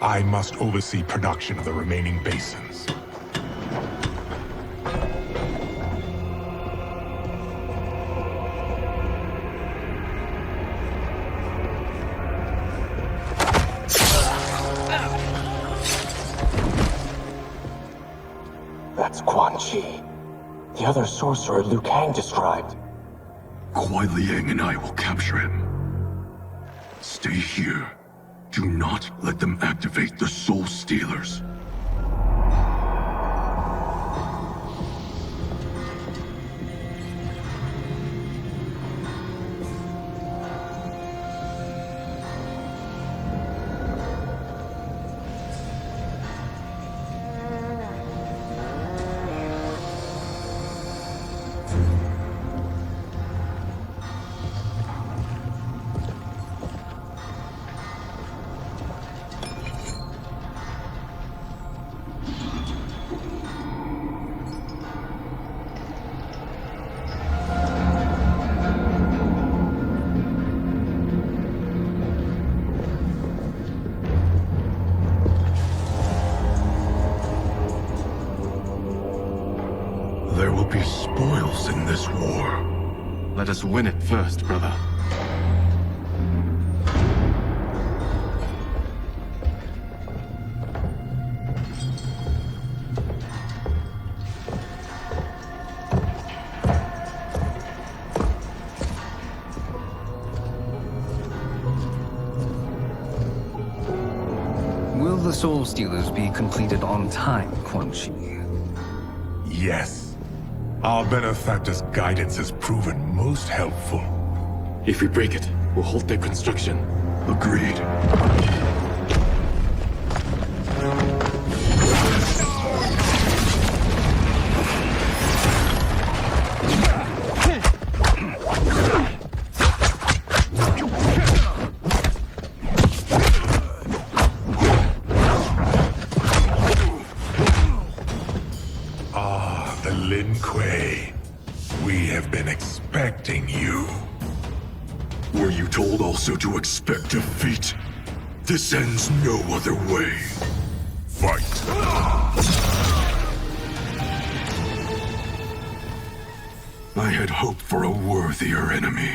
I must oversee production of the remaining basins. That's Quan Chi. The other sorcerer Liu Kang described. Kuai Liang and I will capture him. Stay here. Do not let them activate the Soul Stealers. There will be spoils in this war. Let us win it first, brother. Will the Soul Stealers be completed on time, Quan Chi? Yes. Our benefactor's guidance has proven most helpful. If we break it, we'll halt their construction. Agreed. To expect defeat. This ends no other way. Fight! I had hoped for a worthier enemy.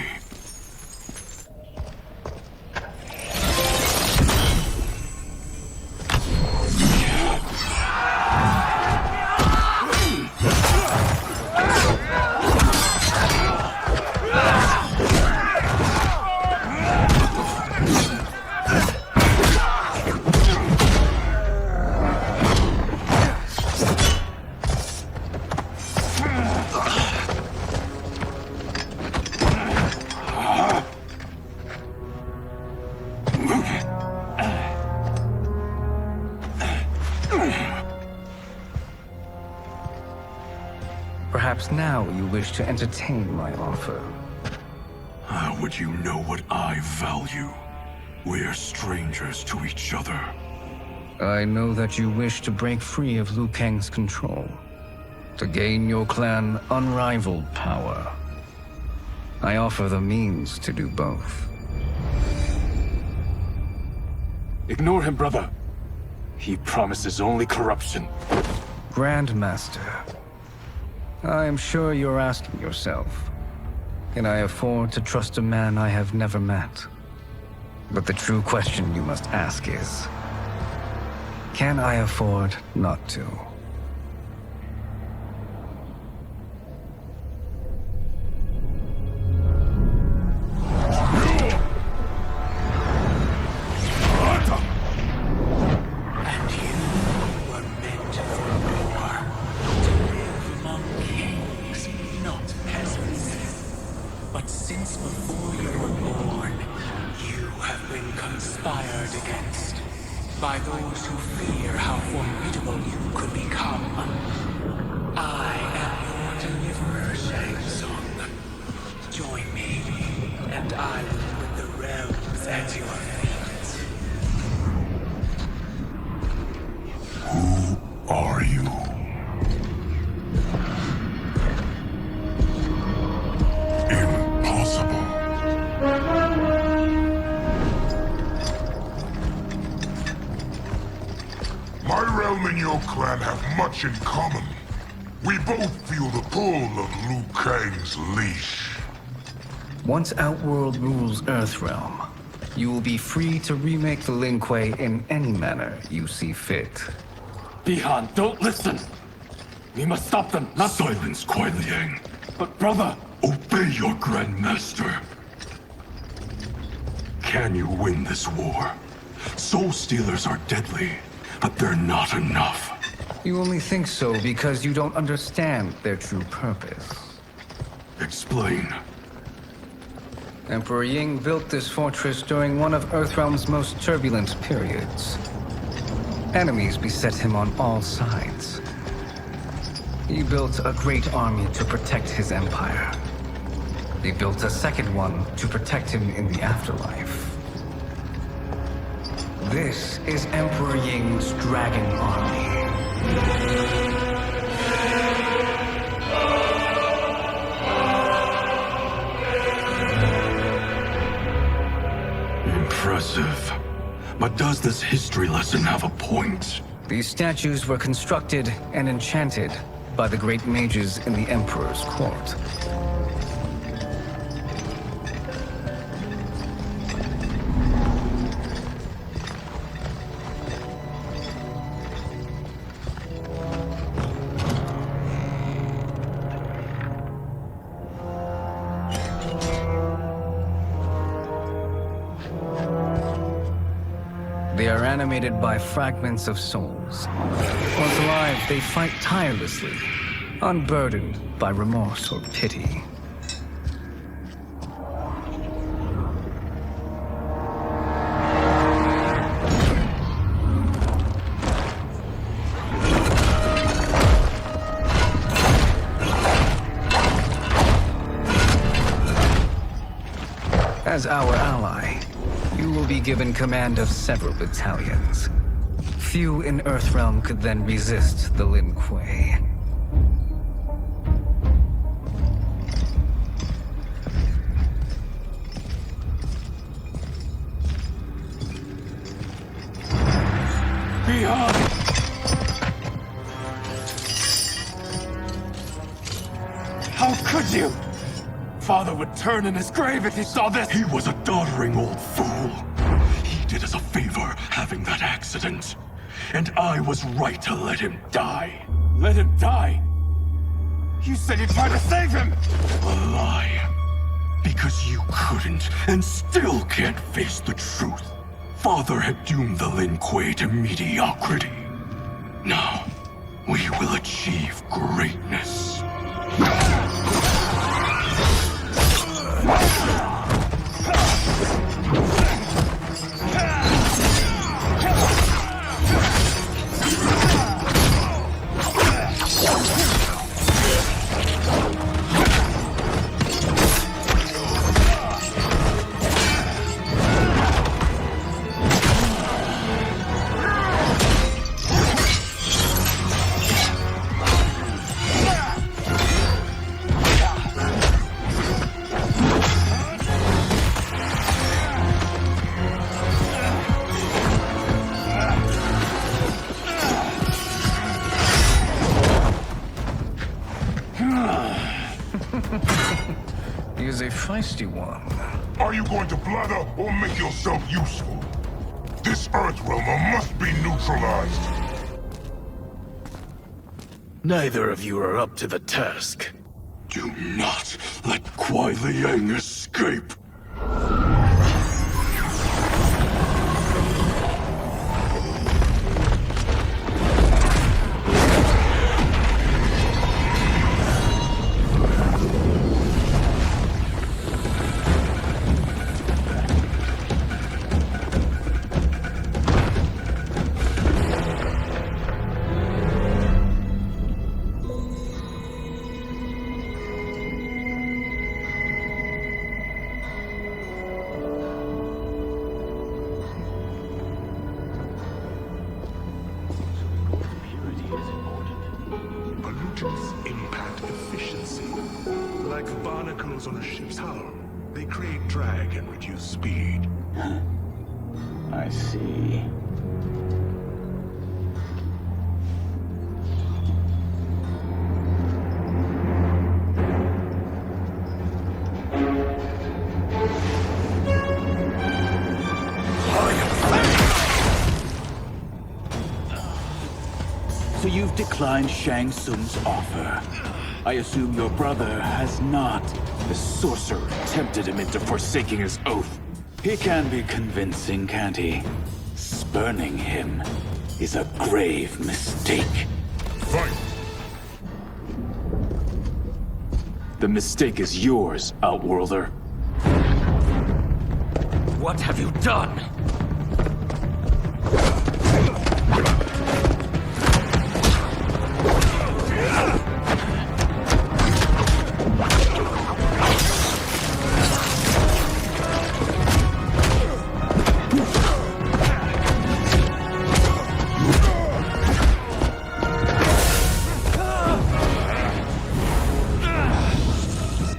Perhaps now you wish to entertain my offer. How would you know what I value? We're strangers to each other. I know that you wish to break free of Liu Kang's control, to gain your clan unrivaled power. I offer the means to do both. Ignore him, brother. He promises only corruption. Grandmaster, I am sure you're asking yourself, can I afford to trust a man I have never met? But the true question you must ask is, can I afford not to? By those who fear how formidable you could become. I am your deliverer, Shang Tsung. Join me, and I will put the realms at your feet. Who are you? Impossible. My realm and your clan have much in common. We both feel the pull of Liu Kang's leash. Once Outworld rules Earthrealm, you will be free to remake the Lin Kuei in any manner you see fit. Bihan, don't listen! We must stop them, not— Silence, Kuai Liang. But brother— Obey your Grandmaster. Can you win this war? Soul Stealers are deadly, but they're not enough. You only think so because you don't understand their true purpose. Explain. Emperor Ying built this fortress during one of Earthrealm's most turbulent periods. Enemies beset him on all sides. He built a great army to protect his empire. He built a second one to protect him in the afterlife. This is Emperor Ying's Dragon Army. Impressive. But does this history lesson have a point? These statues were constructed and enchanted by the great mages in the Emperor's court. They are animated by fragments of souls. Once alive, they fight tirelessly, unburdened by remorse or pity. As our ally, you will be given command of several battalions. Few in Earthrealm could then resist the Lin Kuei. Behind! How could you? Father would turn in his grave if he saw this! He was a doddering old fool. He did us a favor having that accident. And I was right to let him die. Let him die? You said you tried to save him! A lie. Because you couldn't and still can't face the truth. Father had doomed the Lin Kuei to mediocrity. Now, we will achieve greatness. He is a feisty one. Are you going to blather or make yourself useful? This Earthrealmer must be neutralized. Neither of you are up to the task. Do not let Kuai Liang escape. Pollutants impact efficiency. Like barnacles on a ship's hull, they create drag and reduce speed. I see. So you've declined Shang Tsung's offer. I assume your brother has not. The sorcerer tempted him into forsaking his oath. He can be convincing, can't he? Burning him is a grave mistake. Fight! The mistake is yours, Outworlder. What have you done?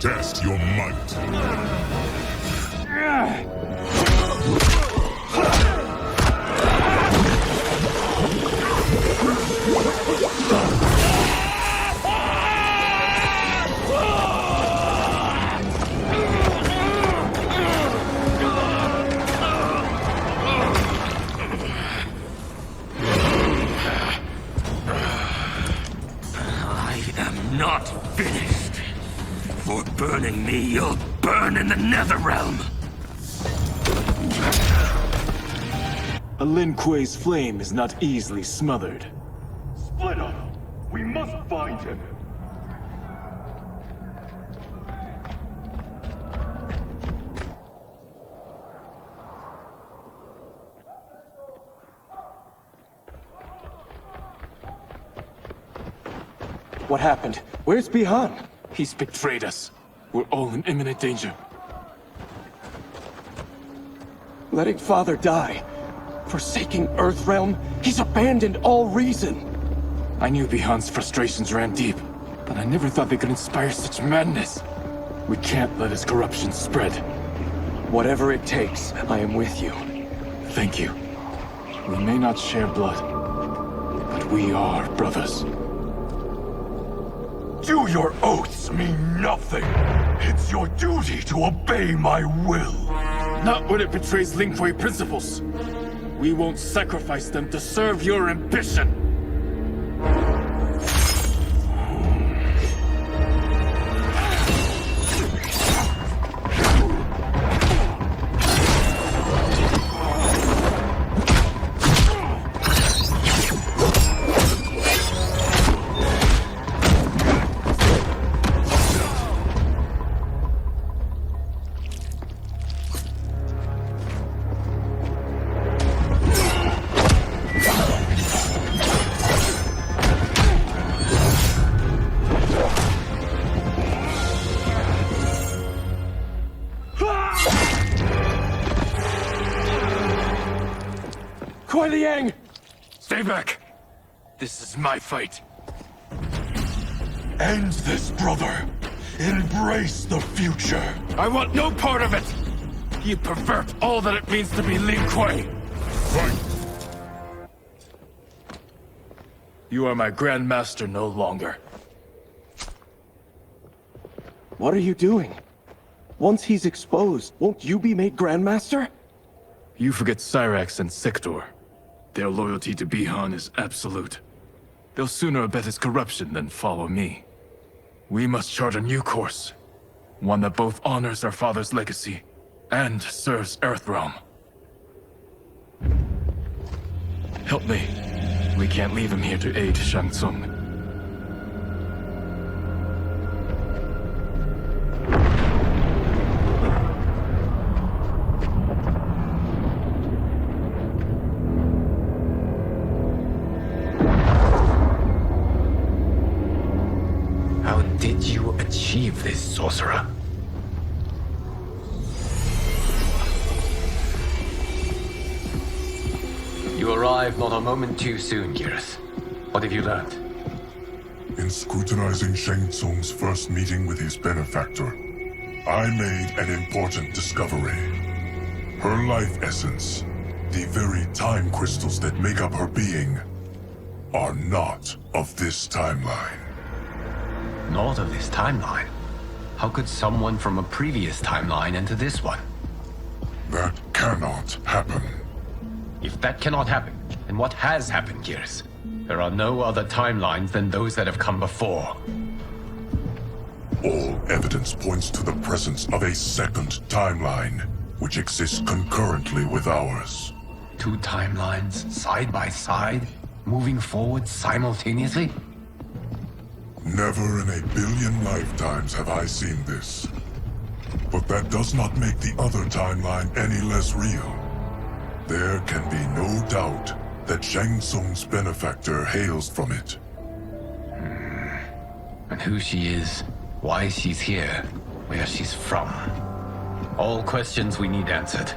Test your might. I am not finished. For burning me, you'll burn in the NetherRealm! A Lin Kuei's flame is not easily smothered. Split up! We must find him! What happened? Where's Bihan? He's betrayed us. We're all in imminent danger. Letting Father die. Forsaking Earthrealm. He's abandoned all reason. I knew Bihan's frustrations ran deep, but I never thought they could inspire such madness. We can't let his corruption spread. Whatever it takes, I am with you. Thank you. We may not share blood, but we are brothers. Do your oaths mean nothing? It's your duty to obey my will. Not when it betrays Lin Kuei principles. We won't sacrifice them to serve your ambition. Stay back! This is my fight. End this, brother. Embrace the future. I want no part of it! You pervert all that it means to be Lin Kuei! Fight! You are my Grand Master no longer. What are you doing? Once he's exposed, won't you be made Grandmaster? You forget Cyrax and Sector. Their loyalty to Bihan is absolute. They'll sooner abet his corruption than follow me. We must chart a new course. One that both honors our father's legacy and serves Earthrealm. Help me. We can't leave him here to aid Shang Tsung. Did you achieve this, sorcerer? You arrived not a moment too soon, Geras. What have you learned? In scrutinizing Shang Tsung's first meeting with his benefactor, I made an important discovery. Her life essence, the very time crystals that make up her being, are not of this timeline. Not of this timeline? How could someone from a previous timeline enter this one? That cannot happen. If that cannot happen, then what has happened, Geras? There are no other timelines than those that have come before. All evidence points to the presence of a second timeline, which exists concurrently with ours. two timelines side by side, moving forward simultaneously? Never in a billion lifetimes have I seen this. But that does not make the other timeline any less real. There can be no doubt that Shang Tsung's benefactor hails from it. And who she is, why she's here, where she's from. All questions we need answered,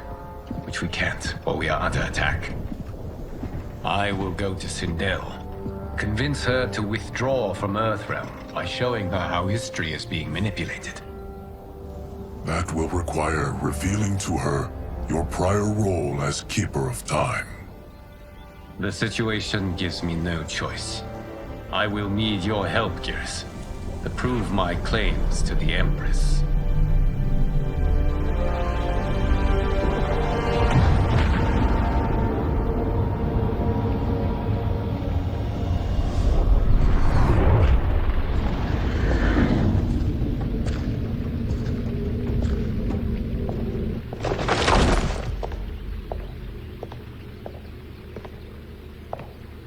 which we can't, or we are under attack. I will go to Sindel, convince her to withdraw from Earthrealm by showing her how history is being manipulated. That will require revealing to her your prior role as Keeper of Time. The situation gives me no choice. I will need your help, Gears, to prove my claims to the Empress.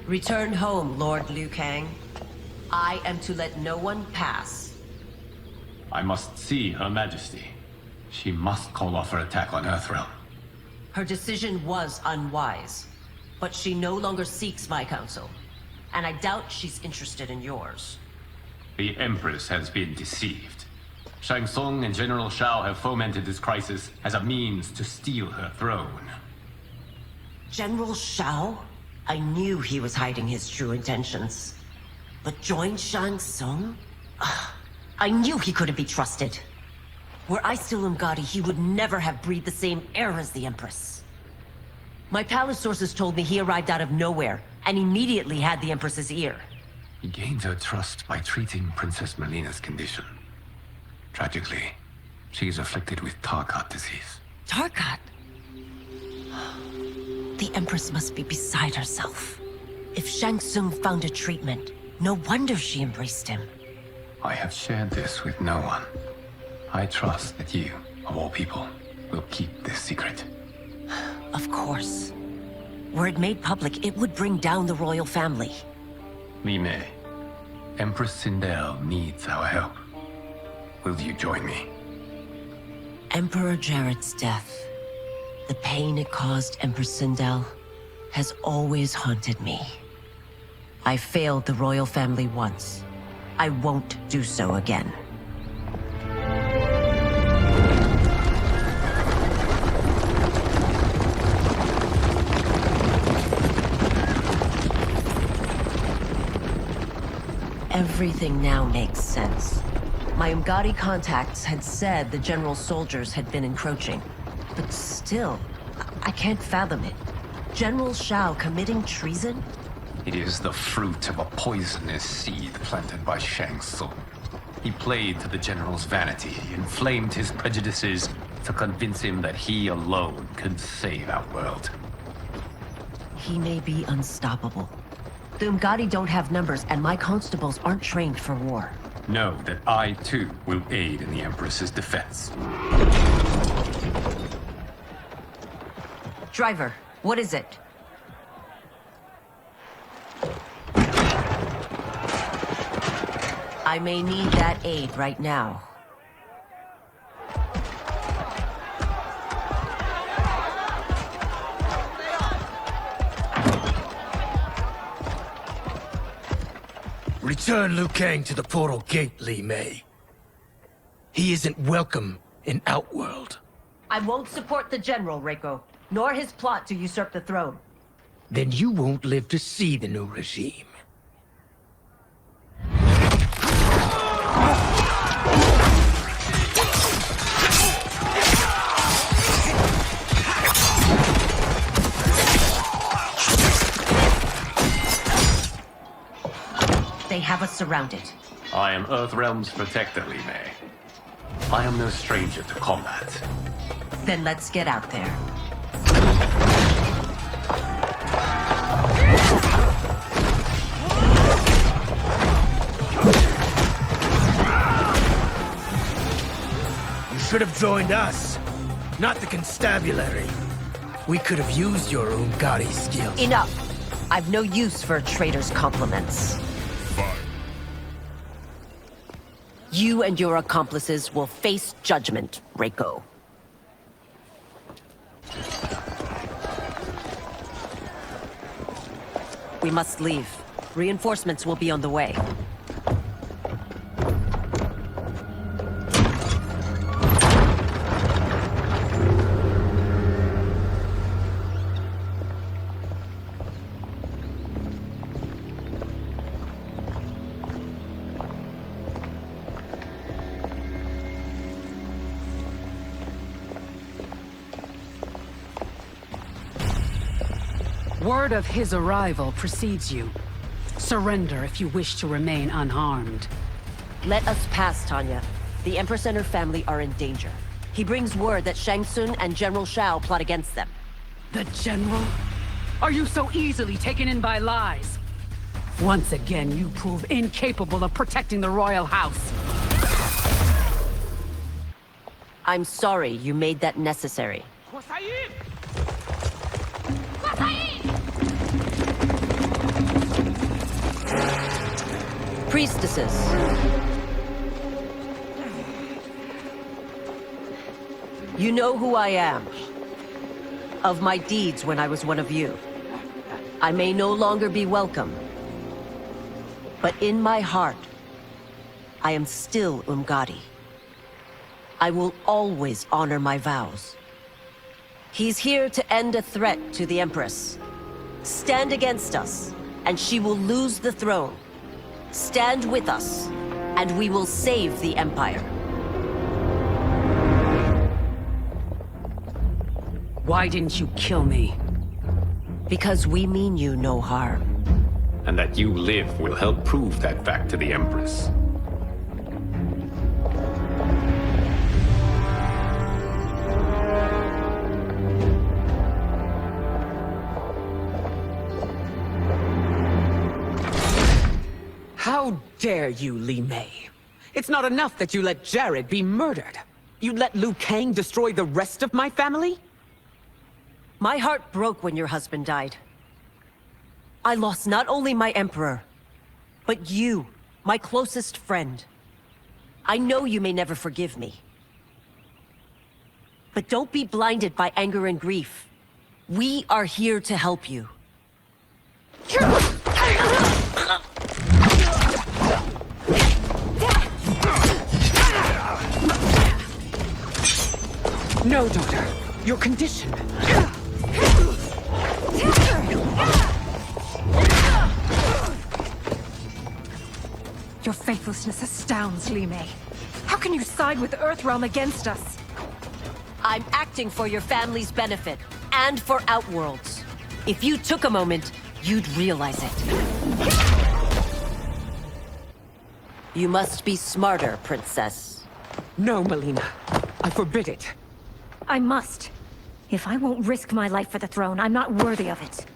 Return home, Lord Liu Kang. I am to let no one pass. I must see Her Majesty. She must call off her attack on Earthrealm. Her decision was unwise, but she no longer seeks my counsel, and I doubt she's interested in yours. The Empress has been deceived. Shang Tsung and General Shao have fomented this crisis as a means to steal her throne. General Shao? I knew he was hiding his true intentions. But join Shang Tsung? I knew he couldn't be trusted. Were I still Umgadi, he would never have breathed the same air as the Empress. My palace sources told me he arrived out of nowhere, and immediately had the Empress's ear. He gained her trust by treating Princess Melina's condition. Tragically, she is afflicted with Tarkat disease. Tarkat? The Empress must be beside herself. If Shang Tsung found a treatment, no wonder she embraced him. I have shared this with no one. I trust that you, of all people, will keep this secret. Of course. Were it made public, it would bring down the royal family. Li Mei, Empress Sindel needs our help. Will you join me? Emperor Jarrett's death, the pain it caused Empress Sindel, has always haunted me. I failed the royal family once. I won't do so again. Everything now makes sense. My Umgadi contacts had said the general's soldiers had been encroaching. But still, I can't fathom it. General Shao committing treason? It is the fruit of a poisonous seed planted by Shang Tsung. He played to the general's vanity, inflamed his prejudices to convince him that he alone could save our world. He may be unstoppable. The Umgadi don't have numbers, and my constables aren't trained for war. Know that I, too, will aid in the Empress's defense. Driver, what is it? I may need that aid right now. Return Liu Kang to the portal gate, Li Mei. He isn't welcome in Outworld. I won't support the general, Reiko, nor his plot to usurp the throne. Then you won't live to see the new regime. They have us surrounded. I am Earthrealm's protector, Li Mei. I am no stranger to combat. Then let's get out there. You should have joined us, not the constabulary. We could have used your Umgari skills. Enough! I've no use for a traitor's compliments. Fine. You and your accomplices will face judgment, Reiko. We must leave. Reinforcements will be on the way. Word of his arrival precedes you. Surrender if you wish to remain unharmed. Let us pass, Tanya. The Empress and her family are in danger. He brings word that Shang Tsung and General Shao plot against them. The General? Are you so easily taken in by lies? Once again, you prove incapable of protecting the royal house. I'm sorry you made that necessary. Priestesses. You know who I am. Of my deeds when I was one of you. I may no longer be welcome. But in my heart, I am still Umgadi. I will always honor my vows. He's here to end a threat to the Empress. Stand against us, and she will lose the throne. Stand with us, and we will save the Empire. Why didn't you kill me? Because we mean you no harm. And that you live will help prove that fact to the Empress. How dare you, Li Mei? It's not enough that you let Jared be murdered. You let Liu Kang destroy the rest of my family? My heart broke when your husband died. I lost not only my Emperor, but you, my closest friend. I know you may never forgive me. But don't be blinded by anger and grief. We are here to help you. No, daughter. Your condition. Your faithlessness astounds, Li Mei. How can you side with Earthrealm against us? I'm acting for your family's benefit, and for Outworld's. If you took a moment, you'd realize it. You must be smarter, Princess. No, Melina. I forbid it. I must. If I won't risk my life for the throne, I'm not worthy of it.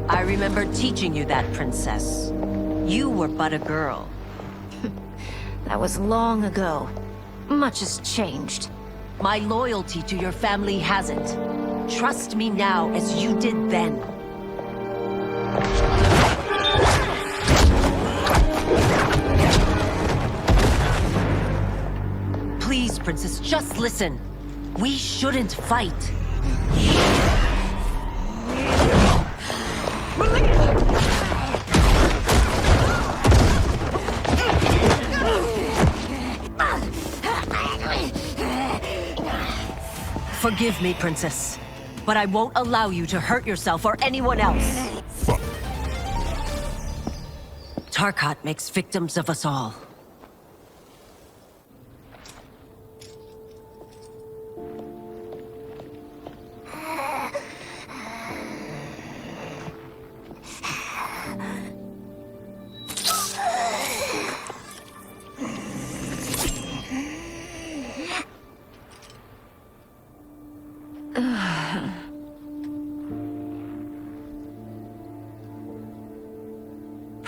I remember teaching you that, Princess. You were but a girl. That was long ago. Much has changed. My loyalty to your family hasn't. Trust me now as you did then. Please, Princess, just listen. We shouldn't fight. Forgive me, Princess, but I won't allow you to hurt yourself or anyone else. Tarkat makes victims of us all.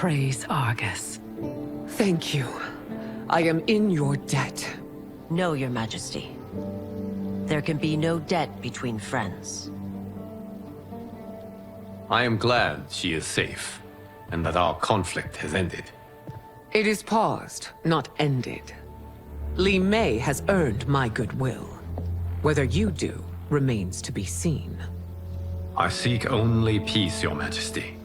praise Argus. Thank you. I am in your debt. No, Your Majesty. There can be no debt between friends. I am glad she is safe, and that our conflict has ended. It is paused, not ended. Li Mei has earned my goodwill. Whether you do remains to be seen. I seek only peace, Your Majesty.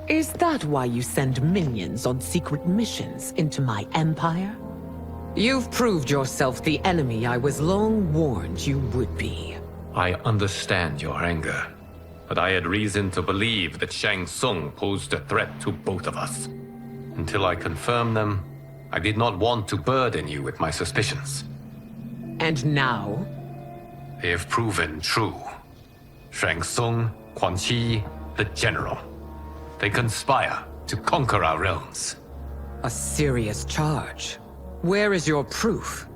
Is that why you send minions on secret missions into my empire? You've proved yourself the enemy I was long warned you would be. I understand your anger, but I had reason to believe that Shang Tsung posed a threat to both of us. Until I confirmed them, I did not want to burden you with my suspicions. And now? They have proven true. Shang Tsung, Quan Chi, the General. They conspire to conquer our realms. A serious charge. Where is your proof?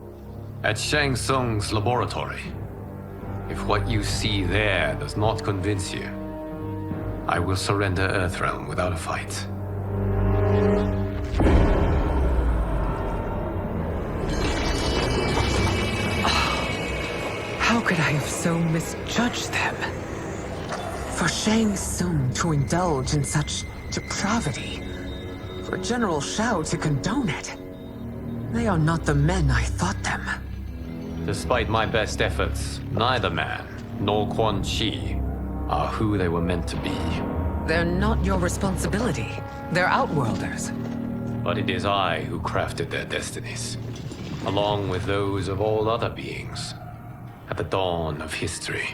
At Shang Tsung's laboratory. If what you see there does not convince you, I will surrender Earthrealm without a fight. How could I have so misjudged them? For Shang Tsung to indulge in such depravity, for General Shao to condone it, they are not the men I thought them. Despite my best efforts, neither man nor Quan Chi are who they were meant to be. They're not your responsibility. They're Outworlders. But it is I who crafted their destinies, along with those of all other beings, at the dawn of history.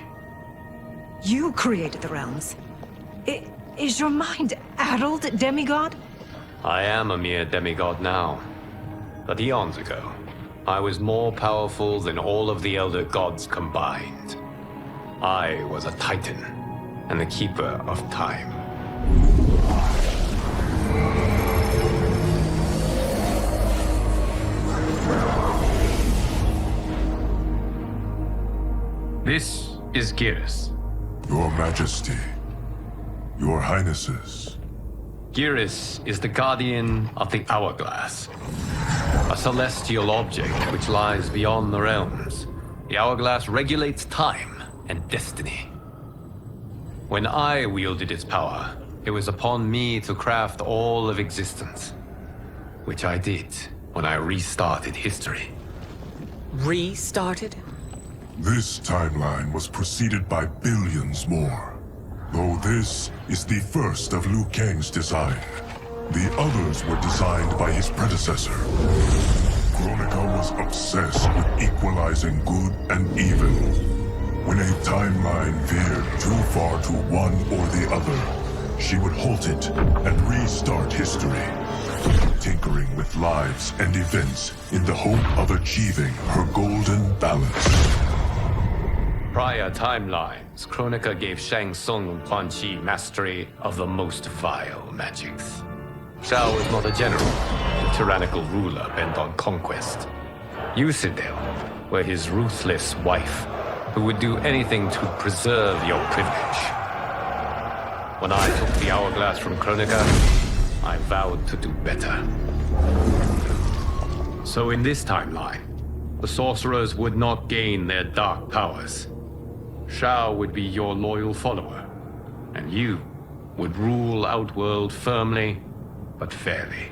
You created the realms. Is your mind addled, demigod? I am a mere demigod now. But eons ago, I was more powerful than all of the Elder Gods combined. I was a Titan, and the Keeper of Time. This is Geras. Your Majesty, Your Highnesses. Geras is the guardian of the Hourglass, a celestial object which lies beyond the realms. The Hourglass regulates time and destiny. When I wielded its power, it was upon me to craft all of existence, which I did when I restarted history. Restarted? This timeline was preceded by billions more. Though this is the first of Liu Kang's design, the others were designed by his predecessor. Kronika was obsessed with equalizing good and evil. When a timeline veered too far to one or the other, she would halt it and restart history, tinkering with lives and events in the hope of achieving her golden balance. Prior timelines, Kronika gave Shang Tsung and Quan Chi mastery of the most vile magics. Shao was not a general, a tyrannical ruler bent on conquest. Yusidel were his ruthless wife, who would do anything to preserve your privilege. When I took the Hourglass from Kronika, I vowed to do better. So in this timeline, the sorcerers would not gain their dark powers. Shao would be your loyal follower, and you would rule Outworld firmly, but fairly.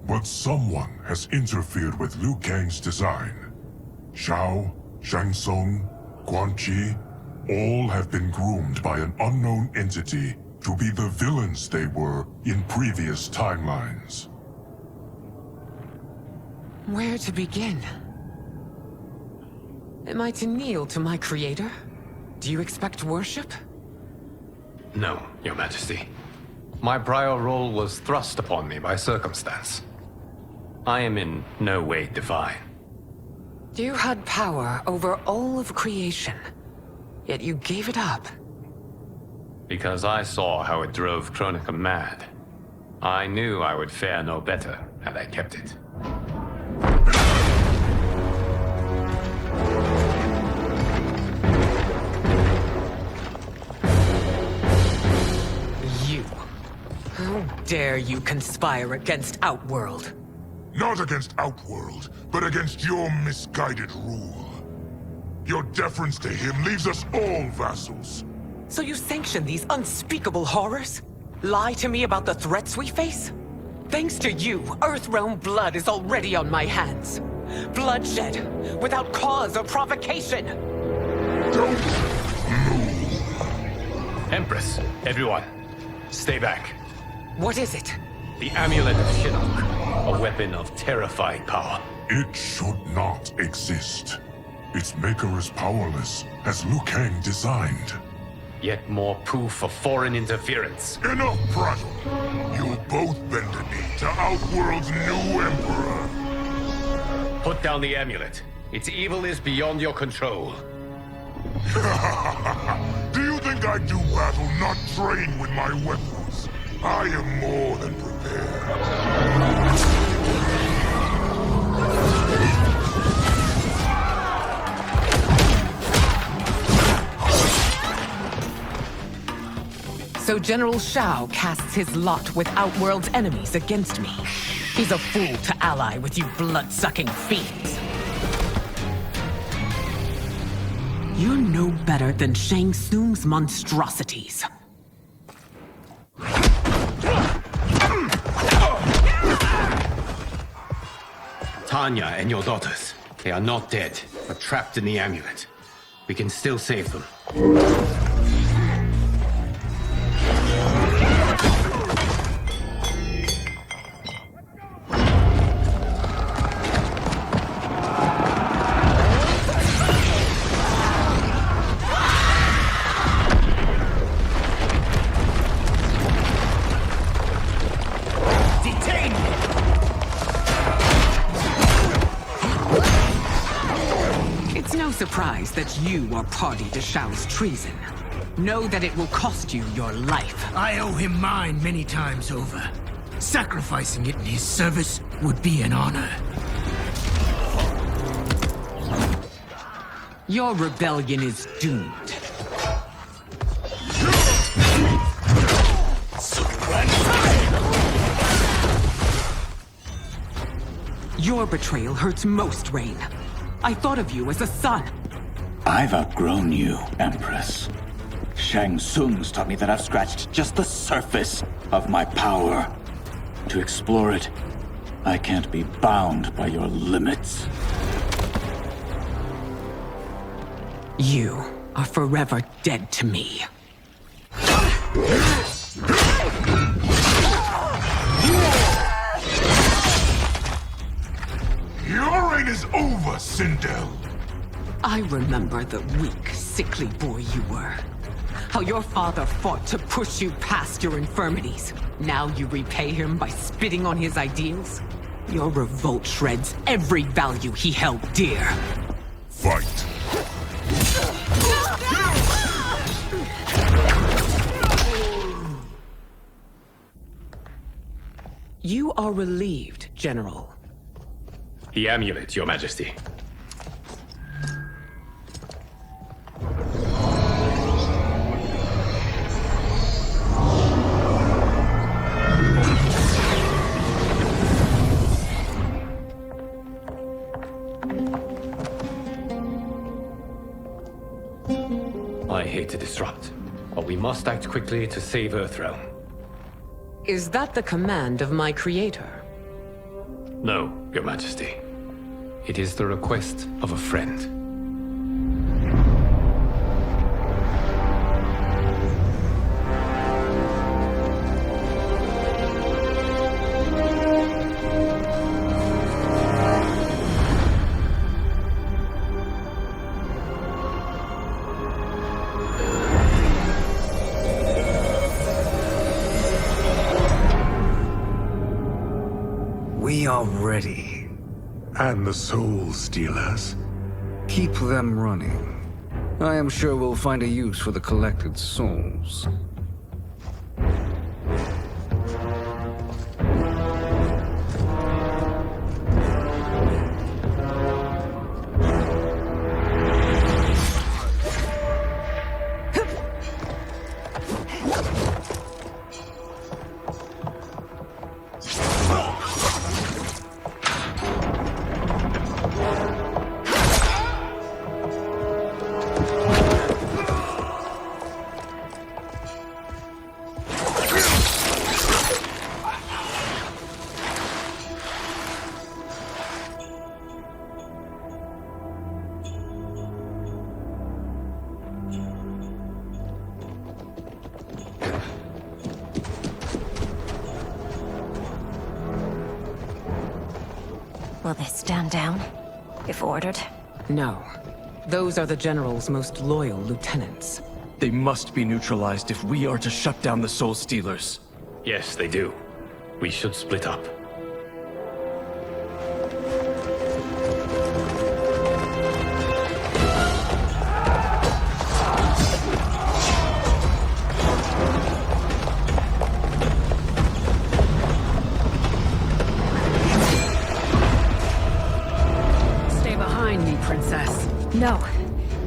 But someone has interfered with Liu Kang's design. Shao, Shang Tsung, Quan Chi, all have been groomed by an unknown entity to be the villains they were in previous timelines. Where to begin? Am I to kneel to my creator? Do you expect worship? No, Your Majesty. My prior role was thrust upon me by circumstance. I am in no way divine. You had power over all of creation, yet you gave it up. Because I saw how it drove Kronika mad. I knew I would fare no better had I kept it. How dare you conspire against Outworld? Not against Outworld, but against your misguided rule. Your deference to him leaves us all vassals. So you sanction these unspeakable horrors? Lie to me about the threats we face? Thanks to you, Earthrealm blood is already on my hands. Bloodshed, without cause or provocation. Don't move. Empress, everyone, stay back. What is it? The Amulet of Shinnok, a weapon of terrifying power. It should not exist. Its maker is powerless, as Liu Kang designed. Yet more proof of foreign interference. Enough prattle. You'll both bend a knee to Outworld's new emperor. Put down the amulet. Its evil is beyond your control. Do you think I do battle not trained with my weapons? I am more than prepared. So General Shao casts his lot with Outworld's enemies against me. He's a fool to ally with you blood-sucking fiends. You're no better than Shang Tsung's monstrosities. Tanya and your daughters, they are not dead, but trapped in the amulet. We can still save them. Surprised that you are party to Shao's treason. Know that it will cost you your life. I owe him mine many times over. Sacrificing it in his service would be an honor. Your rebellion is doomed. Your betrayal hurts most, Rain. I thought of you as a son. I've outgrown you, Empress. Shang Tsung's taught me that I've scratched just the surface of my power. To explore it, I can't be bound by your limits. You are forever dead to me. Your reign is over, Sindel. I remember the weak, sickly boy you were. How your father fought to push you past your infirmities. Now you repay him by spitting on his ideals? Your revolt shreds every value he held dear. Fight. You are relieved, General. The amulet, Your Majesty. I hate to disrupt, but we must act quickly to save Earthrealm. Is that the command of my creator? No, Your Majesty. It is the request of a friend. We are ready. And the Soul Stealers? Keep them running. I am sure we'll find a use for the collected souls. Will they stand down, if ordered? No. Those are the General's most loyal lieutenants. They must be neutralized if we are to shut down the Soul Stealers. Yes, they do. We should split up. Stay behind me, Princess. No.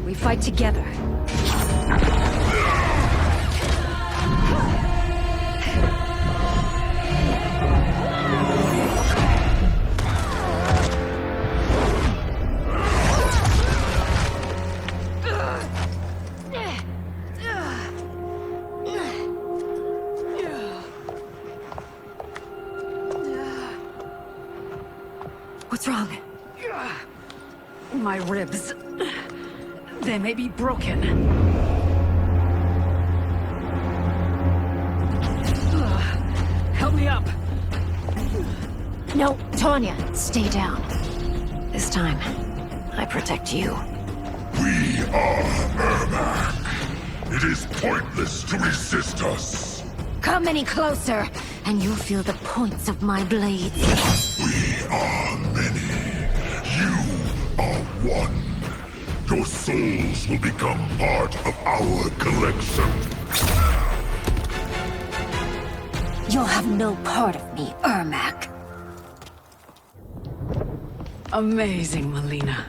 We fight together. What's wrong? My ribs. They may be broken. Help me up. No, Tanya, stay down. This time, I protect you. We are Ermac. It is pointless to resist us. Come any closer, and you'll feel the points of my blades. We are many. You are one. Your souls will become part of our collection. You'll have no part of me, Ermac. Amazing, Melina.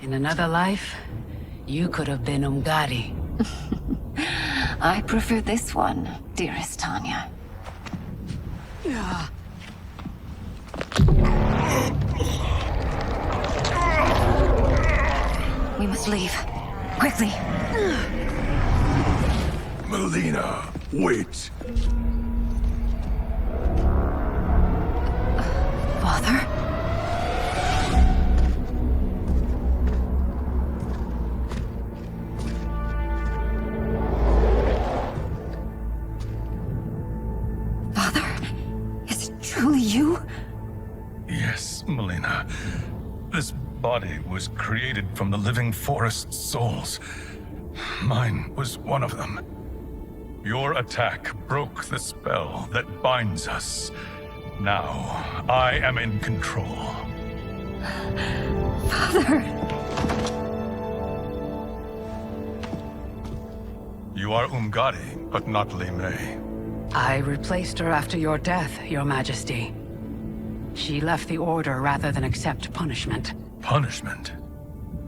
In another life, you could have been Umgadi. I prefer this one, dearest Tanya. We must leave. Quickly. Melina, wait. Father? Father? Is it truly you? Yes, Melina. This body was created from the living forest's souls. Mine was one of them. Your attack broke the spell that binds us. Now, I am in control. Father! You are Umgadi, but not Li Mei. I replaced her after your death, Your Majesty. She left the Order rather than accept punishment. Punishment?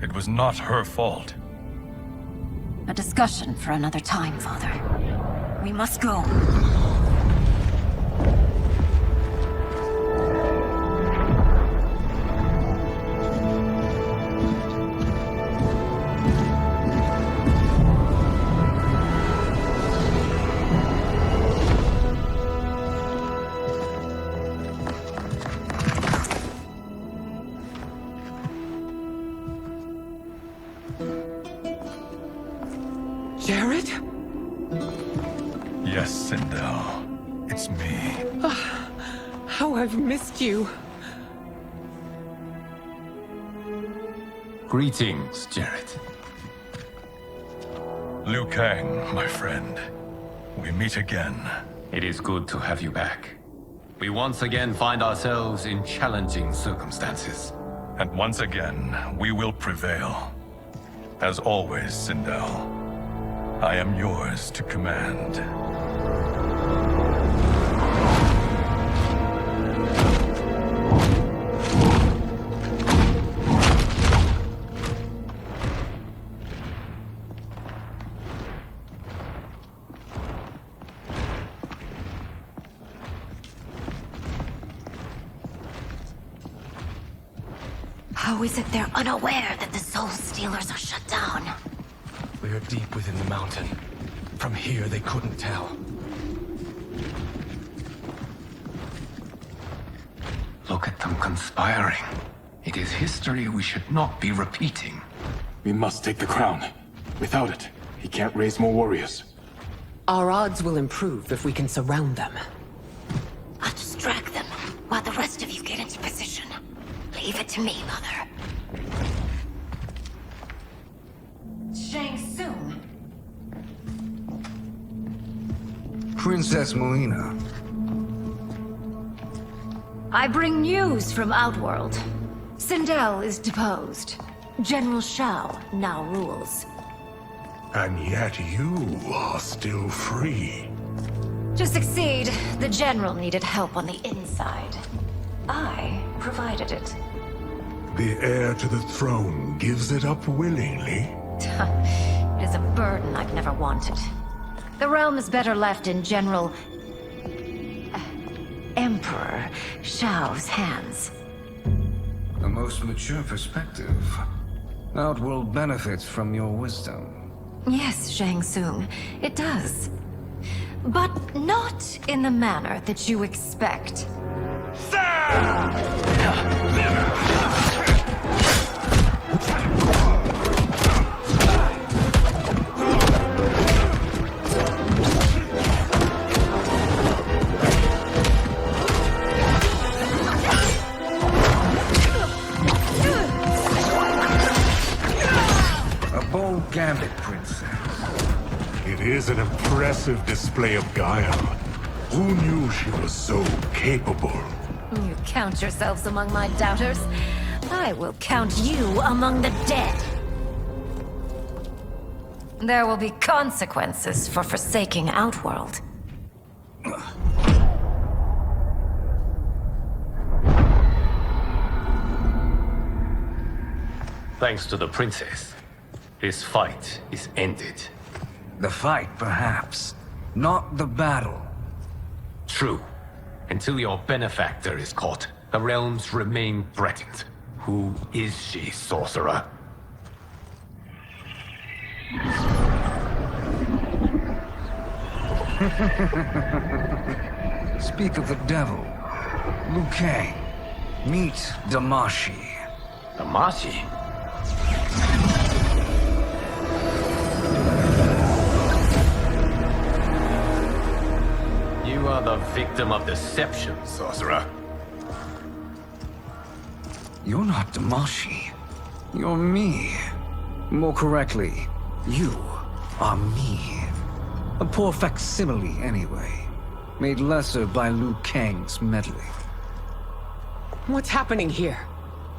It was not her fault. A discussion for another time, Father. We must go. Jared? Yes, Sindel. It's me. How I've missed you. Greetings, Jared. Liu Kang, my friend. We meet again. It is good to have you back. We once again find ourselves in challenging circumstances. And once again, we will prevail. As always, Sindel, I am yours to command. How is it they're unaware that the Soul Stealers are shut down? We are deep within the mountain. From here, they couldn't tell. Look at them conspiring. It is history we should not be repeating. We must take the crown. Without it, he can't raise more warriors. Our odds will improve if we can surround them. I'll distract them while the rest of you get into position. Please. Leave it to me, Mother. Shang Tsung. Princess Melina. I bring news from Outworld. Sindel is deposed. General Shao now rules. And yet you are still free. To succeed, the General needed help on the inside. I provided it. The heir to the throne gives it up willingly. It is a burden I've never wanted. The realm is better left in General... Emperor Shao's hands. A most mature perspective. Outworld benefits from your wisdom. Yes, Shang Tsung, it does. But not in the manner that you expect. A bold gambit, Princess. It is an impressive display of guile. Who knew she was so capable? You count yourselves among my doubters. I will count you among the dead. There will be consequences for forsaking Outworld. Thanks to the princess, this fight is ended. The fight, perhaps. Not the battle. True. Until your benefactor is caught, the realms remain threatened. Who is she, sorcerer? Speak of the devil. Liu Kang. Meet Damashi. Damashi? You are the victim of deception, sorcerer. You're not Damashi. You're me. More correctly, you are me. A poor facsimile, anyway. Made lesser by Liu Kang's meddling. What's happening here?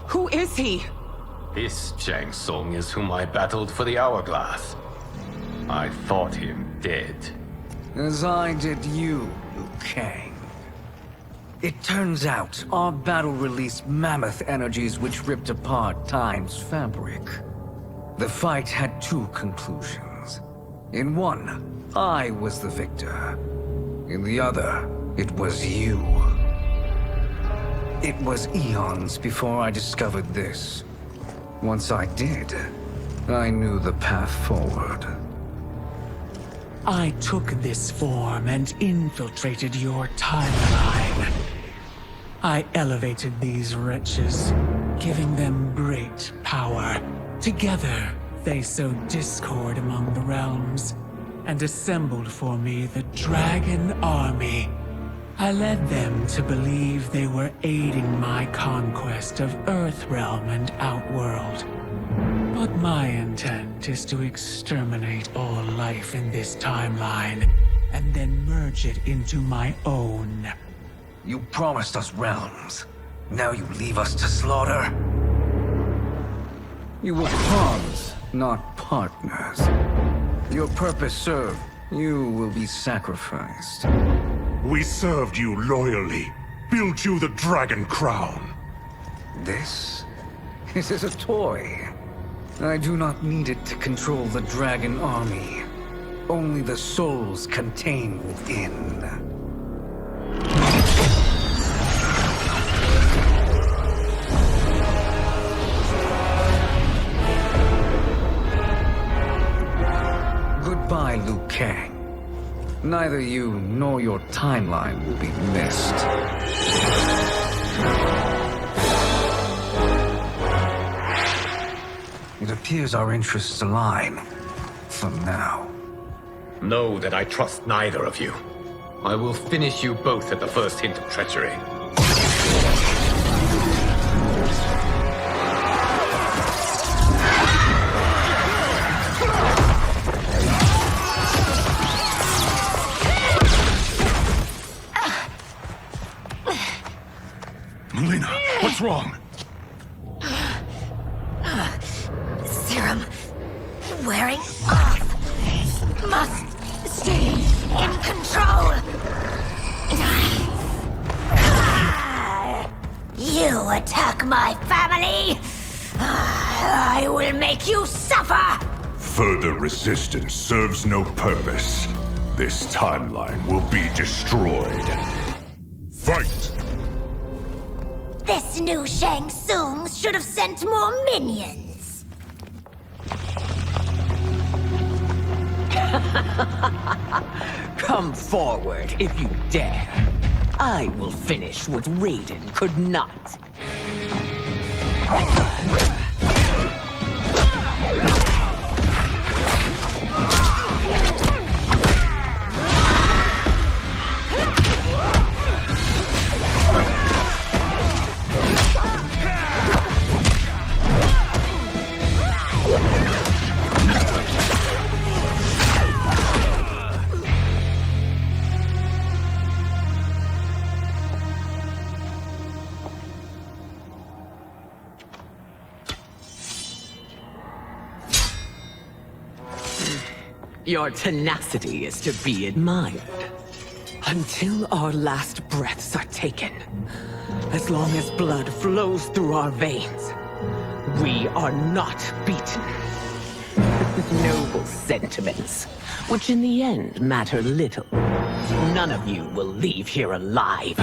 Who is he? This Shang Tsung is whom I battled for the Hourglass. I thought him dead. As I did you, Liu Kang. It turns out our battle released mammoth energies which ripped apart time's fabric. The fight had two conclusions. In one, I was the victor. In the other, it was you. It was eons before I discovered this. Once I did, I knew the path forward. I took this form and infiltrated your timeline. I elevated these wretches, giving them great power. Together, they sowed discord among the realms, and assembled for me the Dragon Army. I led them to believe they were aiding my conquest of Earthrealm and Outworld. But my intent is to exterminate all life in this timeline, and then merge it into my own. You promised us realms. Now you leave us to slaughter? You were pawns, not partners. Your purpose served. You will be sacrificed. We served you loyally, built you the Dragon Crown. This is a toy. I do not need it to control the Dragon Army. Only the souls contained within. Goodbye, Liu Kang. Neither you nor your timeline will be missed. It appears our interests align. For now. Know that I trust neither of you. I will finish you both at the first hint of treachery. Melina, what's wrong? Serum wearing off. Must stay in control. You attack my family, I will make you suffer! Further resistance serves no purpose. This timeline will be destroyed. Fight! This new Shang Tsung should have sent more minions. Come forward if you dare. I will finish what Raiden could not. Your tenacity is to be admired. Until our last breaths are taken, as long as blood flows through our veins, we are not beaten. Noble sentiments, which in the end matter little. None of you will leave here alive.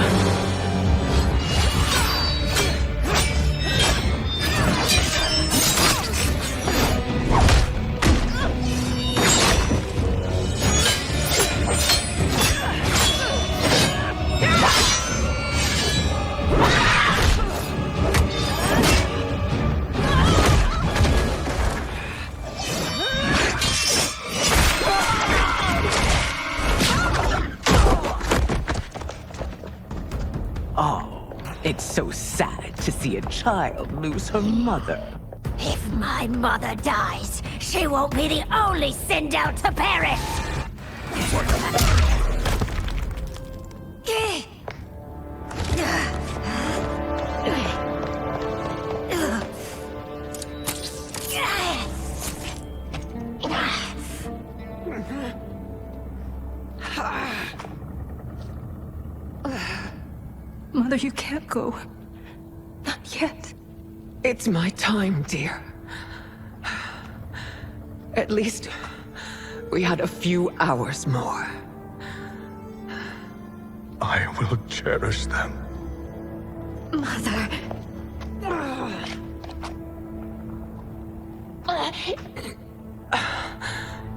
It's so sad to see a child lose her mother. If my mother dies, she won't be the only sinned out to perish! Mother, you can't go. Not yet. It's my time, dear. At least we had a few hours more. I will cherish them. Mother...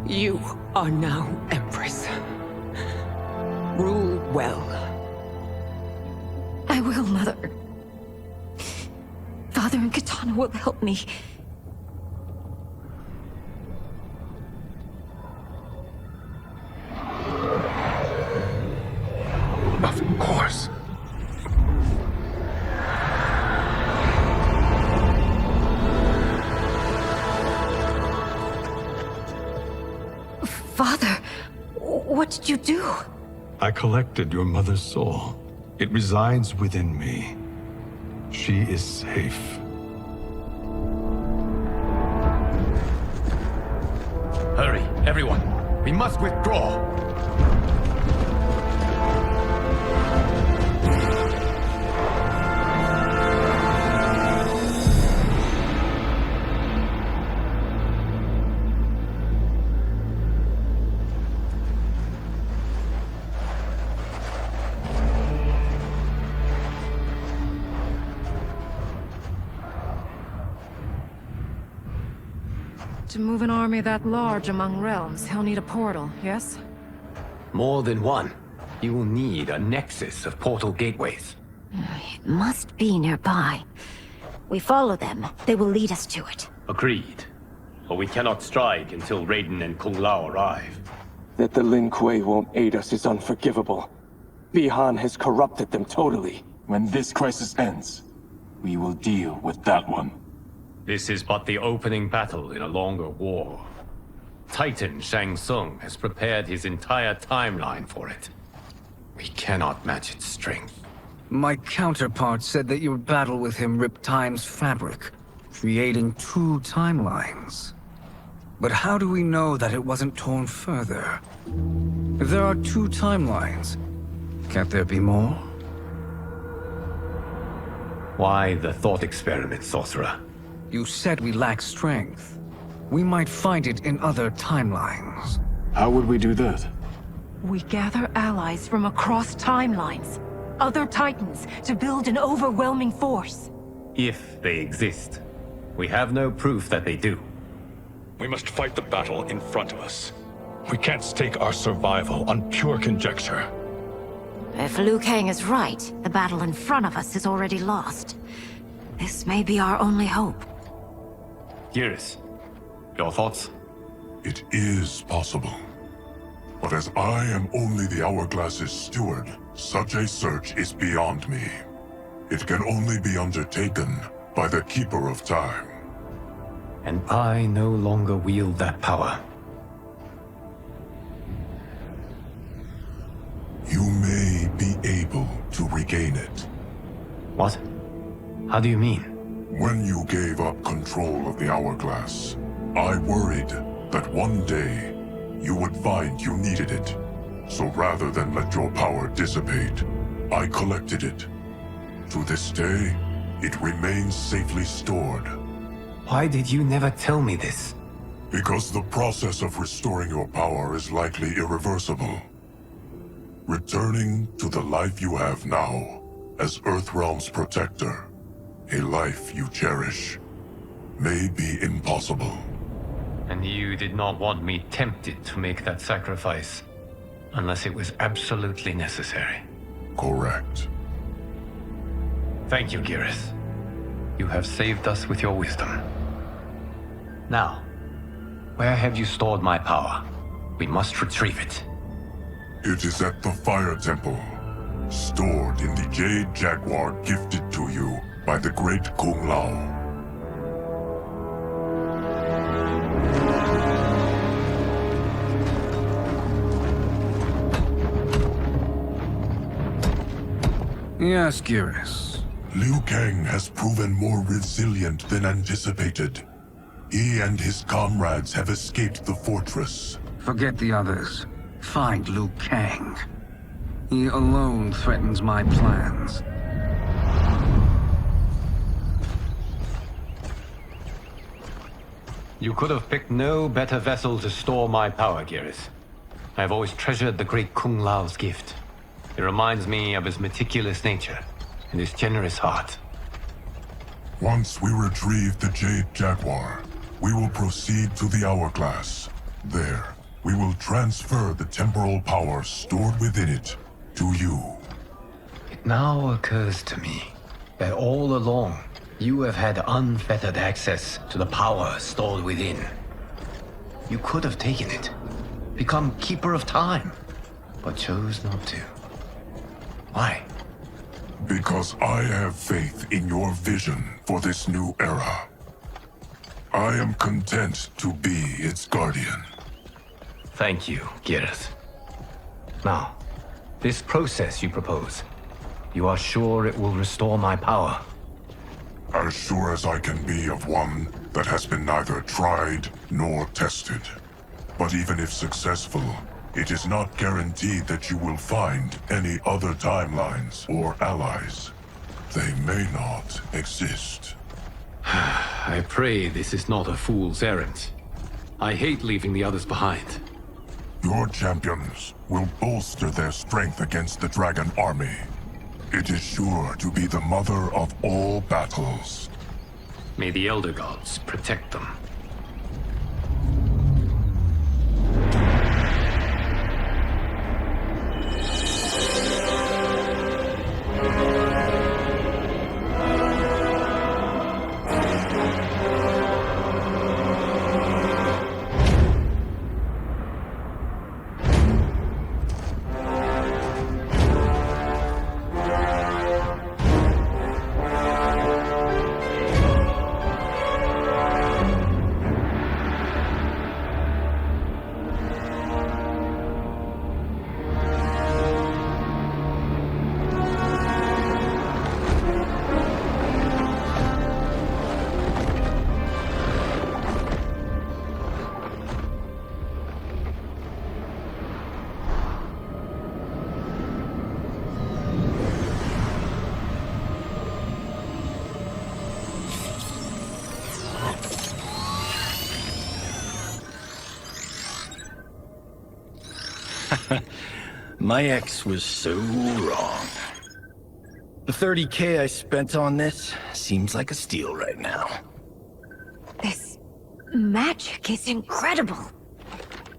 You are now Empress. Rule well. I will, Mother. Father and Katana will help me. Of course. Father, what did you do? I collected your mother's soul. It resides within me. She is safe. Hurry, everyone. We must withdraw. To move an army that large among realms, he'll need a portal, yes? More than one. You will need a nexus of portal gateways. It must be nearby. We follow them. They will lead us to it. Agreed. But we cannot strike until Raiden and Kung Lao arrive. That the Lin Kuei won't aid us is unforgivable. Bi-Han has corrupted them totally. When this crisis ends, we will deal with that one. This is but the opening battle in a longer war. Titan Shang Tsung has prepared his entire timeline for it. We cannot match its strength. My counterpart said that your battle with him ripped time's fabric, creating 2 timelines. But how do we know that it wasn't torn further? If there are 2 timelines, can't there be more? Why the thought experiment, Sorcerer? You said we lack strength. We might find it in other timelines. How would we do that? We gather allies from across timelines, other Titans, to build an overwhelming force. If they exist. We have no proof that they do. We must fight the battle in front of us. We can't stake our survival on pure conjecture. If Liu Kang is right, the battle in front of us is already lost. This may be our only hope. Geras, your thoughts? It is possible. But as I am only the Hourglass's steward, such a search is beyond me. It can only be undertaken by the Keeper of Time. And I no longer wield that power. You may be able to regain it. What? How do you mean? When you gave up control of the Hourglass, I worried that one day you would find you needed it. So rather than let your power dissipate, I collected it. To this day, it remains safely stored. Why did you never tell me this? Because the process of restoring your power is likely irreversible. Returning to the life you have now, as Earthrealm's protector, a life you cherish, may be impossible. And you did not want me tempted to make that sacrifice, unless it was absolutely necessary. Correct. Thank you, Geras. You have saved us with your wisdom. Now, where have you stored my power? We must retrieve it. It is at the Fire Temple, stored in the Jade Jaguar gifted to you by the great Kung Lao. Yes, Geras. Liu Kang has proven more resilient than anticipated. He and his comrades have escaped the fortress. Forget the others. Find Liu Kang. He alone threatens my plans. You could have picked no better vessel to store my power, Geras. I have always treasured the great Kung Lao's gift. It reminds me of his meticulous nature and his generous heart. Once we retrieve the Jade Jaguar, we will proceed to the Hourglass. There, we will transfer the temporal power stored within it to you. It now occurs to me that all along, you have had unfettered access to the power stored within. You could have taken it, become Keeper of Time, but chose not to. Why? Because I have faith in your vision for this new era. I am content to be its guardian. Thank you, Geras. Now, this process you propose, you are sure it will restore my power? As sure as I can be of one that has been neither tried nor tested. But even if successful, it is not guaranteed that you will find any other timelines or allies. They may not exist. I pray this is not a fool's errand. I hate leaving the others behind. Your champions will bolster their strength against the Dragon Army. It is sure to be the mother of all battles. May the Elder Gods protect them. My ex was so wrong. The 30K I spent on this seems like a steal right now. This magic is incredible.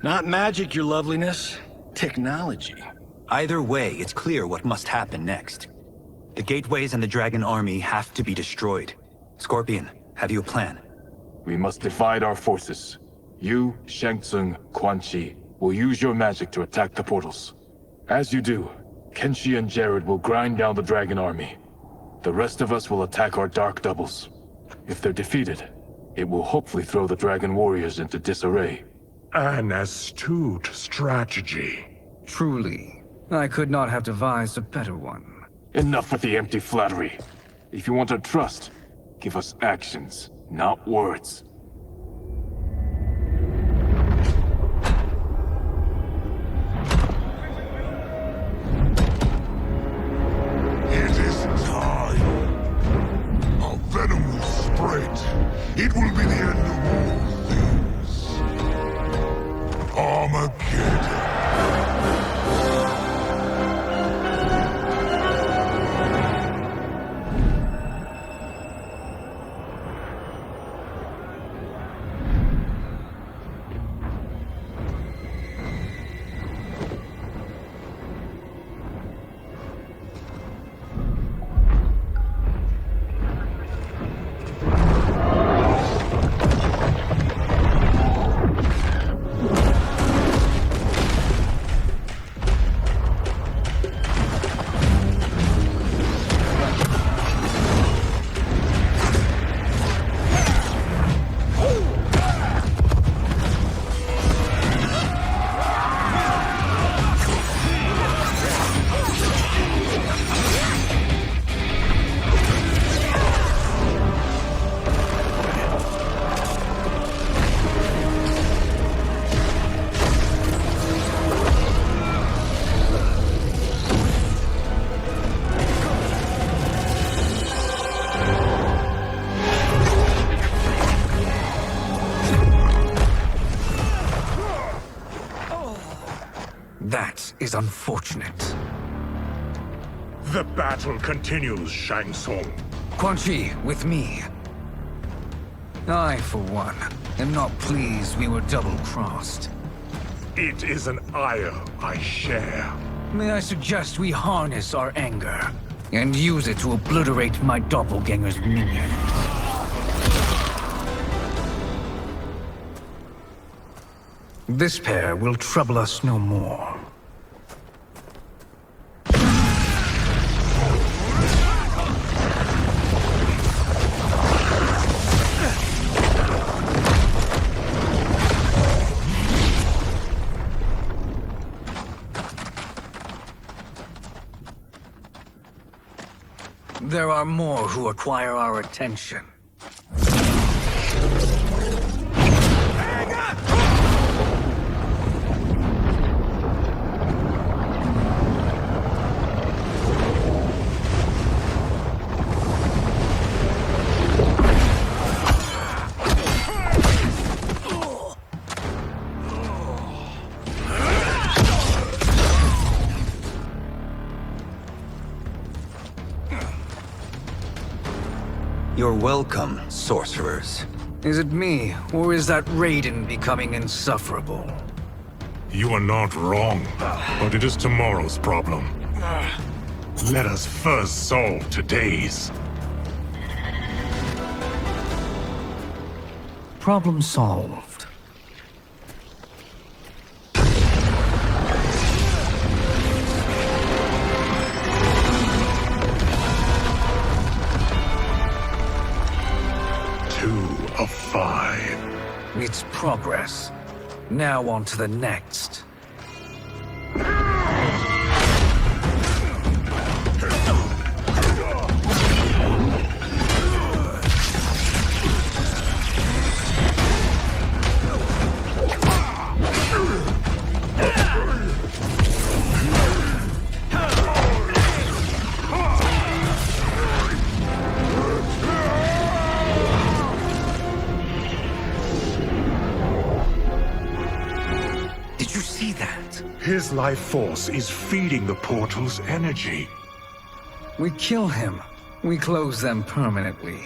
Not magic, your loveliness. Technology. Either way, it's clear what must happen next. The gateways and the Dragon Army have to be destroyed. Scorpion, have you a plan? We must divide our forces. You, Shang Tsung, Quan Chi, will use your magic to attack the portals. As you do, Kenshi and Jared will grind down the Dragon Army. The rest of us will attack our Dark Doubles. If they're defeated, it will hopefully throw the Dragon Warriors into disarray. An astute strategy. Truly, I could not have devised a better one. Enough with the empty flattery. If you want our trust, give us actions, not words. It is time. Our venom will spread. It will be the end of all things. Armageddon. That is unfortunate. The battle continues, Shang Tsung. Quan Chi, with me. I, for one, am not pleased we were double-crossed. It is an ire I share. May I suggest we harness our anger and use it to obliterate my doppelganger's minions? This pair will trouble us no more. There are more who acquire our attention. You're welcome, sorcerers. Is it me, or is that Raiden becoming insufferable? You are not wrong, but it is tomorrow's problem. Let us first solve today's. Problem solved. Of 5. It's progress. Now on to the next. His life force is feeding the portal's energy. We kill him. We close them permanently.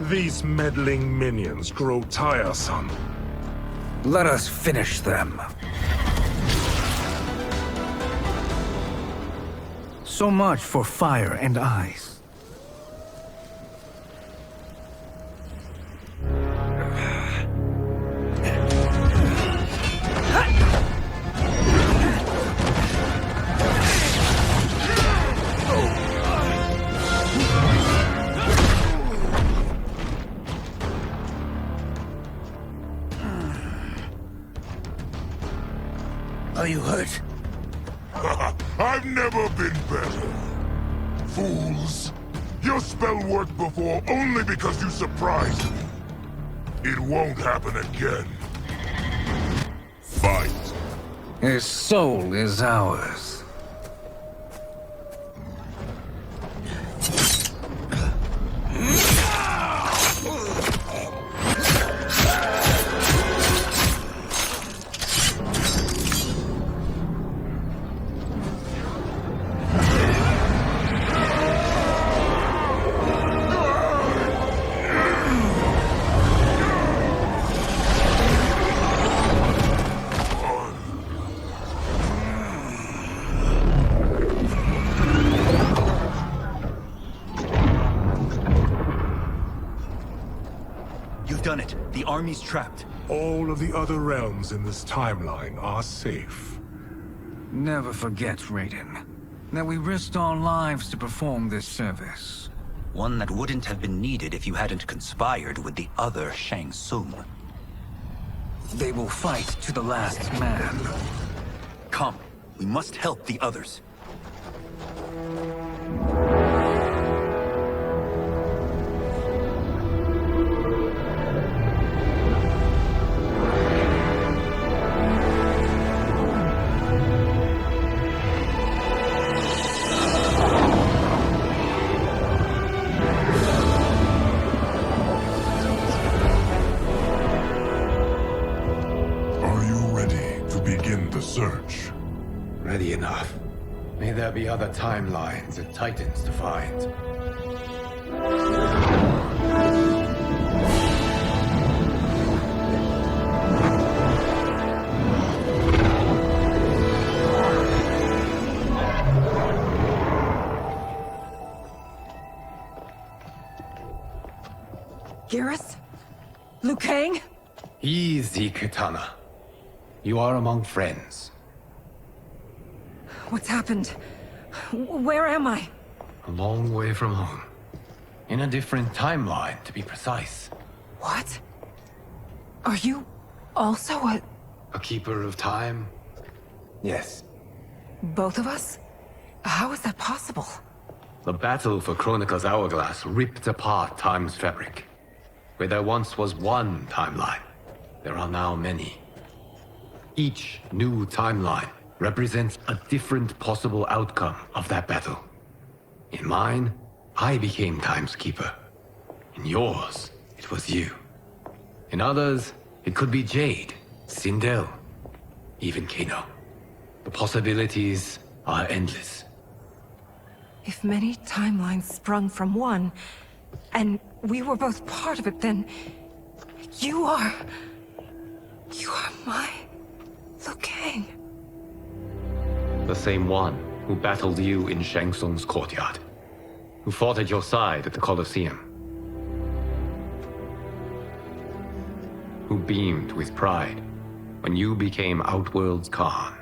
These meddling minions grow tiresome. Let us finish them. So much for fire and ice. Are you hurt? I've never been better. Fools. Your spell worked before only because you surprised me. It won't happen again. Fight. His soul is ours. Done it. The army's trapped. All of the other realms in this timeline are safe. Never forget, Raiden, that we risked our lives to perform this service. One that wouldn't have been needed if you hadn't conspired with the other Shang Tsung. They will fight to the last man. Come, we must help the others. Search. Ready enough. May there be other timelines and titans to find. Geras? Liu Kang? Easy, Kitana. You are among friends. What's happened? Where am I? A long way from home. In a different timeline, to be precise. What? Are you also a keeper of time? Yes. Both of us? How is that possible? The battle for Chronica's Hourglass ripped apart time's fabric. Where there once was one timeline, there are now many. Each new timeline represents a different possible outcome of that battle. In mine, I became Time's Keeper. In yours, it was you. In others, it could be Jade, Sindel, even Kano. The possibilities are endless. If many timelines sprung from one, and we were both part of it, then you are my Liu Kang. The same one who battled you in Shang Tsung's courtyard. Who fought at your side at the Colosseum. Who beamed with pride when you became Outworld's Khan.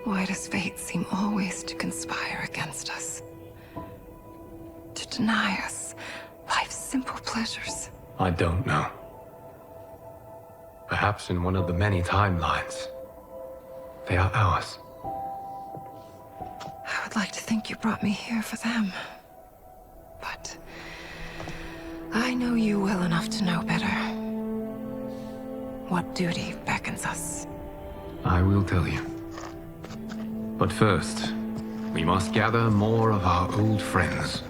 Why does fate seem always to conspire against us? To deny us life's simple pleasures? I don't know. Perhaps in one of the many timelines, they are ours. I would like to think you brought me here for them. But I know you well enough to know better. What duty beckons us? I will tell you. But first, we must gather more of our old friends.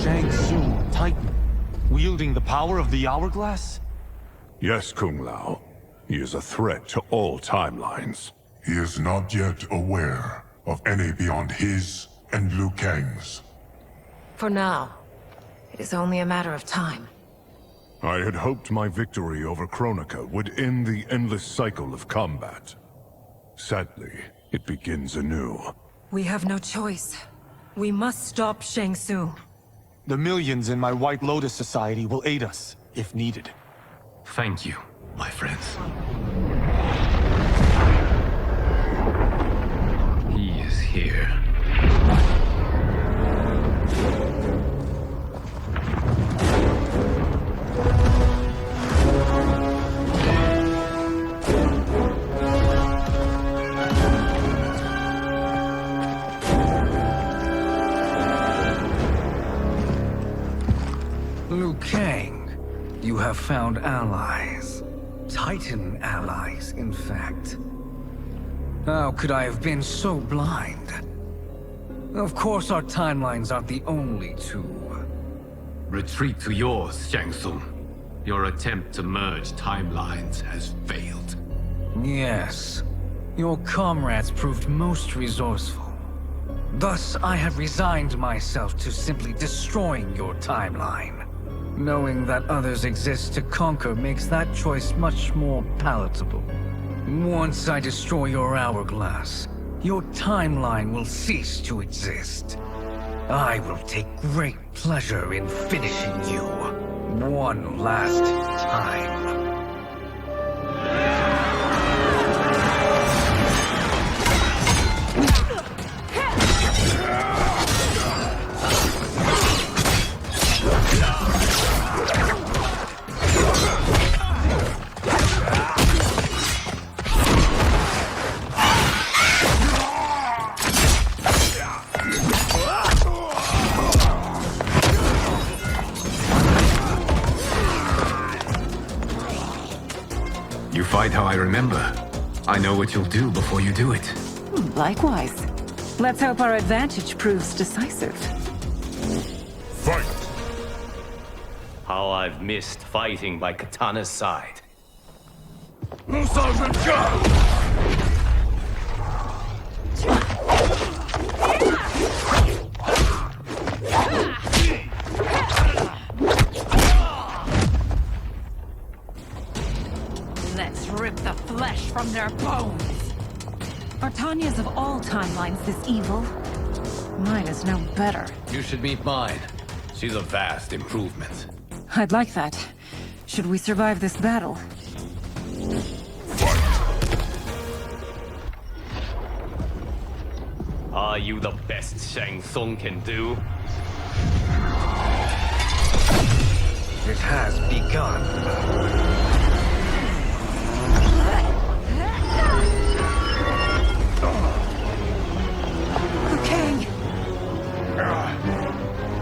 Shang Tsung, Titan, wielding the power of the Hourglass? Yes, Kung Lao. He is a threat to all timelines. He is not yet aware of any beyond his and Liu Kang's. For now, it is only a matter of time. I had hoped my victory over Kronika would end the endless cycle of combat. Sadly, it begins anew. We have no choice. We must stop Shang Tsung. The millions in my White Lotus Society will aid us, if needed. Thank you, my friends. He is here. Liu Kang, you have found allies. Titan allies, in fact. How could I have been so blind? Of course our timelines aren't the only two. Retreat to yours, Shang Tsung. Your attempt to merge timelines has failed. Yes. Your comrades proved most resourceful. Thus, I have resigned myself to simply destroying your timeline. Knowing that others exist to conquer makes that choice much more palatable. Once I destroy your hourglass, your timeline will cease to exist. I will take great pleasure in finishing you one last time. You fight how I remember. I know what you'll do before you do it. Likewise. Let's hope our advantage proves decisive. Fight! How I've missed fighting by Katana's side. Let's rip the flesh from their bones. Are Tanya's of all timelines this evil? Mine is no better. You should meet mine. She's a vast improvement. I'd like that. Should we survive this battle? Are you the best Shang Tsung can do? It has begun.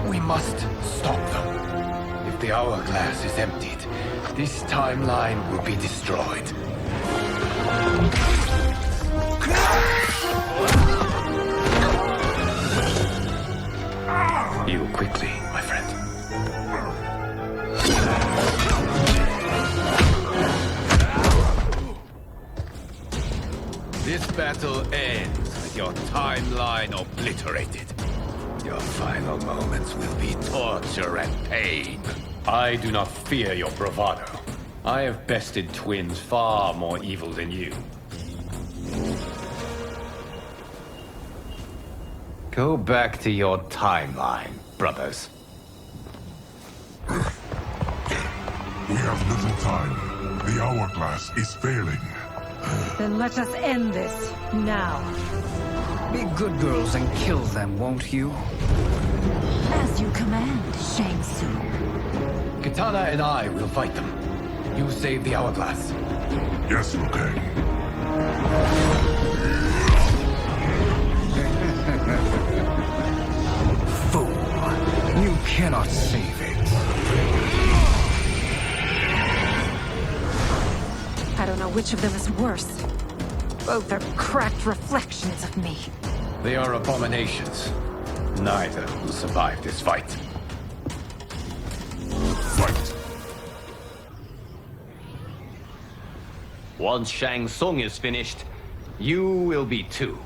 We must stop them. If the hourglass is emptied, this timeline will be destroyed. Heal quickly, my friend. This battle ends with your timeline obliterated. Your final moments will be torture and pain. I do not fear your bravado. I have bested twins far more evil than you. Go back to your timeline, brothers. We have little time. The hourglass is failing. Then let us end this, now. Be good girls and kill them, won't you? As you command, Shang Tsung. Katana and I will fight them. You save the hourglass. Yes, Liu Kang. Fool. Liu cannot save it. I don't know which of them is worse. Both are cracked reflections of me. They are abominations. Neither will survive this fight. Fight! Once Shang Tsung is finished, you will be too.